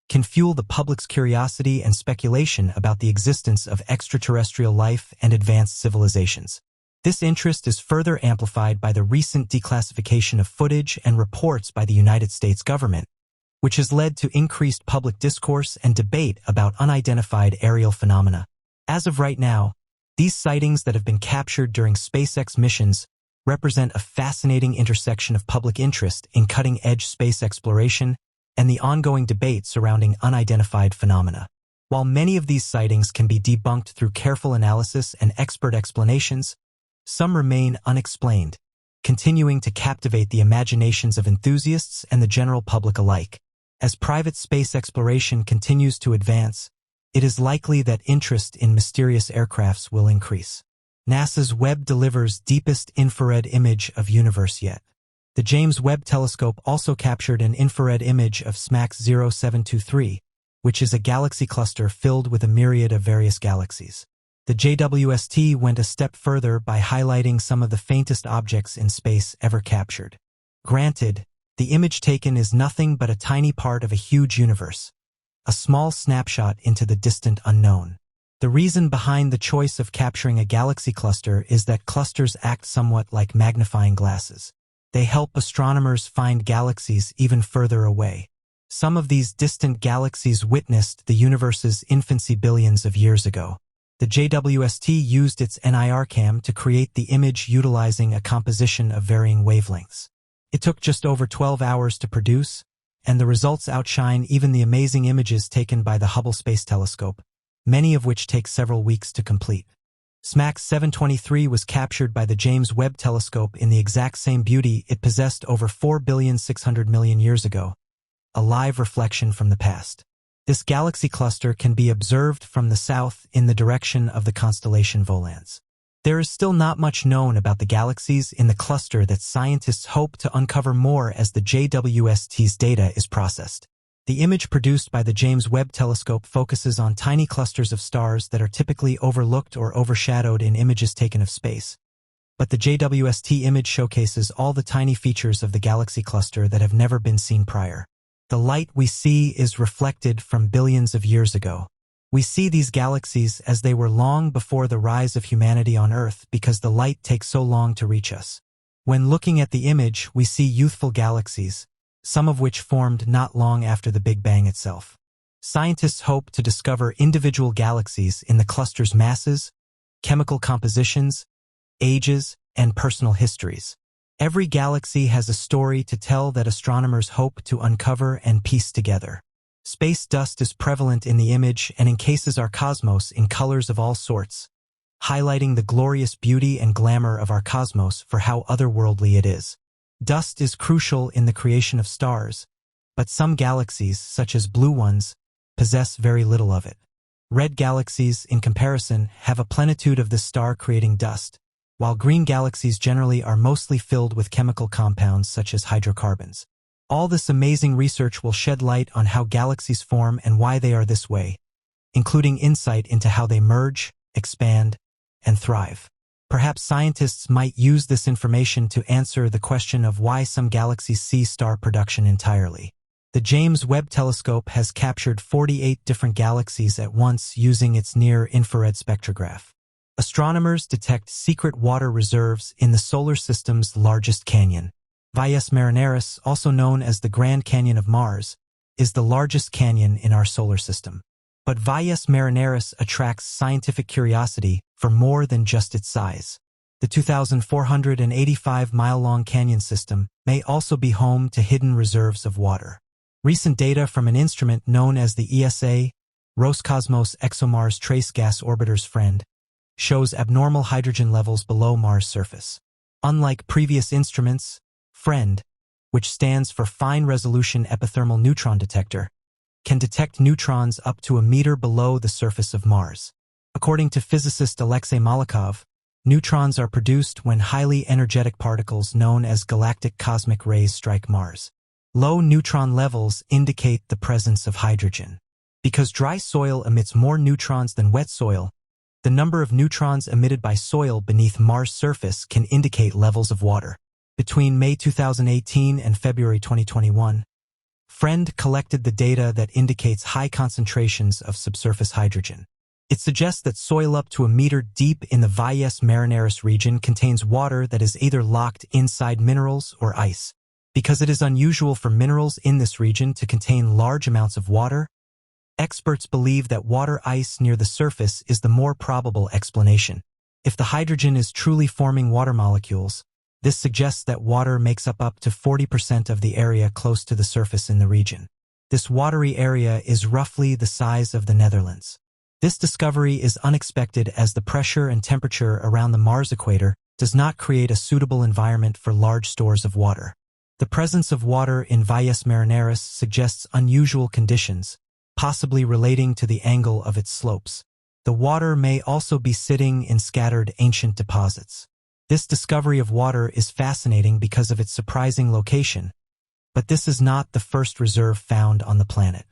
can fuel the public's curiosity and speculation about the existence of extraterrestrial life and advanced civilizations. This interest is further amplified by the recent declassification of footage and reports by the United States government, which has led to increased public discourse and debate about unidentified aerial phenomena. As of right now, these sightings that have been captured during SpaceX missions represent a fascinating intersection of public interest in cutting-edge space exploration and the ongoing debate surrounding unidentified phenomena. While many of these sightings can be debunked through careful analysis and expert explanations, some remain unexplained, continuing to captivate the imaginations of enthusiasts and the general public alike. As private space exploration continues to advance, it is likely that interest in mysterious aircrafts will increase. NASA's Webb delivers deepest infrared image of universe yet. The James Webb Telescope also captured an infrared image of SMACS 0723, which is a galaxy cluster filled with a myriad of various galaxies. The JWST went a step further by highlighting some of the faintest objects in space ever captured. Granted, the image taken is nothing but a tiny part of a huge universe, a small snapshot into the distant unknown. The reason behind the choice of capturing a galaxy cluster is that clusters act somewhat like magnifying glasses. They help astronomers find galaxies even further away. Some of these distant galaxies witnessed the universe's infancy billions of years ago. The JWST used its NIRCam to create the image utilizing a composition of varying wavelengths. It took just over 12 hours to produce, and the results outshine even the amazing images taken by the Hubble Space Telescope, many of which take several weeks to complete. SMACS 723 was captured by the James Webb Telescope in the exact same beauty it possessed over 4,600,000,000 years ago, a live reflection from the past. This galaxy cluster can be observed from the south in the direction of the constellation Volans. There is still not much known about the galaxies in the cluster that scientists hope to uncover more as the JWST's data is processed. The image produced by the James Webb Telescope focuses on tiny clusters of stars that are typically overlooked or overshadowed in images taken of space. But the JWST image showcases all the tiny features of the galaxy cluster that have never been seen prior. The light we see is reflected from billions of years ago. We see these galaxies as they were long before the rise of humanity on Earth because the light takes so long to reach us. When looking at the image, we see youthful galaxies, some of which formed not long after the Big Bang itself. Scientists hope to discover individual galaxies in the cluster's masses, chemical compositions, ages, and personal histories. Every galaxy has a story to tell that astronomers hope to uncover and piece together. Space dust is prevalent in the image and encases our cosmos in colors of all sorts, highlighting the glorious beauty and glamour of our cosmos for how otherworldly it is. Dust is crucial in the creation of stars, but some galaxies, such as blue ones, possess very little of it. Red galaxies, in comparison, have a plenitude of this star-creating dust, while green galaxies generally are mostly filled with chemical compounds such as hydrocarbons. All this amazing research will shed light on how galaxies form and why they are this way, including insight into how they merge, expand, and thrive. Perhaps scientists might use this information to answer the question of why some galaxies cease star production entirely. The James Webb Telescope has captured 48 different galaxies at once using its near-infrared spectrograph. Astronomers detect secret water reserves in the solar system's largest canyon. Valles Marineris, also known as the Grand Canyon of Mars, is the largest canyon in our solar system. But Valles Marineris attracts scientific curiosity for more than just its size. The 2,485-mile-long canyon system may also be home to hidden reserves of water. Recent data from an instrument known as the ESA, Roscosmos ExoMars Trace Gas Orbiter's Friend, shows abnormal hydrogen levels below Mars' surface. Unlike previous instruments, FRIEND, which stands for Fine Resolution Epithermal Neutron Detector, can detect neutrons up to a meter below the surface of Mars. According to physicist Alexei Malakov, neutrons are produced when highly energetic particles known as galactic cosmic rays strike Mars. Low neutron levels indicate the presence of hydrogen. Because dry soil emits more neutrons than wet soil, the number of neutrons emitted by soil beneath Mars' surface can indicate levels of water. Between May 2018 and February 2021, FRIEND collected the data that indicates high concentrations of subsurface hydrogen. It suggests that soil up to a meter deep in the Valles Marineris region contains water that is either locked inside minerals or ice. Because it is unusual for minerals in this region to contain large amounts of water, Experts believe that water ice near the surface is the more probable explanation. If the hydrogen is truly forming water molecules, this suggests that water makes up to 40% of the area close to the surface in the region. This watery area is roughly the size of the Netherlands. This discovery is unexpected as the pressure and temperature around the Mars equator does not create a suitable environment for large stores of water. The presence of water in Valles Marineris suggests unusual conditions, possibly relating to the angle of its slopes. The water may also be sitting in scattered ancient deposits. This discovery of water is fascinating because of its surprising location, but this is not the first reserve found on the planet.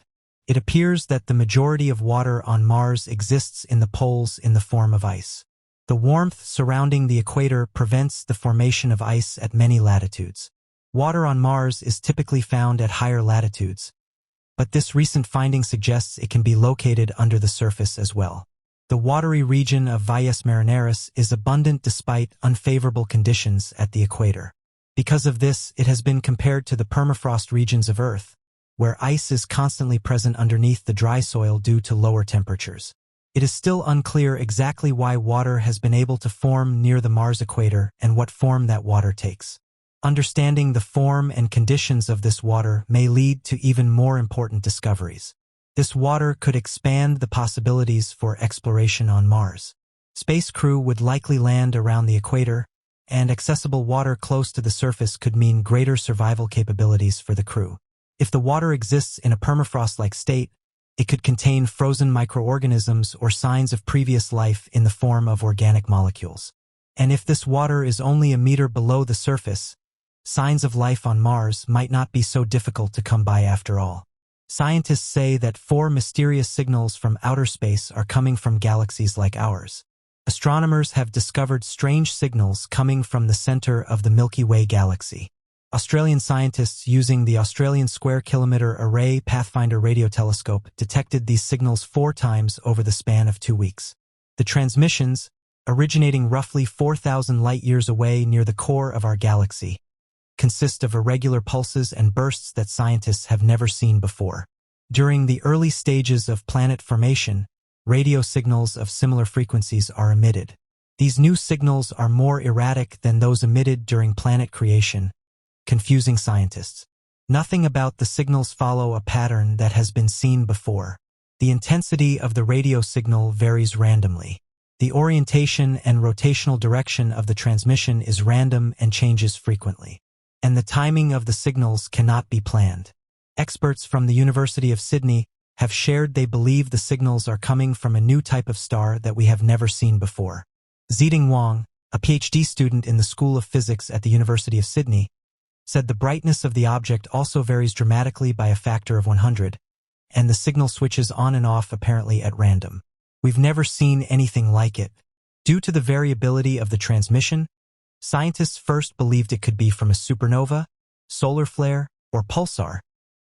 It appears that the majority of water on Mars exists in the poles in the form of ice. The warmth surrounding the equator prevents the formation of ice at many latitudes. Water on Mars is typically found at higher latitudes, but this recent finding suggests it can be located under the surface as well. The watery region of Valles Marineris is abundant despite unfavorable conditions at the equator. Because of this, it has been compared to the permafrost regions of Earth, where ice is constantly present underneath the dry soil due to lower temperatures. It is still unclear exactly why water has been able to form near the Mars equator and what form that water takes. Understanding the form and conditions of this water may lead to even more important discoveries. This water could expand the possibilities for exploration on Mars. Space crew would likely land around the equator, and accessible water close to the surface could mean greater survival capabilities for the crew. If the water exists in a permafrost-like state, it could contain frozen microorganisms or signs of previous life in the form of organic molecules. And if this water is only a meter below the surface, signs of life on Mars might not be so difficult to come by after all. Scientists say that 4 mysterious signals from outer space are coming from galaxies like ours. Astronomers have discovered strange signals coming from the center of the Milky Way galaxy. Australian scientists using the Australian Square Kilometre Array Pathfinder radio telescope detected these signals 4 times over the span of 2 weeks. The transmissions, originating roughly 4,000 light-years away near the core of our galaxy, consist of irregular pulses and bursts that scientists have never seen before. During the early stages of planet formation, radio signals of similar frequencies are emitted. These new signals are more erratic than those emitted during planet creation, confusing scientists. Nothing about the signals follow a pattern that has been seen before. The intensity of the radio signal varies randomly. The orientation and rotational direction of the transmission is random and changes frequently. And the timing of the signals cannot be planned. Experts from the University of Sydney have shared they believe the signals are coming from a new type of star that we have never seen before. Ziding Wang, a PhD student in the School of Physics at the University of Sydney, said the brightness of the object also varies dramatically by a factor of 100, and the signal switches on and off apparently at random. We've never seen anything like it. Due to the variability of the transmission, scientists first believed it could be from a supernova, solar flare, or pulsar,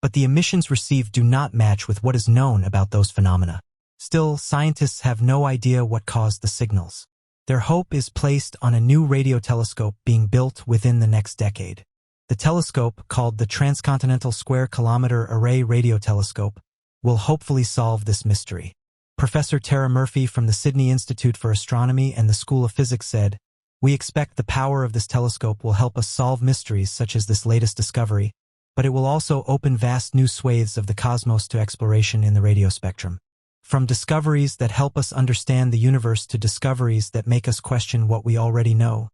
but the emissions received do not match with what is known about those phenomena. Still, scientists have no idea what caused the signals. Their hope is placed on a new radio telescope being built within the next decade. The telescope, called the Transcontinental Square Kilometre Array Radio Telescope, will hopefully solve this mystery. Professor Tara Murphy from the Sydney Institute for Astronomy and the School of Physics said, "We expect the power of this telescope will help us solve mysteries such as this latest discovery, but it will also open vast new swathes of the cosmos to exploration in the radio spectrum. From discoveries that help us understand the universe to discoveries that make us question what we already know,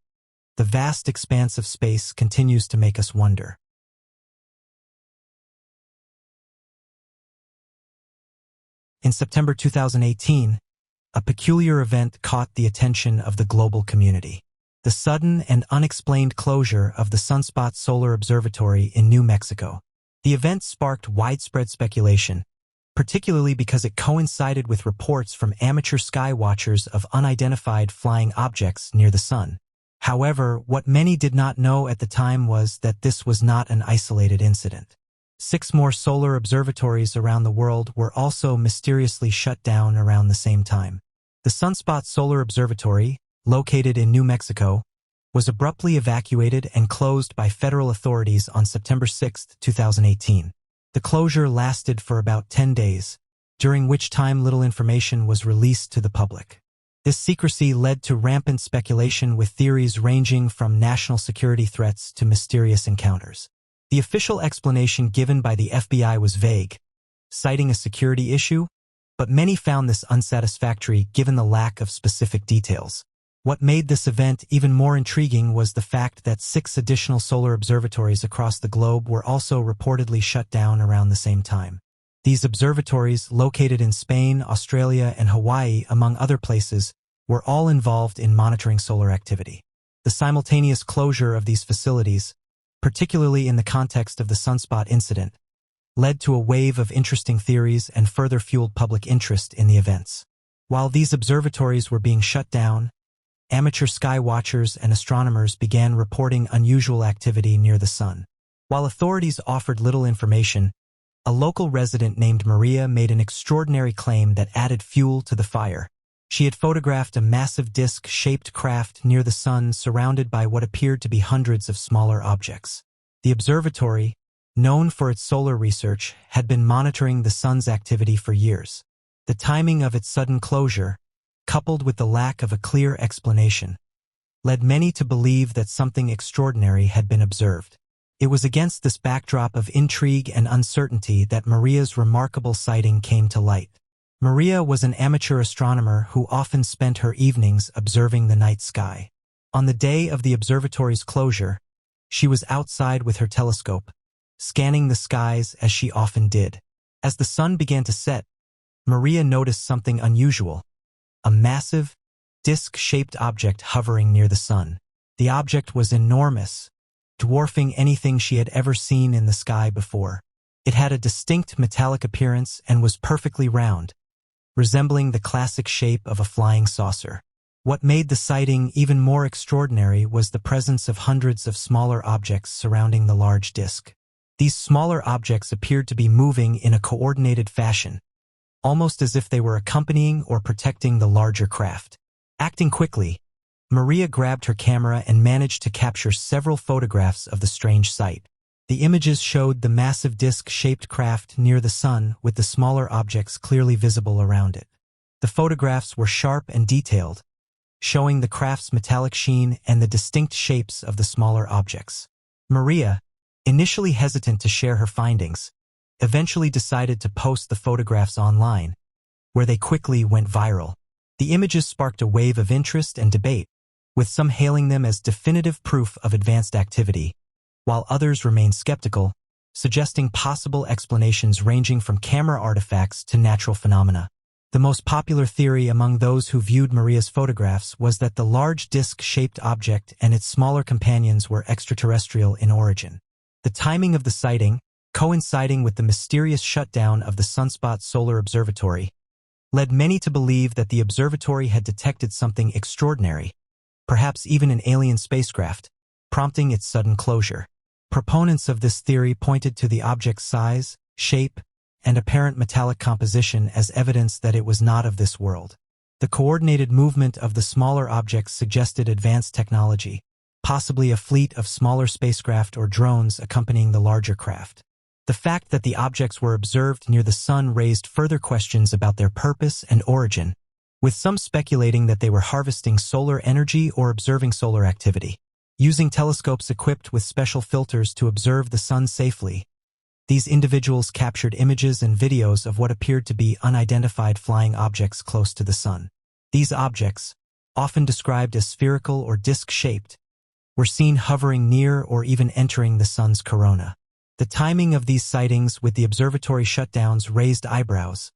the vast expanse of space continues to make us wonder." In September 2018, a peculiar event caught the attention of the global community. The sudden and unexplained closure of the Sunspot Solar Observatory in New Mexico. The event sparked widespread speculation, particularly because it coincided with reports from amateur sky watchers of unidentified flying objects near the sun. However, what many did not know at the time was that this was not an isolated incident. 6 more solar observatories around the world were also mysteriously shut down around the same time. The Sunspot Solar Observatory, located in New Mexico, was abruptly evacuated and closed by federal authorities on September 6, 2018. The closure lasted for about 10 days, during which time little information was released to the public. This secrecy led to rampant speculation with theories ranging from national security threats to mysterious encounters. The official explanation given by the FBI was vague, citing a security issue, but many found this unsatisfactory given the lack of specific details. What made this event even more intriguing was the fact that 6 additional solar observatories across the globe were also reportedly shut down around the same time. These observatories, located in Spain, Australia, and Hawaii, among other places, were all involved in monitoring solar activity. The simultaneous closure of these facilities, particularly in the context of the sunspot incident, led to a wave of interesting theories and further fueled public interest in the events. While these observatories were being shut down, amateur sky watchers and astronomers began reporting unusual activity near the sun. While authorities offered little information, a local resident named Maria made an extraordinary claim that added fuel to the fire. She had photographed a massive disc-shaped craft near the sun surrounded by what appeared to be hundreds of smaller objects. The observatory, known for its solar research, had been monitoring the sun's activity for years. The timing of its sudden closure, coupled with the lack of a clear explanation, led many to believe that something extraordinary had been observed. It was against this backdrop of intrigue and uncertainty that Maria's remarkable sighting came to light. Maria was an amateur astronomer who often spent her evenings observing the night sky. On the day of the observatory's closure, she was outside with her telescope, scanning the skies as she often did. As the sun began to set, Maria noticed something unusual: a massive, disc-shaped object hovering near the sun. The object was enormous, dwarfing anything she had ever seen in the sky before. It had a distinct metallic appearance and was perfectly round, resembling the classic shape of a flying saucer. What made the sighting even more extraordinary was the presence of hundreds of smaller objects surrounding the large disk. These smaller objects appeared to be moving in a coordinated fashion, almost as if they were accompanying or protecting the larger craft. Acting quickly, Maria grabbed her camera and managed to capture several photographs of the strange sight. The images showed the massive disc-shaped craft near the sun with the smaller objects clearly visible around it. The photographs were sharp and detailed, showing the craft's metallic sheen and the distinct shapes of the smaller objects. Maria, initially hesitant to share her findings, eventually decided to post the photographs online, where they quickly went viral. The images sparked a wave of interest and debate, with some hailing them as definitive proof of advanced activity, while others remained skeptical, suggesting possible explanations ranging from camera artifacts to natural phenomena. The most popular theory among those who viewed Maria's photographs was that the large disc-shaped object and its smaller companions were extraterrestrial in origin. The timing of the sighting, coinciding with the mysterious shutdown of the Sunspot Solar Observatory, led many to believe that the observatory had detected something extraordinary, perhaps even an alien spacecraft, prompting its sudden closure. Proponents of this theory pointed to the object's size, shape, and apparent metallic composition as evidence that it was not of this world. The coordinated movement of the smaller objects suggested advanced technology, possibly a fleet of smaller spacecraft or drones accompanying the larger craft. The fact that the objects were observed near the sun raised further questions about their purpose and origin, with some speculating that they were harvesting solar energy or observing solar activity. Using telescopes equipped with special filters to observe the sun safely, these individuals captured images and videos of what appeared to be unidentified flying objects close to the sun. These objects, often described as spherical or disc-shaped, were seen hovering near or even entering the sun's corona. The timing of these sightings with the observatory shutdowns raised eyebrows,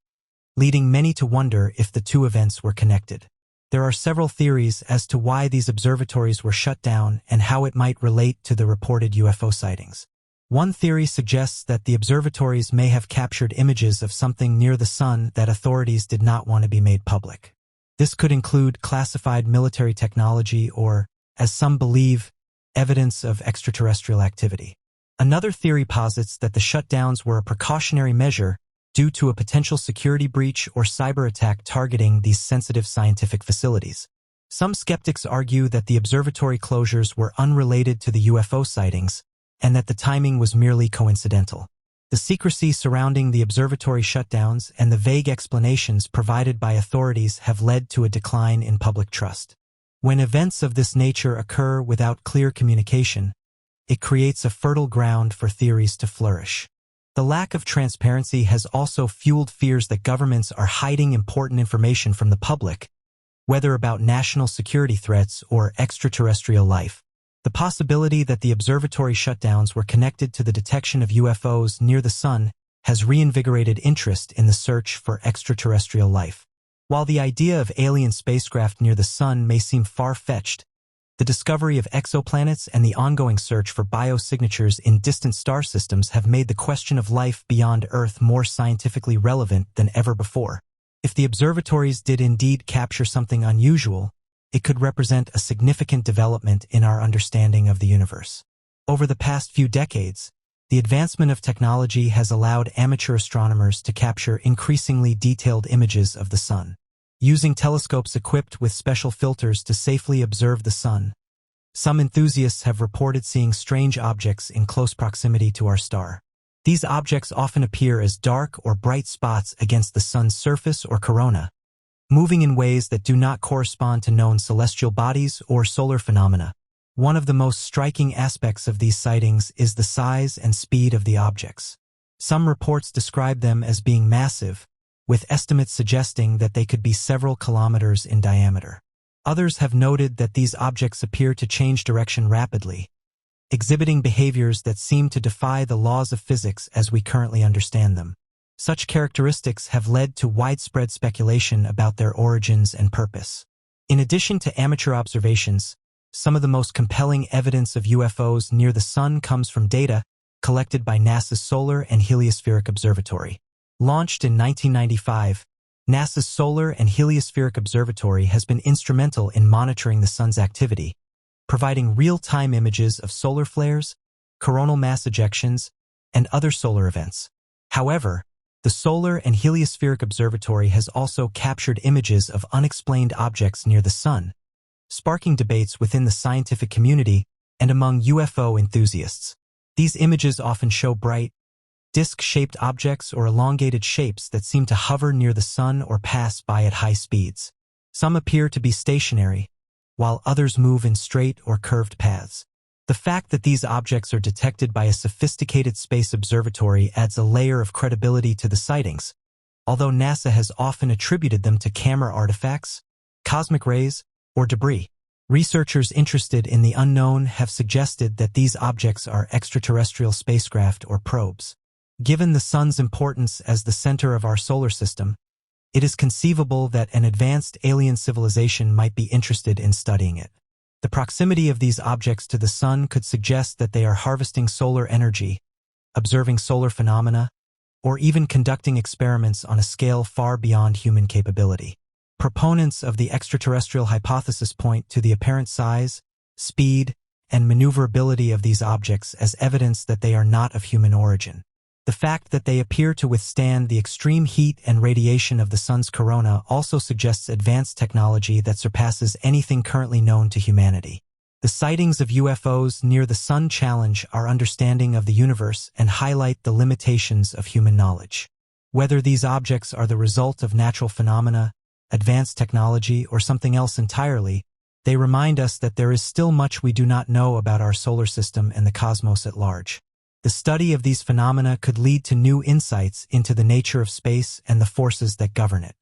leading many to wonder if the two events were connected. There are several theories as to why these observatories were shut down and how it might relate to the reported UFO sightings. One theory suggests that the observatories may have captured images of something near the sun that authorities did not want to be made public. This could include classified military technology or, as some believe, evidence of extraterrestrial activity. Another theory posits that the shutdowns were a precautionary measure due to a potential security breach or cyber attack targeting these sensitive scientific facilities. Some skeptics argue that the observatory closures were unrelated to the UFO sightings and that the timing was merely coincidental. The secrecy surrounding the observatory shutdowns and the vague explanations provided by authorities have led to a decline in public trust. When events of this nature occur without clear communication, it creates a fertile ground for theories to flourish. The lack of transparency has also fueled fears that governments are hiding important information from the public, whether about national security threats or extraterrestrial life. The possibility that the observatory shutdowns were connected to the detection of UFOs near the sun has reinvigorated interest in the search for extraterrestrial life. While the idea of alien spacecraft near the sun may seem far-fetched, the discovery of exoplanets and the ongoing search for biosignatures in distant star systems have made the question of life beyond Earth more scientifically relevant than ever before. If the observatories did indeed capture something unusual, it could represent a significant development in our understanding of the universe. Over the past few decades, the advancement of technology has allowed amateur astronomers to capture increasingly detailed images of the sun. Using telescopes equipped with special filters to safely observe the sun, some enthusiasts have reported seeing strange objects in close proximity to our star. These objects often appear as dark or bright spots against the sun's surface or corona, moving in ways that do not correspond to known celestial bodies or solar phenomena. One of the most striking aspects of these sightings is the size and speed of the objects. Some reports describe them as being massive, with estimates suggesting that they could be several kilometers in diameter. Others have noted that these objects appear to change direction rapidly, exhibiting behaviors that seem to defy the laws of physics as we currently understand them. Such characteristics have led to widespread speculation about their origins and purpose. In addition to amateur observations, some of the most compelling evidence of UFOs near the sun comes from data collected by NASA's Solar and Heliospheric Observatory. Launched in 1995, NASA's Solar and Heliospheric Observatory has been instrumental in monitoring the sun's activity, providing real-time images of solar flares, coronal mass ejections, and other solar events. However, the Solar and Heliospheric Observatory has also captured images of unexplained objects near the sun, sparking debates within the scientific community and among UFO enthusiasts. These images often show bright, disc-shaped objects or elongated shapes that seem to hover near the sun or pass by at high speeds. Some appear to be stationary, while others move in straight or curved paths. The fact that these objects are detected by a sophisticated space observatory adds a layer of credibility to the sightings, although NASA has often attributed them to camera artifacts, cosmic rays, or debris. Researchers interested in the unknown have suggested that these objects are extraterrestrial spacecraft or probes. Given the sun's importance as the center of our solar system, it is conceivable that an advanced alien civilization might be interested in studying it. The proximity of these objects to the sun could suggest that they are harvesting solar energy, observing solar phenomena, or even conducting experiments on a scale far beyond human capability. Proponents of the extraterrestrial hypothesis point to the apparent size, speed, and maneuverability of these objects as evidence that they are not of human origin. The fact that they appear to withstand the extreme heat and radiation of the sun's corona also suggests advanced technology that surpasses anything currently known to humanity. The sightings of UFOs near the sun challenge our understanding of the universe and highlight the limitations of human knowledge. Whether these objects are the result of natural phenomena, advanced technology, or something else entirely, they remind us that there is still much we do not know about our solar system and the cosmos at large. The study of these phenomena could lead to new insights into the nature of space and the forces that govern it.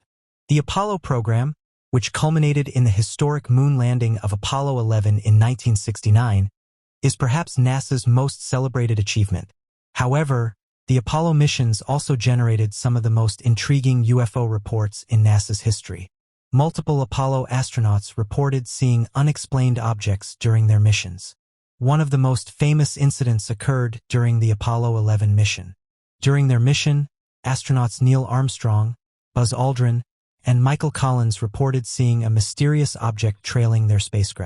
The Apollo program, which culminated in the historic moon landing of Apollo 11 in 1969, is perhaps NASA's most celebrated achievement. However, the Apollo missions also generated some of the most intriguing UFO reports in NASA's history. Multiple Apollo astronauts reported seeing unexplained objects during their missions. One of the most famous incidents occurred during the Apollo 11 mission. During their mission, astronauts Neil Armstrong, Buzz Aldrin, and Michael Collins reported seeing a mysterious object trailing their spacecraft.